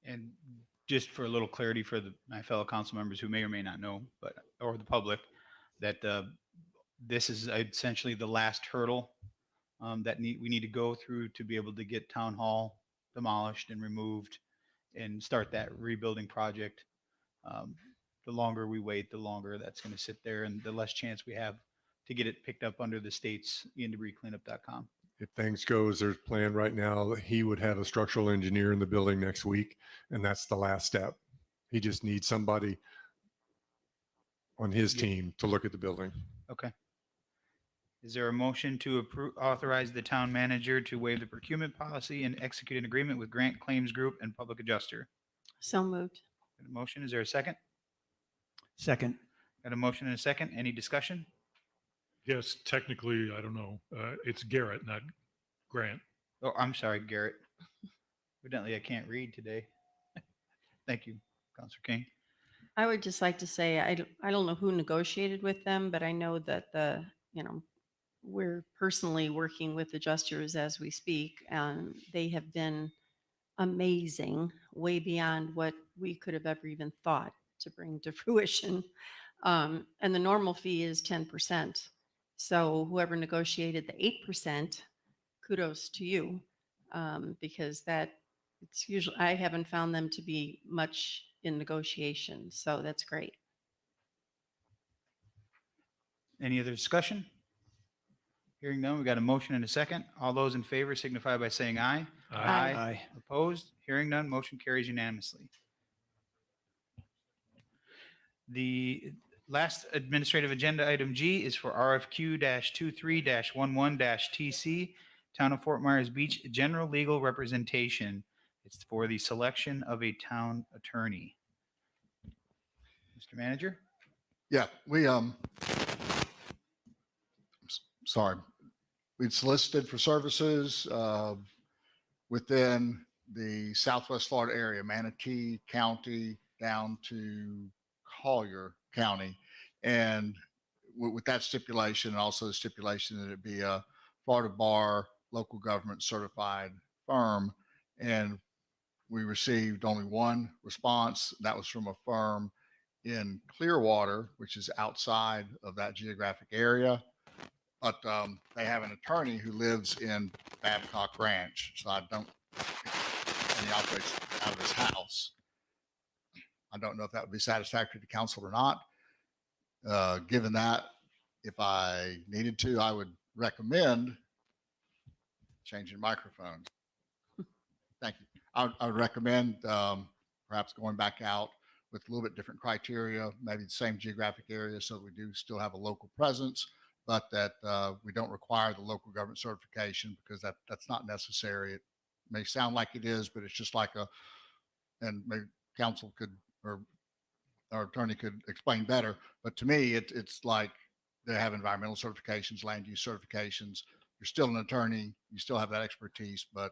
And just for a little clarity for my fellow council members who may or may not know, or the public, that this is essentially the last hurdle that we need to go through to be able to get town hall demolished and removed and start that rebuilding project. The longer we wait, the longer that's going to sit there, and the less chance we have to get it picked up under the state's iandebriscleanup.com. If things go as there's planned right now, he would have a structural engineer in the building next week, and that's the last step. He just needs somebody on his team to look at the building. Okay. Is there a motion to authorize the town manager to waive the procurement policy and execute an agreement with Grant Claims Group and Public Adjuster? So moved. Got a motion. Is there a second? Second. Got a motion and a second. Any discussion? Yes, technically, I don't know. It's Garrett, not Grant. Oh, I'm sorry, Garrett. Evidently, I can't read today. Thank you, Councilor King. I would just like to say, I don't know who negotiated with them, but I know that we're personally working with adjusters as we speak, and they have been amazing, way beyond what we could have ever even thought to bring to fruition. And the normal fee is 10%. So whoever negotiated the 8%, kudos to you, because it's usually, I haven't found them to be much in negotiation. So that's great. Any other discussion? Hearing none, we got a motion and a second. All those in favor signify by saying aye. Aye. Opposed? Hearing none, motion carries unanimously. The last administrative agenda item G is for RFQ-23-11-TC, Town of Fort Myers Beach General Legal Representation. It's for the selection of a town attorney. Mr. Manager? Yeah, sorry. We'd solicited for services within the Southwest Florida area, Manatee County down to Collier County. And with that stipulation, and also the stipulation that it be a Florida Bar local government certified firm. And we received only one response. That was from a firm in Clearwater, which is outside of that geographic area. But they have an attorney who lives in Babcock Ranch. So I don't, and he operates out of his house. I don't know if that would be satisfactory to council or not. Given that, if I needed to, I would recommend changing microphones. Thank you. I would recommend perhaps going back out with a little bit different criteria, maybe the same geographic area, so that we do still have a local presence, but that we don't require the local government certification, because that's not necessary. It may sound like it is, but it's just like and maybe council could, or our attorney could explain better, but to me, it's like they have environmental certifications, land use certifications. You're still an attorney, you still have that expertise, but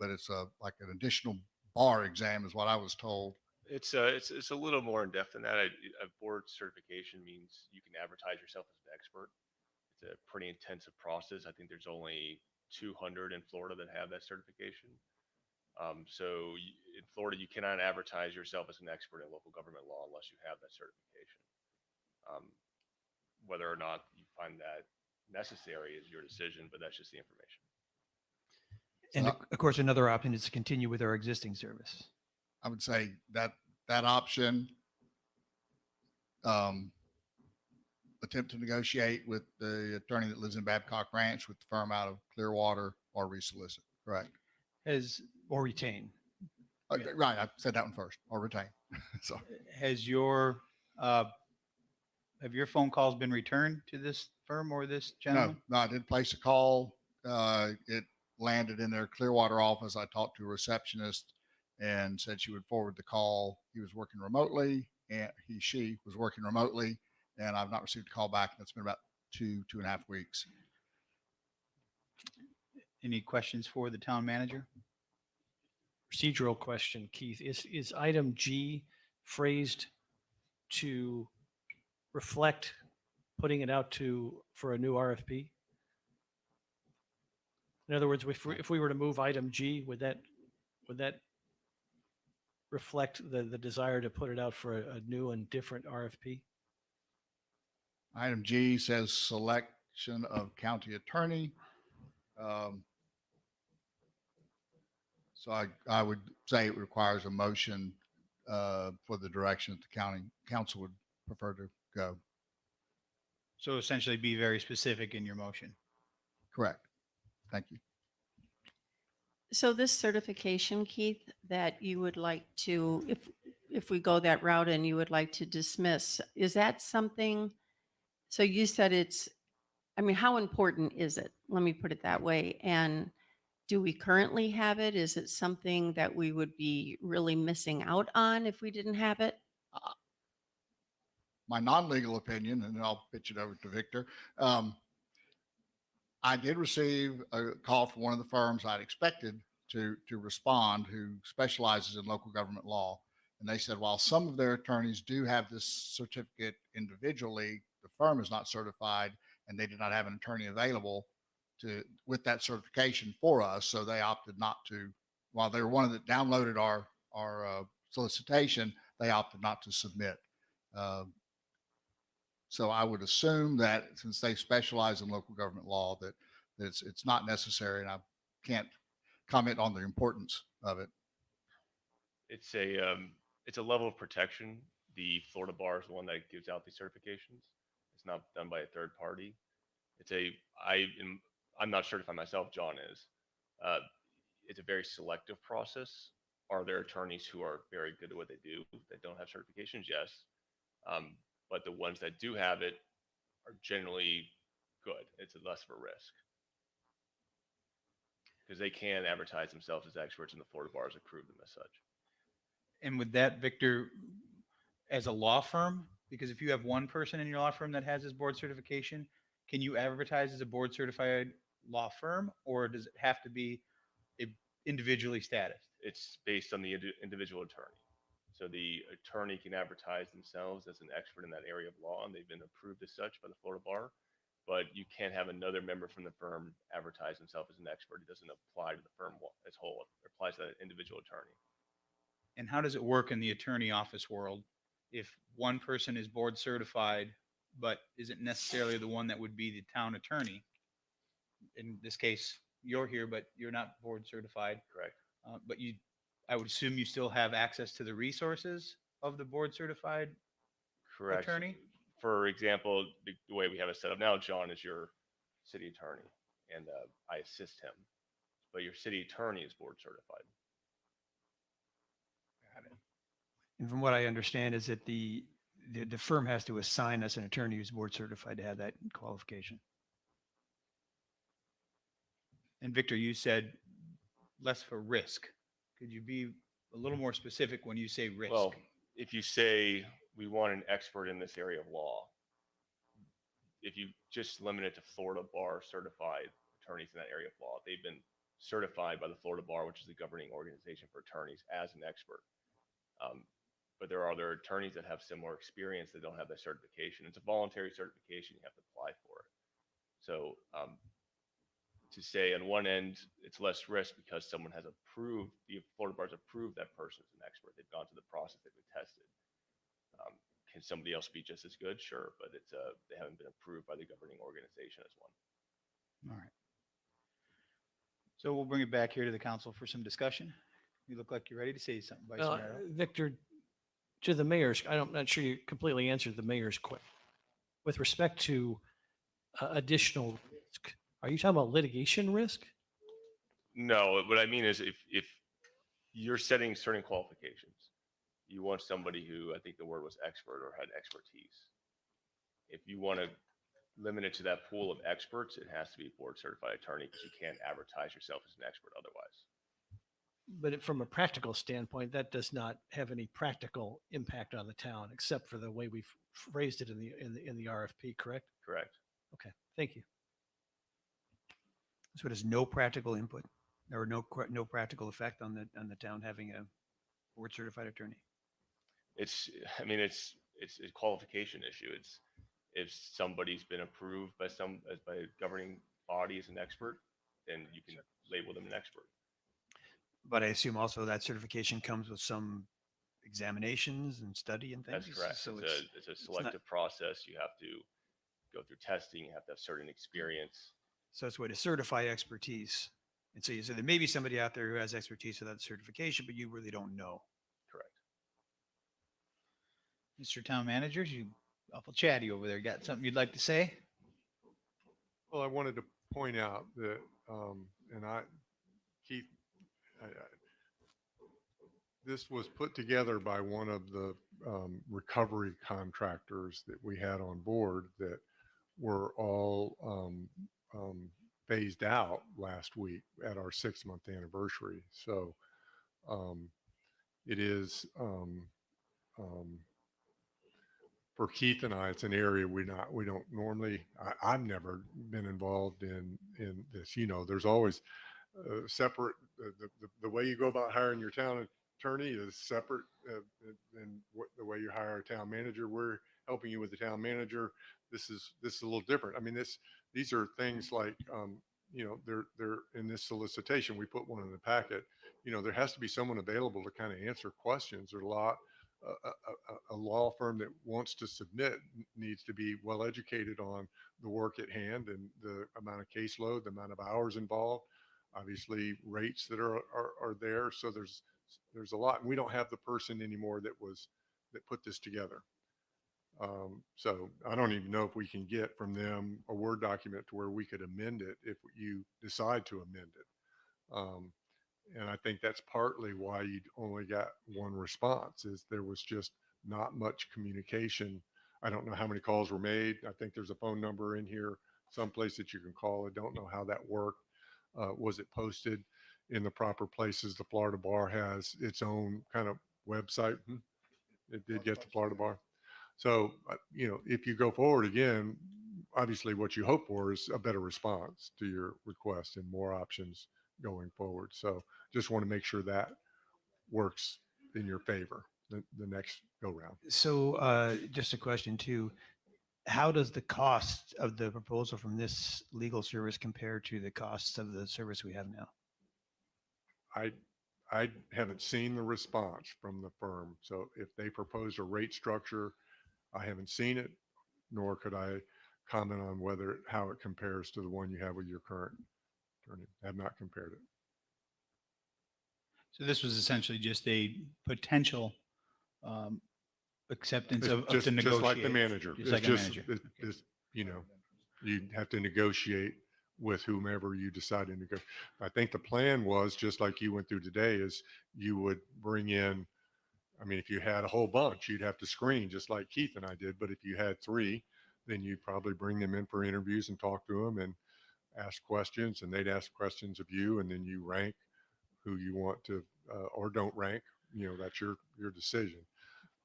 it's like an additional bar exam is what I was told. It's a little more in depth than that. A board certification means you can advertise yourself as an expert. It's a pretty intensive process. I think there's only 200 in Florida that have that certification. So in Florida, you cannot advertise yourself as an expert in local government law unless you have that certification. Whether or not you find that necessary is your decision, but that's just the information. And of course, another option is to continue with our existing service. I would say that option, attempt to negotiate with the attorney that lives in Babcock Ranch with the firm out of Clearwater, or resolicit, correct? Or retain. Right, I said that one first, or retain. So Has your, have your phone calls been returned to this firm or this gentleman? no, I did place a call. It landed in their Clearwater office. I talked to a receptionist and said she would forward the call. He was working remotely, and she was working remotely, and I've not received a call back. It's been about 2.5 weeks. Any questions for the town manager? Procedural question, Keith. Is item G phrased to reflect putting it out for a new RFP? In other words, if we were to move item G, would that reflect the desire to put it out for a new and different RFP? Item G says selection of county attorney. So I would say it requires a motion for the direction that the county council would prefer to go. So essentially be very specific in your motion. Correct. Thank you. So this certification, Keith, that you would like to, if we go that route and you would like to dismiss, is that something? So you said I mean, how important is it? Let me put it that way. And do we currently have it? Is it something that we would be really missing out on if we didn't have it? My non-legal opinion, and then I'll pitch it over to Victor. I did receive a call from one of the firms I'd expected to respond, who specializes in local government law. And they said, while some of their attorneys do have this certificate individually, the firm is not certified, and they did not have an attorney available with that certification for us. So they opted not to, while they were one that downloaded our solicitation, they opted not to submit. So I would assume that since they specialize in local government law, that it's not necessary, and I can't comment on the importance of it. It's a level of protection. The Florida Bar is the one that gives out these certifications. It's not done by a third party. I'm not certified myself. John is. It's a very selective process. Are there attorneys who are very good at what they do that don't have certifications? Yes. But the ones that do have it are generally good. It's less of a risk because they can advertise themselves as experts, and the Florida bars approve them as such. And with that, Victor, as a law firm, because if you have one person in your law firm that has this board certification, can you advertise as a board certified law firm, or does it have to be individually statused? it's based on the individual attorney. So the attorney can advertise themselves as an expert in that area of law, and they've been approved as such by the Florida Bar. But you can't have another member from the firm advertise himself as an expert. It doesn't apply to the firm as whole. It applies to that individual attorney. And how does it work in the attorney office world? If one person is board certified, but isn't necessarily the one that would be the town attorney, in this case, you're here, but you're not board certified. Correct. But I would assume you still have access to the resources of the board certified Correct. attorney? For example, the way we have it set up now, John is your city attorney, and I assist him. But your city attorney is board certified. And from what I understand is that the firm has to assign us an attorney who's board certified to have that qualification. And Victor, you said less for risk. Could you be a little more specific when you say risk? Well, if you say we want an expert in this area of law, if you just limit it to Florida Bar certified attorneys in that area of law, they've been certified by the Florida Bar, which is the governing organization for attorneys, as an expert. But there are other attorneys that have similar experience that don't have that certification. It's a voluntary certification. You have to apply for it. So to say on one end, it's less risk because someone has approved, the Florida Bar's approved that person as an expert. They've gone through the process, they've been tested. Can somebody else be just as good? Sure, but they haven't been approved by the governing organization as one. All right. So we'll bring it back here to the council for some discussion. You look like you're ready to say something, Vice Mayor. Victor, to the mayor's, I'm not sure you completely answered the mayor's question. With respect to additional risk, are you talking about litigation risk? No, what I mean is if you're setting certain qualifications, you want somebody who, I think the word was expert or had expertise. If you want to limit it to that pool of experts, it has to be a board certified attorney because you can't advertise yourself as an expert otherwise. But from a practical standpoint, that does not have any practical impact on the town, except for the way we've phrased it in the RFP, correct? Correct. Okay, thank you. So it has no practical input or no practical effect on the town having a board certified attorney. It's a qualification issue. It's if somebody's been approved by by a governing body as an expert, then you can label them an expert. But I assume also that certification comes with some examinations and study and things. That's correct. So it's a selective process. You have to go through testing. You have to have certain experience. So it's a way to certify expertise. And so you said there may be somebody out there who has expertise without certification, but you really don't know. Correct. Mr. Town Manager, you awful chatty over there. Got something you'd like to say? Well, I wanted to point out that, Keith, this was put together by one of the recovery contractors that we had on board that were all phased out last week at our 6-month anniversary. So it is for Keith and I, it's an area we don't normally. I've never been involved in this. You know, there's always separate. The way you go about hiring your town attorney is separate than the way you hire a town manager. We're helping you with the town manager. This is a little different. I mean, these are things like you know, they're in this solicitation. We put one in the packet. You know, there has to be someone available to kind of answer questions. There's a law firm that wants to submit needs to be well educated on the work at hand and the amount of caseload, the amount of hours involved, obviously rates that are there. So there's a lot, and we don't have the person anymore that put this together. So I don't even know if we can get from them a Word document to where we could amend it if you decide to amend it. And I think that's partly why you only got one response, is there was just not much communication. I don't know how many calls were made. I think there's a phone number in here someplace that you can call. I don't know how that worked. Was it posted in the proper places? The Florida Bar has its own kind of website. It did get the Florida Bar. So, you know, if you go forward again, obviously what you hope for is a better response to your request and more options going forward. So just want to make sure that works in your favor the next go round. So just a question too. How does the cost of the proposal from this legal service compare to the costs of the service we have now? I haven't seen the response from the firm. So if they proposed a rate structure, I haven't seen it, nor could I comment on how it compares to the one you have with your current attorney. I have not compared it. So this was essentially just a potential acceptance of Just the negotiation. like the manager. Just like a manager. You know, you have to negotiate with whomever you decide to negotiate. I think the plan was, just like you went through today, is you would bring in, I mean, if you had a whole bunch, you'd have to screen just like Keith and I did. But if you had 3, then you'd probably bring them in for interviews and talk to them and ask questions, and they'd ask questions of you, and then you rank who you want to or don't rank. You know, that's your decision.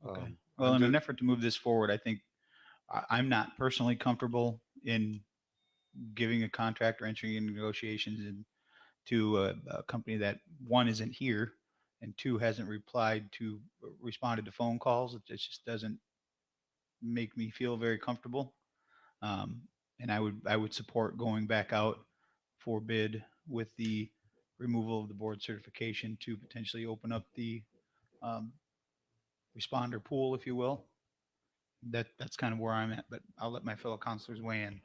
Okay. Well, in an effort to move this forward, I think I'm not personally comfortable in giving a contract or entering into negotiations to a company that, one, isn't here, and 2, hasn't responded to phone calls. It just doesn't make me feel very comfortable. And I would support going back out for bid with the removal of the board certification to potentially open up the responder pool, if you will. That's kind of where I'm at, but I'll let my fellow counselors weigh in.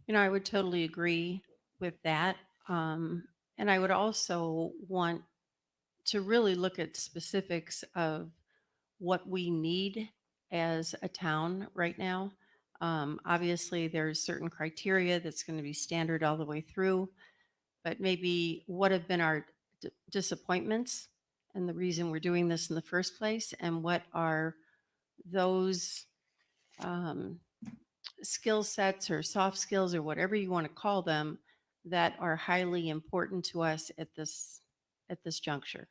You know, I would totally agree with that. And I would also want to really look at specifics of what we need as a town right now. Obviously, there's certain criteria that's going to be standard all the way through, but maybe what have been our disappointments and the reason we're doing this in the first place, and what are those skill sets or soft skills or whatever you want to call them that are highly important to us at this juncture.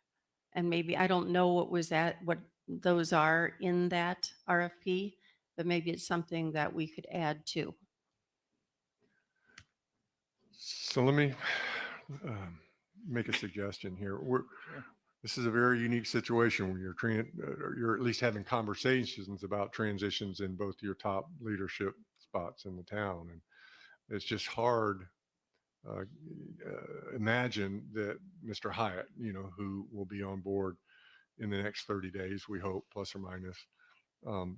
And maybe I don't know what those are in that RFP, but maybe it's something that we could add to. So let me make a suggestion here. This is a very unique situation where you're at least having conversations about transitions in both your top leadership spots in the town. And it's just hard. Imagine that Mr. Hyatt, who will be on board in the next 30 days, we hope, plus or minus,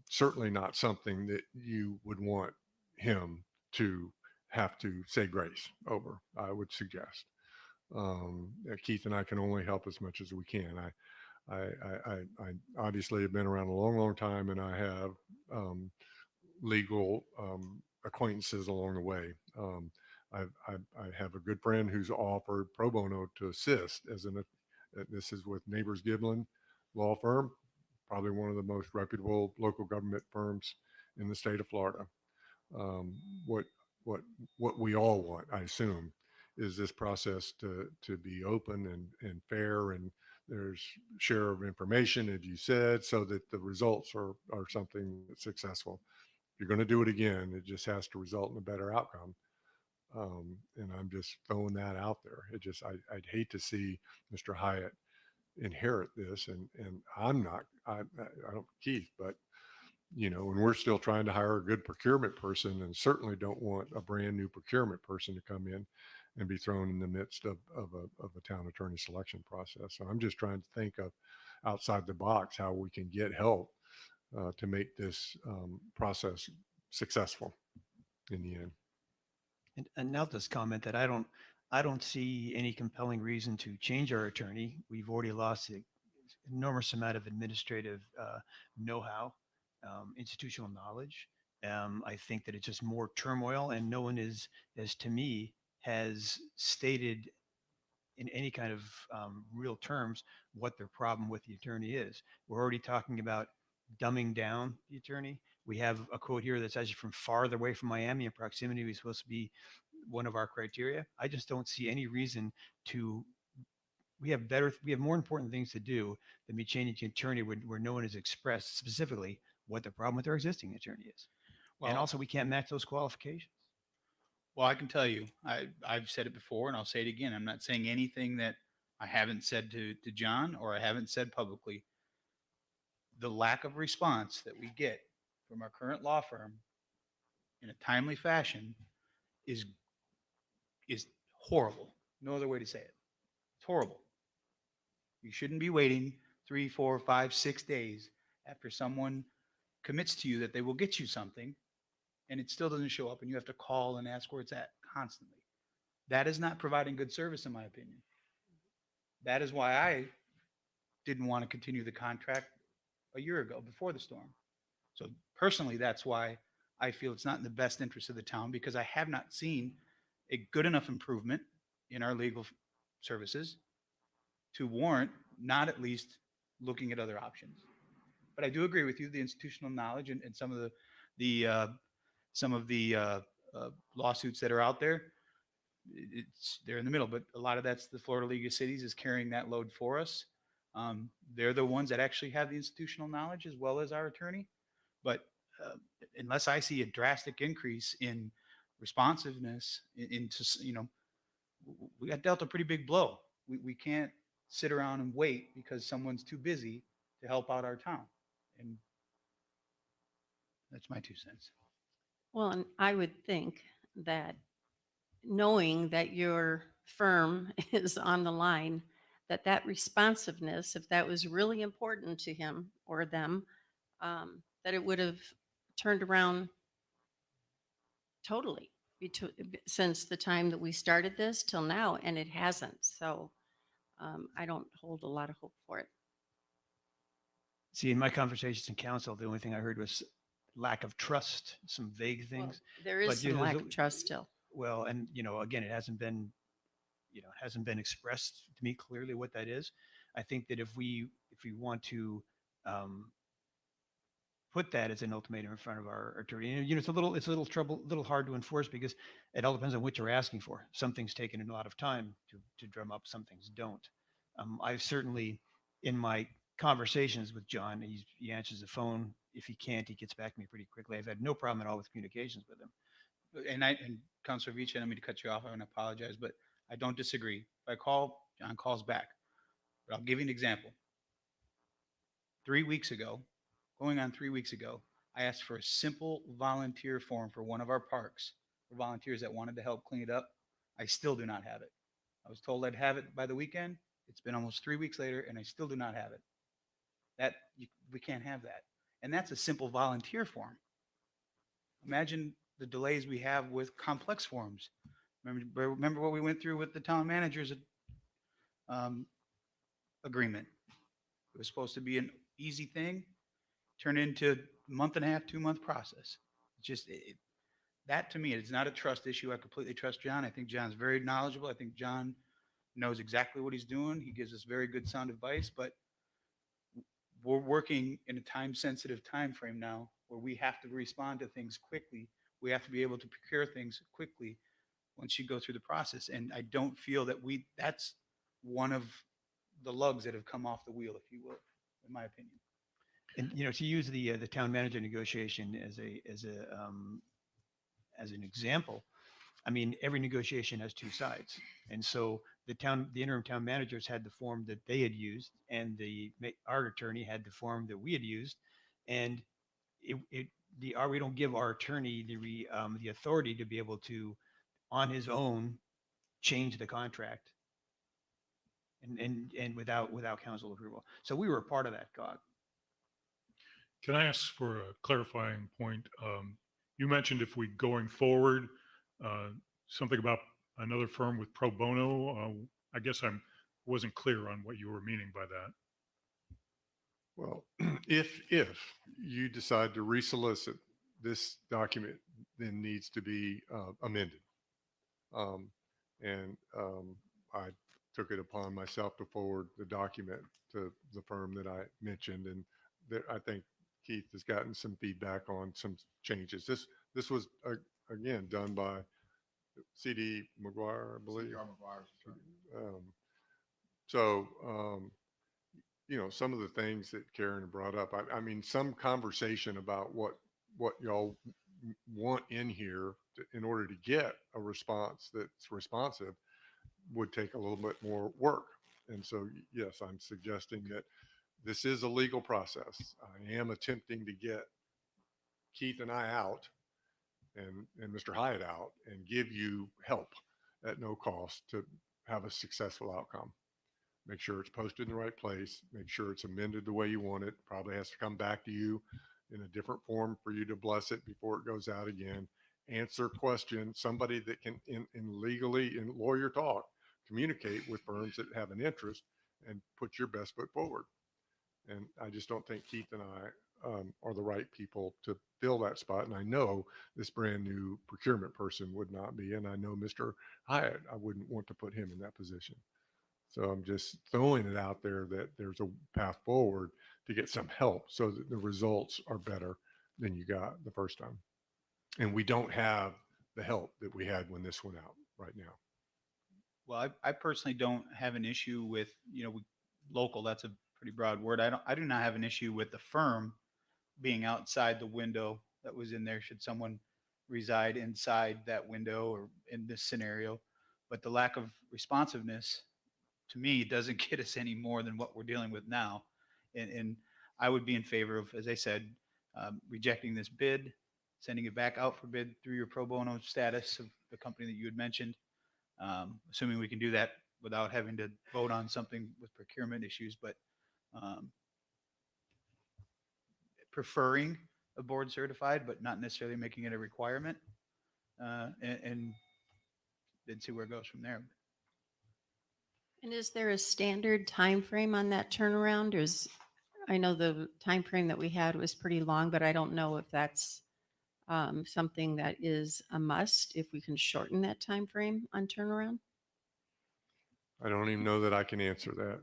certainly not something that you would want him to have to say grace over, I would suggest. Keith and I can only help as much as we can. I obviously have been around a long, long time, and I have legal acquaintances along the way. I have a good friend who's offered pro bono to assist this is with Neighbors Giblin law firm, probably one of the most reputable local government firms in the state of Florida. What we all want, I assume, is this process to be open and fair, and there's share of information, as you said, so that the results are something that's successful. If you're going to do it again, it just has to result in a better outcome. And I'm just throwing that out there. I'd hate to see Mr. Hyatt inherit this, and I don't, Keith, but and we're still trying to hire a good procurement person, and certainly don't want a brand new procurement person to come in and be thrown in the midst of a town attorney selection process. So I'm just trying to think of outside the box how we can get help to make this process successful in the end. And now this comment that I don't see any compelling reason to change our attorney. We've already lost an enormous amount of administrative know-how, institutional knowledge. I think that it's just more turmoil, and no one to me, has stated in any kind of real terms what their problem with the attorney is. We're already talking about dumbing down the attorney. We have a quote here that's actually from farther away from Miami, and proximity was supposed to be one of our criteria. I just don't see any reason to. We have more important things to do than be changing the attorney where no one has expressed specifically what the problem with our existing attorney is. And also, we can't match those qualifications. Well, I can tell you, I've said it before, and I'll say it again. I'm not saying anything that I haven't said to John, or I haven't said publicly, the lack of response that we get from our current law firm in a timely fashion is horrible. No other way to say it. It's horrible. You shouldn't be waiting 3, 4, 5, 6 days after someone commits to you that they will get you something and it still doesn't show up and you have to call and ask where it's at constantly. That is not providing good service, in my opinion. That is why I didn't want to continue the contract a year ago before the storm. So personally, that's why I feel it's not in the best interest of the town, because I have not seen a good enough improvement in our legal services to warrant not at least looking at other options. But I do agree with you, the institutional knowledge and some of the lawsuits that are out there, they're in the middle, but a lot of that's the Florida League of Cities is carrying that load for us. They're the ones that actually have the institutional knowledge as well as our attorney. But unless I see a drastic increase in responsiveness into, we got dealt a pretty big blow. We can't sit around and wait because someone's too busy to help out our town. And that's my 2 cents. Well, and I would think that knowing that your firm is on the line, that responsiveness, if that was really important to him or them, that it would have turned around totally since the time that we started this till now, and it hasn't. So I don't hold a lot of hope for it. See, in my conversations in council, the only thing I heard was lack of trust, some vague things. Well, there is But, some lack of trust still. Well, and again, it hasn't been expressed to me clearly what that is. I think that if we want to put that as an ultimatum in front of our attorney, it's a little hard to enforce because it all depends on what you're asking for. Some things taken a lot of time to drum up, some things don't. I've certainly, in my conversations with John, he answers the phone. If he can't, he gets back to me pretty quickly. I've had no problem at all with communications with him. And Councilor Veach, I don't mean to cut you off, I want to apologize, but I don't disagree. If I call, John calls back. But I'll give you an example. 3 weeks ago, going on 3 weeks ago, I asked for a simple volunteer form for one of our parks for volunteers that wanted to help clean it up. I still do not have it. I was told I'd have it by the weekend. It's been almost 3 weeks later, and I still do not have it. We can't have that. And that's a simple volunteer form. Imagine the delays we have with complex forms. Remember what we went through with the town manager's agreement. It was supposed to be an easy thing, turn into a month and a half, 2-month process. That to me, it's not a trust issue. I completely trust John. I think John's very knowledgeable. I think John knows exactly what he's doing. He gives us very good sound advice, but we're working in a time-sensitive time frame now where we have to respond to things quickly. We have to be able to procure things quickly once you go through the process. And I don't feel that that's one of the lugs that have come off the wheel, if you will, in my opinion. And to use the town manager negotiation as an example, I mean, every negotiation has 2 sides, and so the interim town managers had the form that they had used, and our attorney had the form that we had used, and we don't give our attorney the authority to be able to, on his own, change the contract, and without council approval. So we were a part of that, COG. Can I ask for a clarifying point? You mentioned if we going forward, something about another firm with pro bono. I guess wasn't clear on what you were meaning by that. Well, if you decide to resolicit, this document then needs to be amended. I took it upon myself to forward the document to the firm that I mentioned, and I think Keith has gotten some feedback on some changes. This was again done by C.D. McGuire, I believe. Some of the things that Karen brought up, I mean, some conversation about what y'all want in here in order to get a response that's responsive would take a little bit more work. And so, yes, I'm suggesting that this is a legal process. I am attempting to get Keith and I out and Mr. Hyatt out and give you help at no cost to have a successful outcome. Make sure it's posted in the right place. Make sure it's amended the way you want it. Probably has to come back to you in a different form for you to bless it before it goes out again. Answer questions. Somebody that can, in legally, in lawyer talk, communicate with firms that have an interest and put your best foot forward. And I just don't think Keith and I are the right people to fill that spot. And I know this brand new procurement person would not be. And I know Mr. Hyatt, I wouldn't want to put him in that position. So I'm just throwing it out there that there's a path forward to get some help so that the results are better than you got the first time. And we don't have the help that we had when this went out right now. Well, I personally don't have an issue with, local, that's a pretty broad word. I do not have an issue with the firm being outside the window that was in there should someone reside inside that window or in this scenario. But the lack of responsiveness to me doesn't get us any more than what we're dealing with now. And I would be in favor of, as I said, rejecting this bid, sending it back out for bid through your pro bono status of the company that you had mentioned, assuming we can do that without having to vote on something with procurement issues, but preferring a board certified, but not necessarily making it a requirement, and then see where it goes from there. And is there a standard time frame on that turnaround? I know the time frame that we had was pretty long, but I don't know if that's something that is a must, if we can shorten that time frame on turnaround. I don't even know that I can answer that.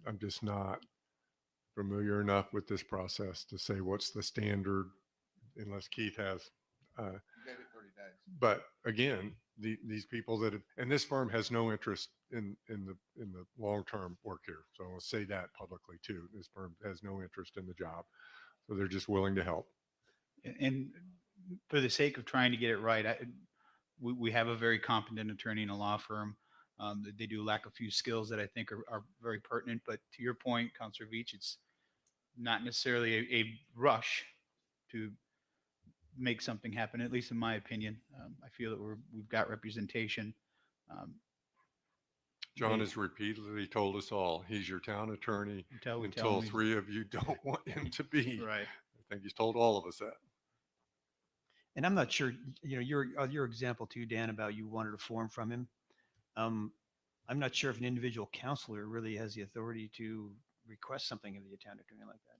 I'm just not familiar enough with this process to say what's the standard, unless Keith has. But again, these people that have, and this firm has no interest in the long-term work here. So I'll say that publicly too. This firm has no interest in the job. So they're just willing to help. And for the sake of trying to get it right, we have a very competent attorney in a law firm. They do lack a few skills that I think are very pertinent. But to your point, Councilor Veach, it's not necessarily a rush to make something happen, at least in my opinion. I feel that we've got representation. John has repeatedly told us all, he's your town attorney Until until three of you don't want him to be. Right. I think he's told all of us that. And I'm not sure, your example too, Dan, about you wanted a form from him. I'm not sure if an individual counselor really has the authority to request something of the town attorney like that,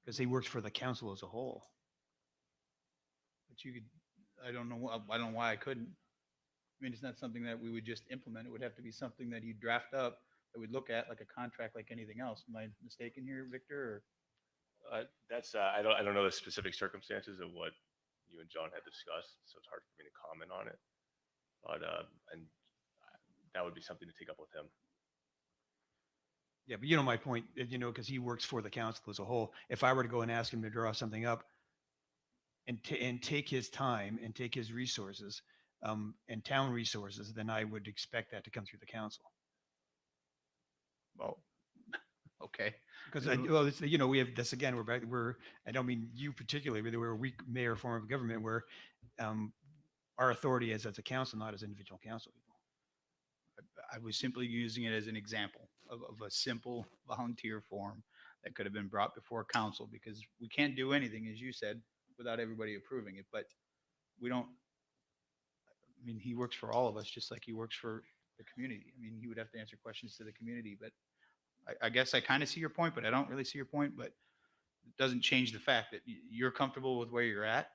because he works for the council as a whole. But you could, I don't know why I couldn't. I mean, it's not something that we would just implement. It would have to be something that you draft up that we'd look at like a contract, like anything else. Am I mistaken here, Victor? Or? That's I don't know the specific circumstances of what you and John had discussed, so it's hard for me to comment on it. But and that would be something to take up with him. Yeah, but my point, because he works for the council as a whole. If I were to go and ask him to draw something up and take his time and take his resources and town resources, then I would expect that to come through the council. Well, okay. Because we have this again. I don't mean you particularly, but we're a weak mayor form of government where our authority is as a council, not as individual council people. I was simply using it as an example of a simple volunteer form that could have been brought before council, because we can't do anything, as you said, without everybody approving it. But we don't, I mean, he works for all of us, just like he works for the community. I mean, he would have to answer questions to the community, but I guess I kind of see your point, but I don't really see your point. But it doesn't change the fact that you're comfortable with where you're at.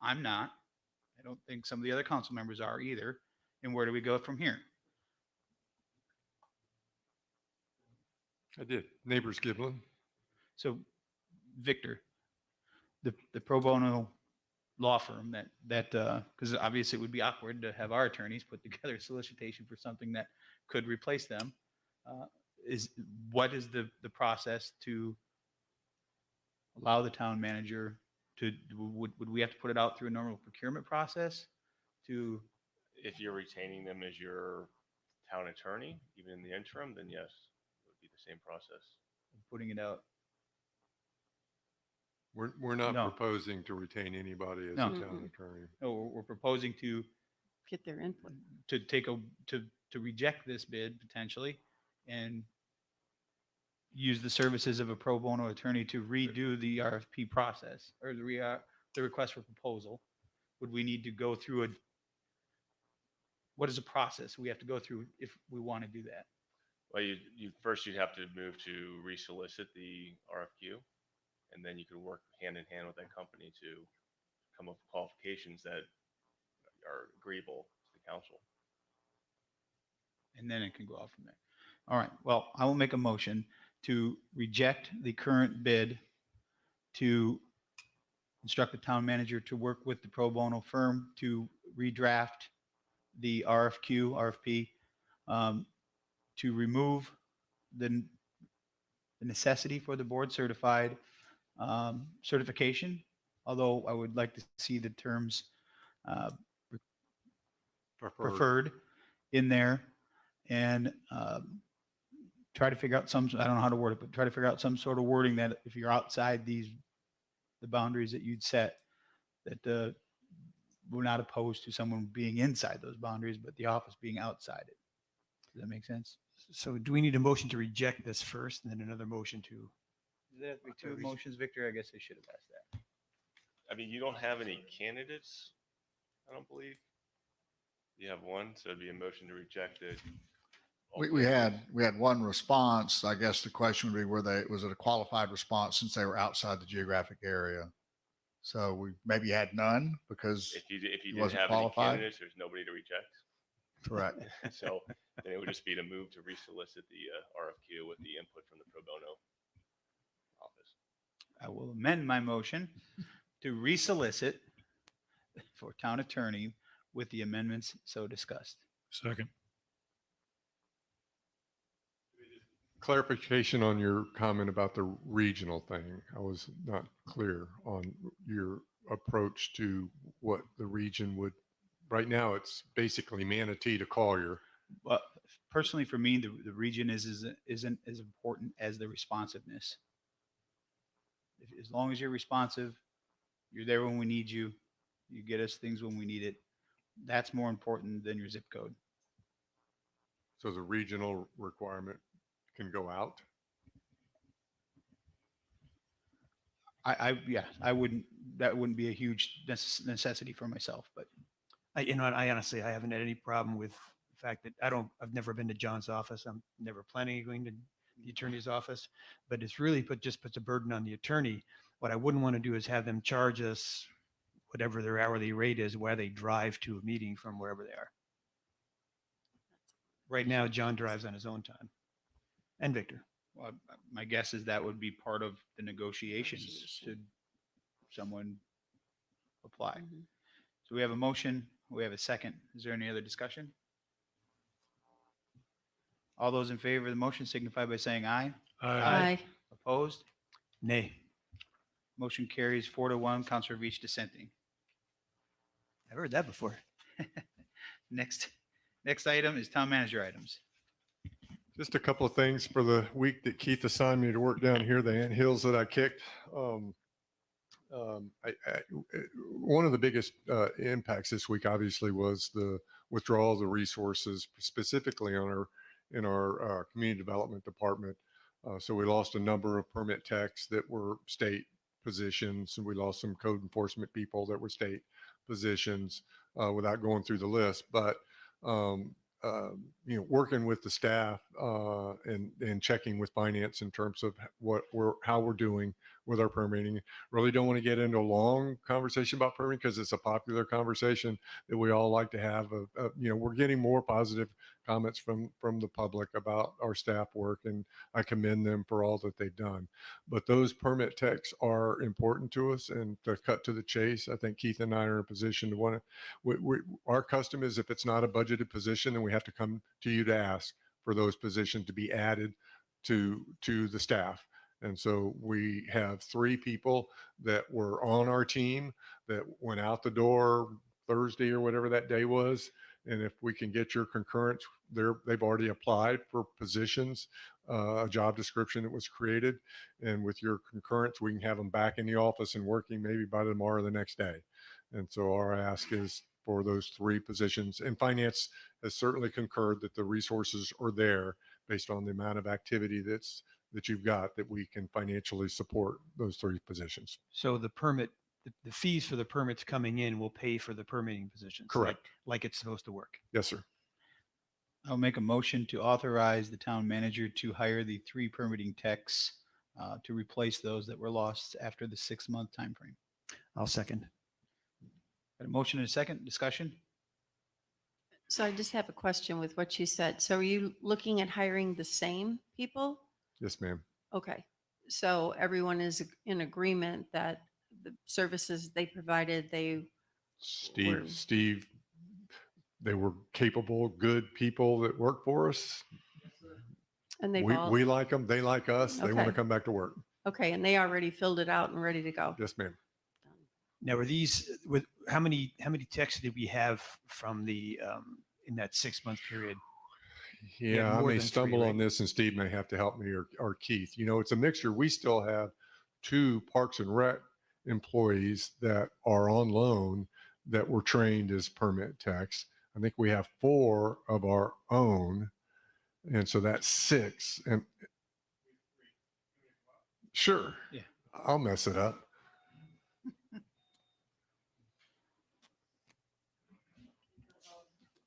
I'm not. I don't think some of the other council members are either. And where do we go from here? I did. Neighbors Giblin. So, Victor, the pro bono law firm that because obviously it would be awkward to have our attorneys put together a solicitation for something that could replace them. What is the process to allow the town manager to, would we have to put it out through a normal procurement process to? If you're retaining them as your town attorney, even in the interim, then yes, it would be the same process. Putting it out. We're not No. proposing to retain anybody as No. a town attorney. No, we're proposing to Get their input. take to reject this bid potentially and use the services of a pro bono attorney to redo the RFP process or the request for proposal. Would we need to go through what is a process we have to go through if we want to do that? Well, you'd have to move to resolicit the RFQ, and then you could work hand in hand with that company to come up with qualifications that are agreeable to the council. And then it can go out from there. All right. Well, I will make a motion to reject the current bid, to instruct the town manager to work with the pro bono firm to redraft the RFP, to remove the necessity for the board certified certification, although I would like to see the terms preferred in there, and try to figure out I don't know how to word it, but try to figure out some sort of wording that if you're outside the boundaries that you'd set, that we're not opposed to someone being inside those boundaries, but the office being outside it. Does that make sense? So do we need a motion to reject this first and then another motion to? Does that have to be two motions, Victor? I guess I should have asked that. I mean, you don't have any candidates, I don't believe. You have one, so it'd be a motion to reject it. We had one response. I guess the question would be, was it a qualified response since they were outside the geographic area? So we maybe had none because If you he didn't wasn't have any qualified. candidates, there's nobody to reject. Correct. So then it would just be to move to resolicit the RFQ with the input from the pro bono office. I will amend my motion to resolicit for town attorney with the amendments so discussed. Second. Clarification on your comment about the regional thing. I was not clear on your approach to what the region would. Right now, it's basically Manatee to Collier. But personally, for me, the region isn't as important as the responsiveness. As long as you're responsive, you're there when we need you, you get us things when we need it. That's more important than your zip code. So the regional requirement can go out. I wouldn't, that wouldn't be a huge necessity for myself, but I honestly, I haven't had any problem with the fact that I've never been to John's office. I'm never planning on going to the attorney's office, but it's really just puts a burden on the attorney. What I wouldn't want to do is have them charge us whatever their hourly rate is while they drive to a meeting from wherever they are. Right now, John drives on his own time, and Victor. well, my guess is that would be part of the negotiations should someone apply. Mhm. So we have a motion, we have a second. Is there any other discussion? All those in favor of the motion signify by saying aye. Aye. Opposed? Nay. Motion carries 4-1. Counselor Veach dissenting. I've heard that before. Next item is town manager items. Just a couple of things for the week that Keith assigned me to work down here, the anthills that I kicked. One of the biggest impacts this week, obviously, was the withdrawal of the resources, specifically in our community development department. So we lost a number of permit techs that were state positions, and we lost some code enforcement people that were state positions without going through the list. But working with the staff and checking with finance in terms of how we're doing with our permitting. Really don't want to get into a long conversation about permitting because it's a popular conversation that we all like to have. We're getting more positive comments from the public about our staff work, and I commend them for all that they've done. But those permit techs are important to us, and to cut to the chase, I think Keith and I are in a position to our custom is if it's not a budgeted position, then we have to come to you to ask for those positions to be added to the staff. And so we have 3 people that were on our team that went out the door Thursday or whatever that day was. And if we can get your concurrence, they've already applied for positions, a job description that was created. And with your concurrence, we can have them back in the office and working maybe by tomorrow or the next day. And so our ask is for those 3 positions. And finance has certainly concurred that the resources are there based on the amount of activity that you've got, that we can financially support those 3 positions. So the fees for the permits coming in will pay for the permitting positions. Correct. Like it's supposed to work. Yes, sir. I'll make a motion to authorize the town manager to hire the 3 permitting techs to replace those that were lost after the 6-month timeframe. I'll second. Got a motion and a second. Discussion? So I just have a question with what you said. So are you looking at hiring the same people? Yes, ma'am. Okay. So everyone is in agreement that the services they provided, Steve, they were capable, good people that work for us. and they've We, all, we like them. They like us. They want to Okay. come back to work. okay, and they already filled it out and ready to go. Yes, ma'am. Now, are these with how many texts did we have from the in that 6-month period? Yeah, I more may than 3, stumble right? on this and Steve may have to help me, or Keith. It's a mixture. We still have 2 Parks and Rec employees that are on loan that were trained as permit techs. I think we have 4 of our own. And so that's 6. And sure, Yeah. I'll mess it up.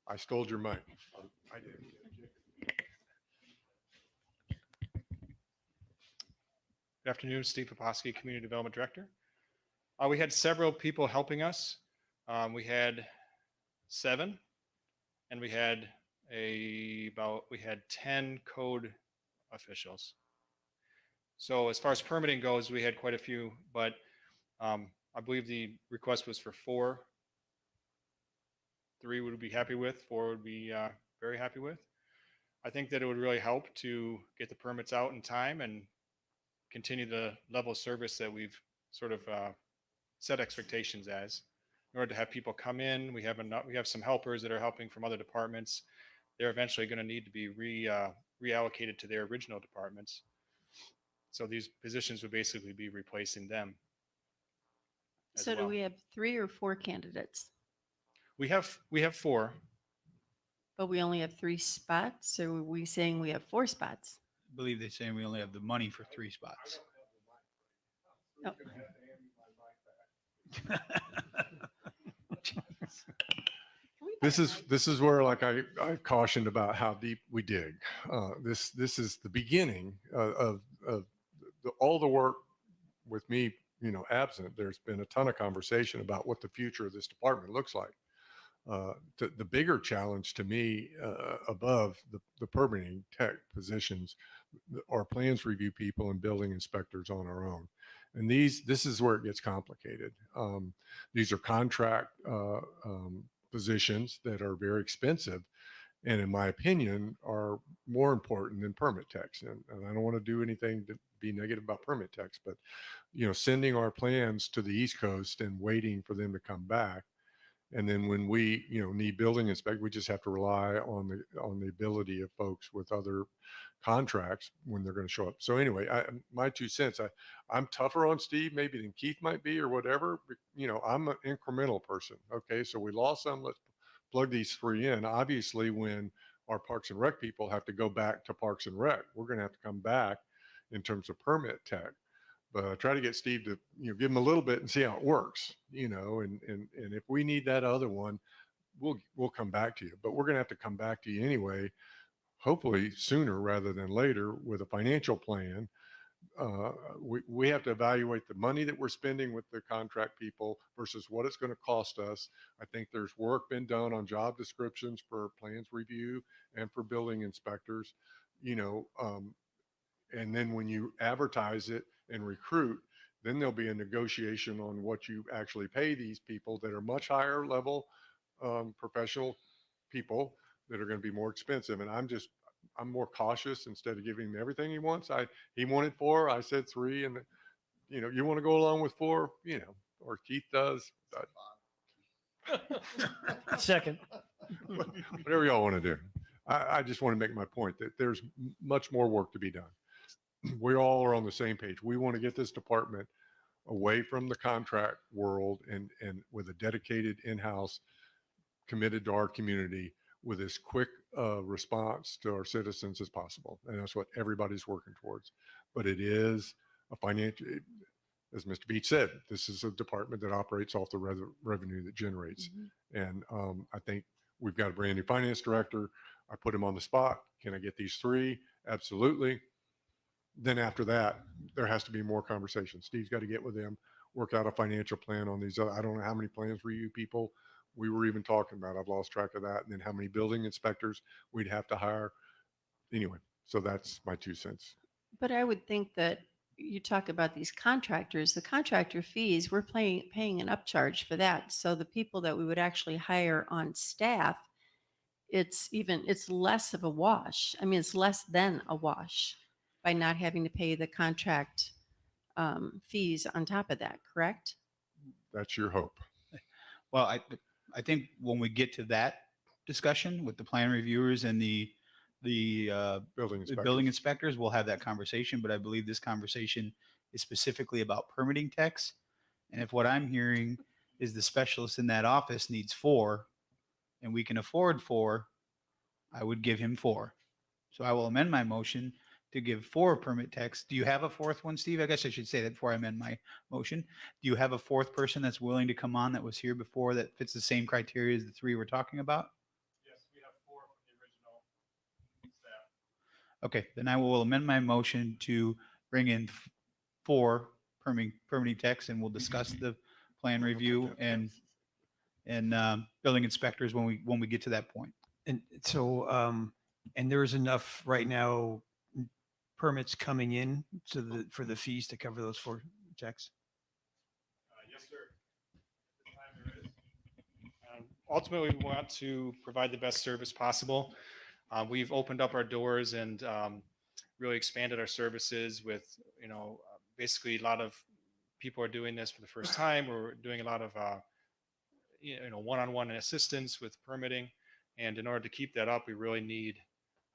I stole your mic. I did. Good afternoon, Steve Poposky, Community Development Director. We had several people helping us. We had 7, and we had 10 code officials. So as far as permitting goes, we had quite a few, but I believe the request was for 4. 3 would be happy with, 4 would be very happy with. I think that it would really help to get the permits out in time and continue the level of service that we've sort of set expectations as. In order to have people come in, we have some helpers that are helping from other departments. They're eventually going to need to be reallocated to their original departments. So these positions would basically be replacing them. as So do well. we have 3 or 4 candidates? We have 4. But we only have 3 spots? So are we saying we have 4 spots? I believe they're saying we only have the money for 3 spots. Oh. This is where, like, I cautioned about how deep we dig. This is the beginning of all the work with me, absent. There's been a ton of conversation about what the future of this department looks like. The bigger challenge to me, above the permitting tech positions, are plans review people and building inspectors on our own. And this is where it gets complicated. These are contract positions that are very expensive, and in my opinion, are more important than permit techs. And I don't want to do anything to be negative about permit techs, but sending our plans to the East Coast and waiting for them to come back. And then when we, need building inspect, we just have to rely on the ability of folks with other contracts when they're going to show up. So anyway, my 2 cents, I'm tougher on Steve maybe than Keith might be or whatever. But, I'm an incremental person. Okay, so we lost some. Let's plug these 3 in. Obviously, when our Parks and Rec people have to go back to Parks and Rec, we're going to have to come back in terms of permit tech. But I try to get Steve to, give him a little bit and see how it works, and if we need that other one, we'll come back to you. But we're going to have to come back to you anyway, hopefully sooner rather than later, with a financial plan. We have to evaluate the money that we're spending with the contract people versus what it's going to cost us. I think there's work been done on job descriptions for plans review and for building inspectors, and then when you advertise it and recruit, then there'll be a negotiation on what you actually pay these people that are much higher level professional people that are going to be more expensive. And I'm more cautious. Instead of giving him everything he wants, he wanted 4, I said 3, and you want to go along with 4, or Keith does. Second. Whatever y'all want to do. I just want to make my point that there's much more work to be done. We all are on the same page. We want to get this department away from the contract world and with a dedicated in-house committed to our community with as quick response to our citizens as possible. And that's what everybody's working towards. But it is a financial, as Mr. Beach said, this is a department that operates off the revenue that generates. And I think we've got a brand new finance director. I put him on the spot. Can I get these three? Absolutely. Then after that, there has to be more conversation. Steve's got to get with them, work out a financial plan on these. I don't know how many plans for you people we were even talking about. I've lost track of that. And then how many building inspectors we'd have to hire. Anyway, so that's my 2 cents. But I would think that you talk about these contractors, the contractor fees, we're paying an upcharge for that. So the people that we would actually hire on staff, it's less of a wash. I mean, it's less than a wash by not having to pay the contract fees on top of that, correct? That's your hope. Well, I think when we get to that discussion with the plan reviewers and the building inspectors, we'll have that conversation. But I believe this conversation is specifically about permitting techs. And if what I'm hearing is the specialist in that office needs 4 and we can afford 4, I would give him 4. So I will amend my motion to give 4 permit techs. Do you have a 4th one, Steve? I guess I should say that before I amend my motion. Do you have a 4th person that's willing to come on that was here before that fits the same criteria as the 3 we're talking about? Yes, we have 4 from the original staff. Okay, then I will amend my motion to bring in 4 permitting techs, and we'll discuss the plan review and building inspectors when we get to that point. And so, and there is enough right now permits coming in for the fees to cover those 4 checks? Yes, sir. At the time there is. Ultimately, we want to provide the best service possible. We've opened up our doors and really expanded our services with, basically a lot of people are doing this for the first time. We're doing a lot of, one-on-one assistance with permitting. And in order to keep that up, we really need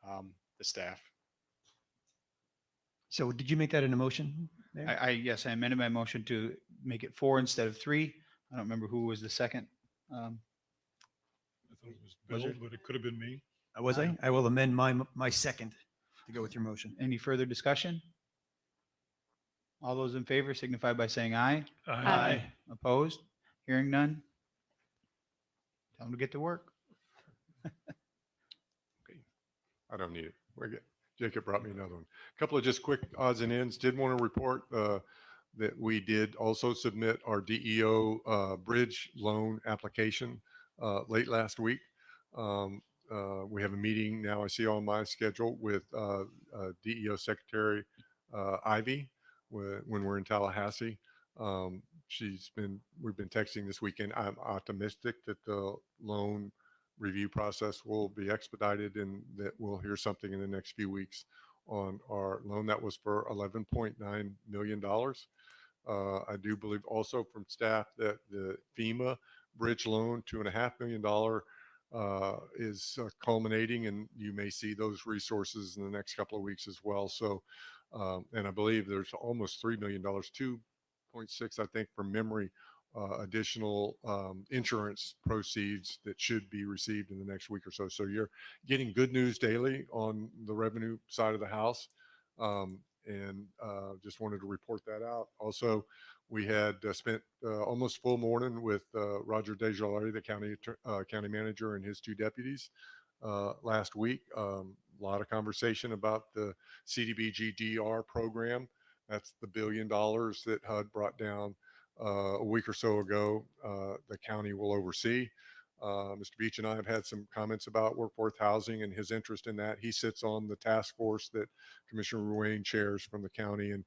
the staff. So did you make that in a motion? Mayor? Yes, I amended my motion to make it 4 instead of 3. I don't remember who was the second. I thought it was Bill, but it could have been me. Was I? I will amend my second to go with your motion. Any further discussion? All those in favor signify by saying aye. Aye. Opposed? Hearing none? Tell them to get to work. I don't need it. We're good. Jacob brought me another one. A couple of just quick odds and ends. Did want to report that we did also submit our DEO bridge loan application late last week. We have a meeting now, I see on my schedule, with DEO Secretary Ivy when we're in Tallahassee. We've been texting this weekend. I'm optimistic that the loan review process will be expedited and that we'll hear something in the next few weeks on our loan. That was for $11.9 million. I do believe also from staff that the FEMA bridge loan, $2.5 million, is culminating, and you may see those resources in the next couple of weeks as well. So, and I believe there's almost $3 million, 2.6, I think, from memory, additional insurance proceeds that should be received in the next week or so. So you're getting good news daily on the revenue side of the house. And just wanted to report that out. Also, we had spent almost full morning with Roger Desjardins, the county manager, and his 2 deputies last week. A lot of conversation about the CDBG DR program. That's the $1 billion that HUD brought down a week or so ago. The county will oversee. Mr. Beach and I have had some comments about workforce housing and his interest in that. He sits on the task force that Commissioner Ruane chairs from the county, and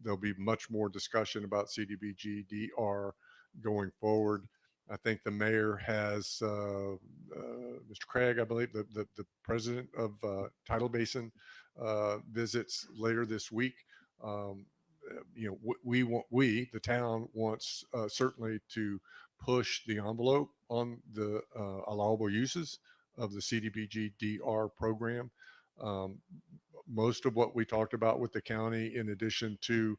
there'll be much more discussion about CDBG DR going forward. I think the mayor has Mr. Craig, I believe, the president of Tidal Basin visits later this week. We, the town, wants certainly to push the envelope on the allowable uses of the CDBG DR program. Um, Most of what we talked about with the county, in addition to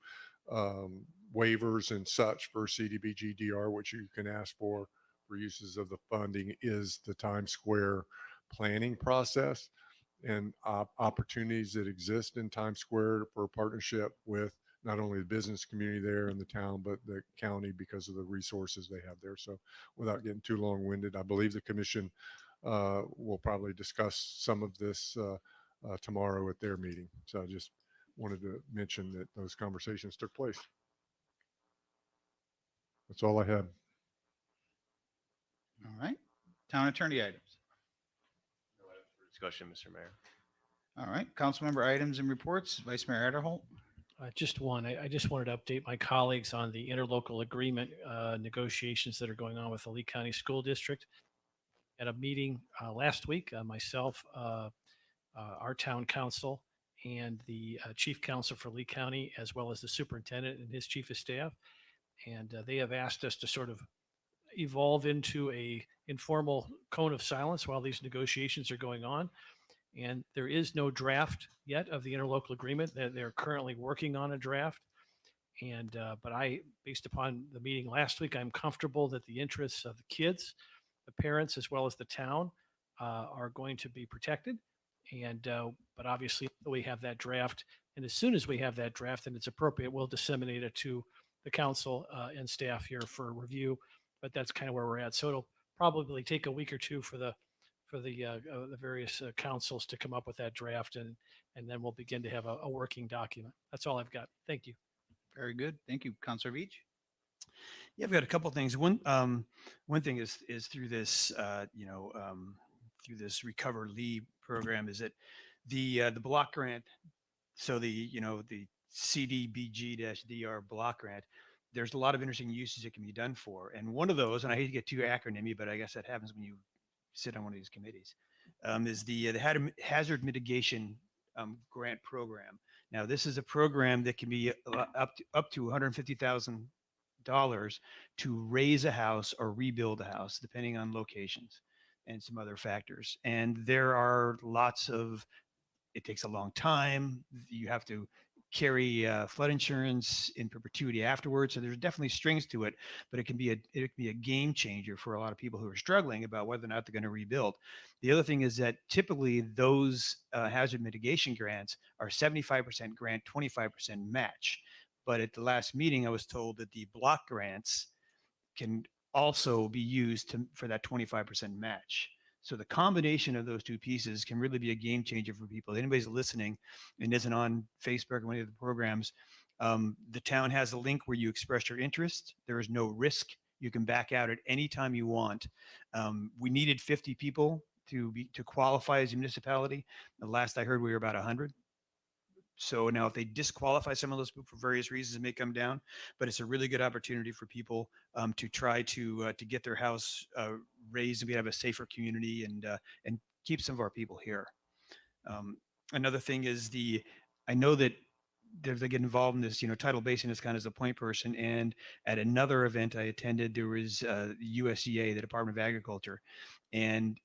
waivers and such for CDBG DR, which you can ask for uses of the funding, is the Times Square planning process and opportunities that exist in Times Square for a partnership with not only the business community there in the town, but the county because of the resources they have there. So without getting too long-winded, I believe the commission will probably discuss some of this tomorrow at their meeting. So I just wanted to mention that those conversations took place. That's all I had. All right. Town attorney items. Discussion, Mr. Mayor. All right. Council member items and reports. Vice Mayor Adderholt. Just one. I just wanted to update my colleagues on the interlocal agreement negotiations that are going on with the Lee County School District. At a meeting last week, myself, our town council, and the chief counsel for Lee County, as well as the superintendent and his chief of staff. And they have asked us to sort of evolve into a informal cone of silence while these negotiations are going on. And there is no draft yet of the interlocal agreement. They're currently working on a draft. And but based upon the meeting last week, I'm comfortable that the interests of the kids, the parents, as well as the town are going to be protected. And but obviously we have that draft. And as soon as we have that draft and it's appropriate, we'll disseminate it to the council and staff here for review. But that's kind of where we're at. So it'll probably take a week or two for the various councils to come up with that draft, and then we'll begin to have a working document. That's all I've got. Thank you. Very good. Thank you, Councilor Veach. Yeah, I've got a couple of things. One thing is through this through this Recover Lee program is that the block grant. So the CDBG-DR block grant. There's a lot of interesting uses it can be done for, and one of those, and I hate to get too acronymy, but I guess that happens when you sit on one of these committees, is the hazard mitigation grant program. Now, this is a program that can be up to $150,000 to raise a house or rebuild a house, depending on locations and some other factors. And there are lots of. It takes a long time. You have to carry flood insurance in perpetuity afterwards. So there's definitely strings to it, but it can be a game changer for a lot of people who are struggling about whether or not they're going to rebuild. The other thing is that typically those hazard mitigation grants are 75% grant, 25% match. But at the last meeting, I was told that the block grants can also be used for that 25% match. So the combination of those two pieces can really be a game changer for people. If anybody's listening and isn't on Facebook or any of the programs, the town has a link where you express your interest. There is no risk. You can back out at any time you want. We needed 50 people to qualify as a municipality. The last I heard, we were about 100. So now if they disqualify some of those people for various reasons, it may come down, but it's a really good opportunity for people to try to get their house raised and we have a safer community and keep some of our people here. Another thing is I know that they get involved in this, Tidal Basin is kind of as a point person. And at another event I attended, there was USDA, the Department of Agriculture, and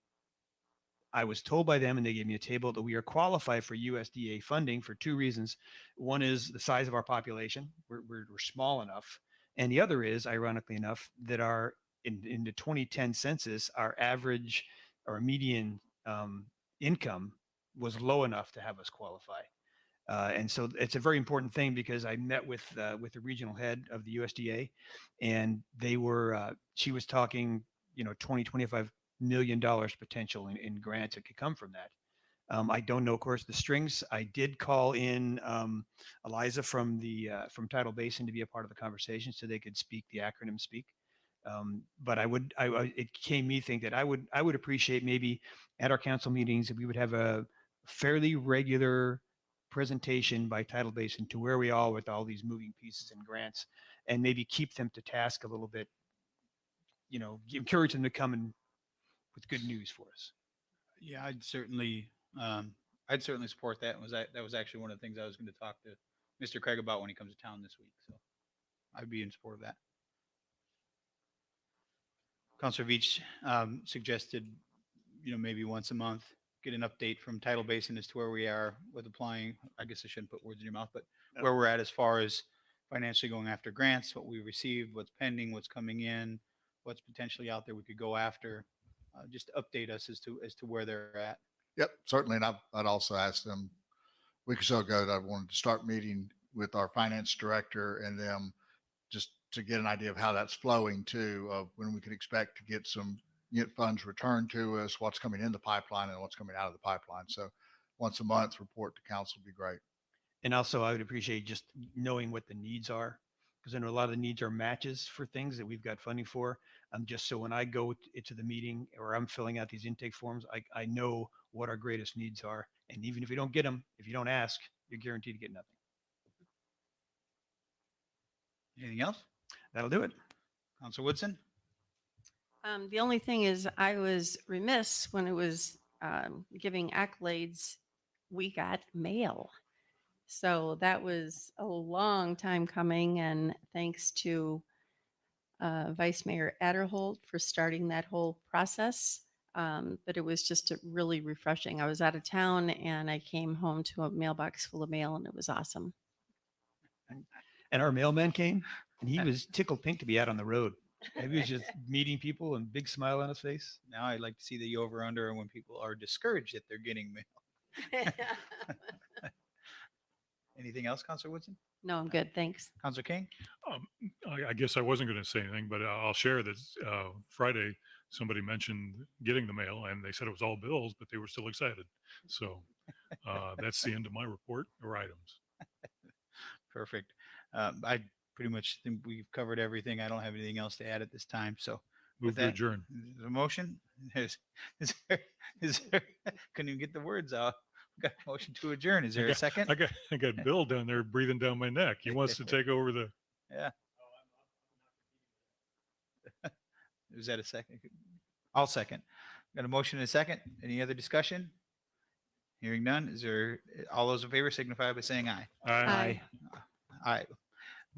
I was told by them, and they gave me a table, that we are qualified for USDA funding for two reasons. One is the size of our population. We're small enough. And the other is, ironically enough, that in the 2010 census, our average or median income was low enough to have us qualify. And so it's a very important thing because I met with the regional head of the USDA, and she was talking, $20-25 million potential in grants that could come from that. I don't know, of course, the strings. I did call in Eliza from Tidal Basin to be a part of the conversation so they could speak the acronym speak. But it came me think that I would appreciate maybe at our council meetings if we would have a fairly regular presentation by Tidal Basin to where we are with all these moving pieces and grants, and maybe keep them to task a little bit. Encourage them to come in with good news for us. Yeah, I'd certainly support that. That was actually one of the things I was going to talk to Mr. Craig about when he comes to town this week. So I'd be in support of that. Counselor Veach suggested, maybe once a month, get an update from Tidal Basin as to where we are with applying. I guess I shouldn't put words in your mouth, but where we're at as far as financially going after grants, what we received, what's pending, what's coming in, what's potentially out there we could go after. Just update us as to where they're at. Yep, certainly. And I'd also asked them a week or so ago that I wanted to start meeting with our finance director and them just to get an idea of how that's flowing too, of when we could expect to get some funds returned to us, what's coming in the pipeline and what's coming out of the pipeline. So once a month report to council would be great. And also I would appreciate just knowing what the needs are, because I know a lot of the needs are matches for things that we've got funding for. Just so when I go to the meeting or I'm filling out these intake forms, I know what our greatest needs are. And even if you don't get them, if you don't ask, you're guaranteed to get nothing. Anything else? That'll do it. Counselor Woodson? The only thing is I was remiss when it was giving accolades. We got mail. So that was a long time coming. And thanks to Vice Mayor Adderholt for starting that whole process. But it was just really refreshing. I was out of town and I came home to a mailbox full of mail and it was awesome. And our mailman came and he was tickled pink to be out on the road. He was just meeting people and big smile on his face. Now I'd like to see the over under when people are discouraged that they're getting mail. Anything else, Counselor Woodson? No, I'm good. Thanks. Counselor King? I guess I wasn't going to say anything, but I'll share that Friday somebody mentioned getting the mail and they said it was all bills, but they were still excited. So that's the end of my report or items. Perfect. I pretty much think we've covered everything. I don't have anything else to add at this time. So Move with to that, adjourn. is a motion? Is there, couldn't even get the words out. Got a motion to adjourn. Is there a second? I got Bill down there breathing down my neck. He wants to take over the. Yeah. Is that a second? I'll second. Got a motion and a second. Any other discussion? Hearing none. Is there, all those in favor signify by saying aye. Aye. Aye.